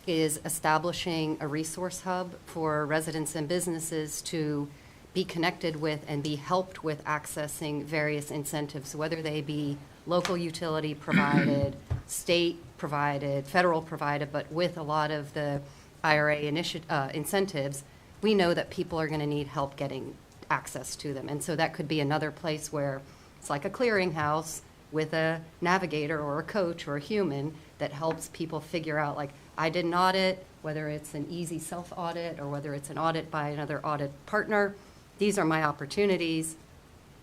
is establishing a resource hub for residents and businesses to be connected with and be helped with accessing various incentives, whether they be local utility provided, state provided, federal provided, but with a lot of the IRA incentives, we know that people are going to need help getting access to them. And so that could be another place where it's like a clearinghouse with a navigator or a coach or a human that helps people figure out, like, I did an audit, whether it's an easy self-audit or whether it's an audit by another audit partner. These are my opportunities.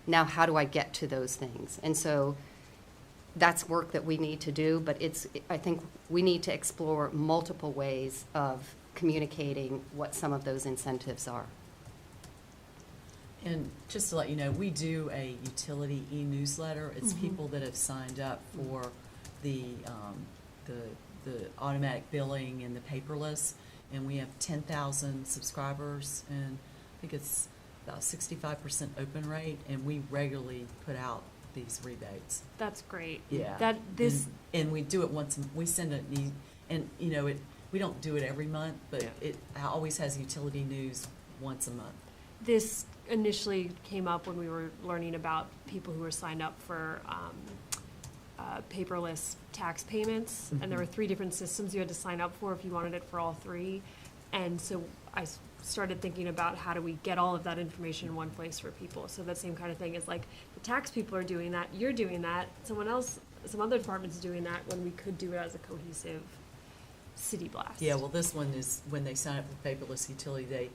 Now, how do I get to those things? And so that's work that we need to do, but I think we need to explore multiple ways of communicating what some of those incentives are. And just to let you know, we do a utility e-newsletter. It's people that have signed up for the automatic billing and the paperless, and we have 10,000 subscribers, and I think it's about 65% open rate, and we regularly put out these rebates. That's great. Yeah. And we do it once, we send it, and we don't do it every month, but Yeah. it always has utility news once a month. This initially came up when we were learning about people who were signed up for paperless tax payments, and there were 3 different systems you had to sign up for if you wanted it for all 3. And so I started thinking about how do we get all of that information in one place for people. So that same kind of thing is like the tax people are doing that, you're doing that, someone else, some other department's doing that, when we could do it as a cohesive city blast. Yeah, well, this one is, when they sign up for paperless utility,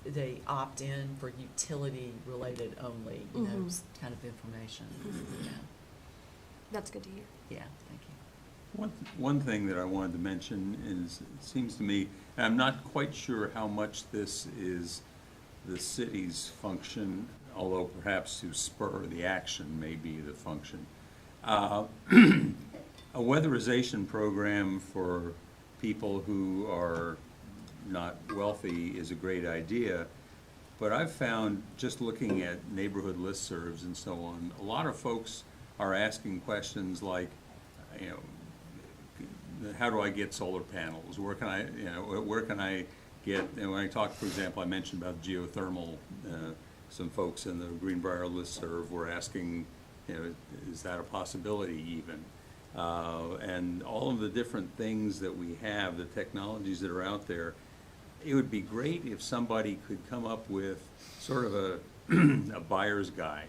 they opt in for utility-related only, kind of information. Yeah. That's good to hear. Yeah, thank you. One thing that I wanted to mention is, it seems to me, and I'm not quite sure how much this is the city's function, although perhaps to spur the action may be the function. A weatherization program for people who are not wealthy is a great idea, but I've found, just looking at neighborhood listservs and so on, a lot of folks are asking questions like, how do I get solar panels? Where can I get, and when I talk, for example, I mentioned about geothermal, some folks in the Greenbrier listserv were asking, is that a possibility even? And all of the different things that we have, the technologies that are out there, it would be great if somebody could come up with sort of a buyer's guide.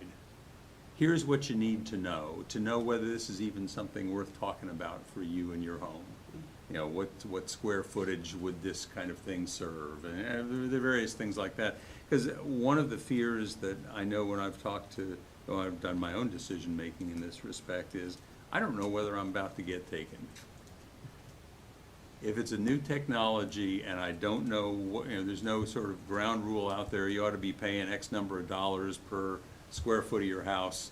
Here's what you need to know whether this is even something worth talking about for you and your home. What square footage would this kind of thing serve? And there are various things like that. Because one of the fears that I know when I've I've done my own decision-making in this respect is, I don't know whether I'm about to get taken. If it's a new technology and I don't know what, there's no sort of ground rule out there, you ought to be paying X number of dollars per square foot of your house,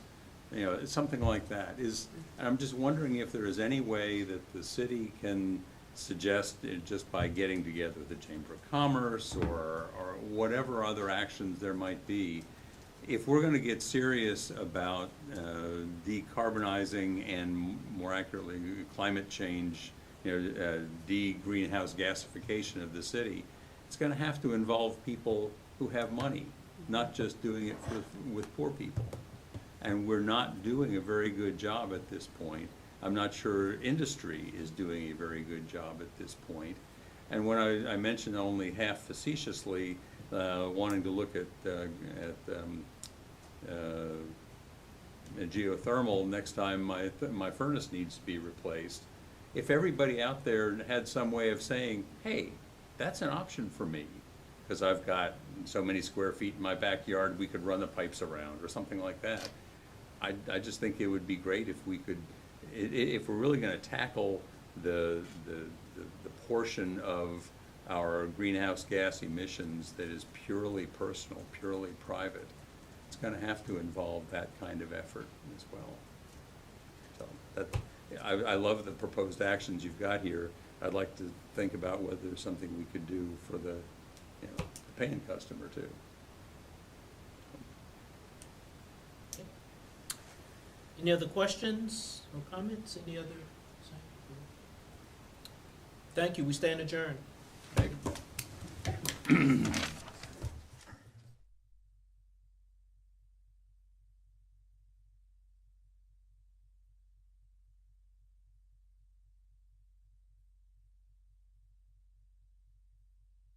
something like that. And I'm just wondering if there is any way that the city can suggest, just by getting together with the Chamber of Commerce or whatever other actions there might be, if we're going to get serious about decarbonizing and, more accurately, climate change, de-greenhouse gasification of the city, it's going to have to involve people who have money. not just doing it with poor people. And we're not doing a very good job at this point. I'm not sure industry is doing a very good job at this point. And when I mentioned only half facetiously, wanting to look at geothermal next time my furnace needs to be replaced, if everybody out there had some way of saying, hey, that's an option for me, because I've got so many square feet in my backyard, we could run the pipes around, or something like that. I just think it would be great if we could, if we're really gonna tackle the portion of our greenhouse gas emissions that is purely personal, purely private, it's gonna have to involve that kind of effort as well. So that, I love the proposed actions you've got here. I'd like to think about whether there's something we could do for the, you know, the paying customer too. Any other questions or comments? Any other? Thank you. We stand adjourned. Thank you.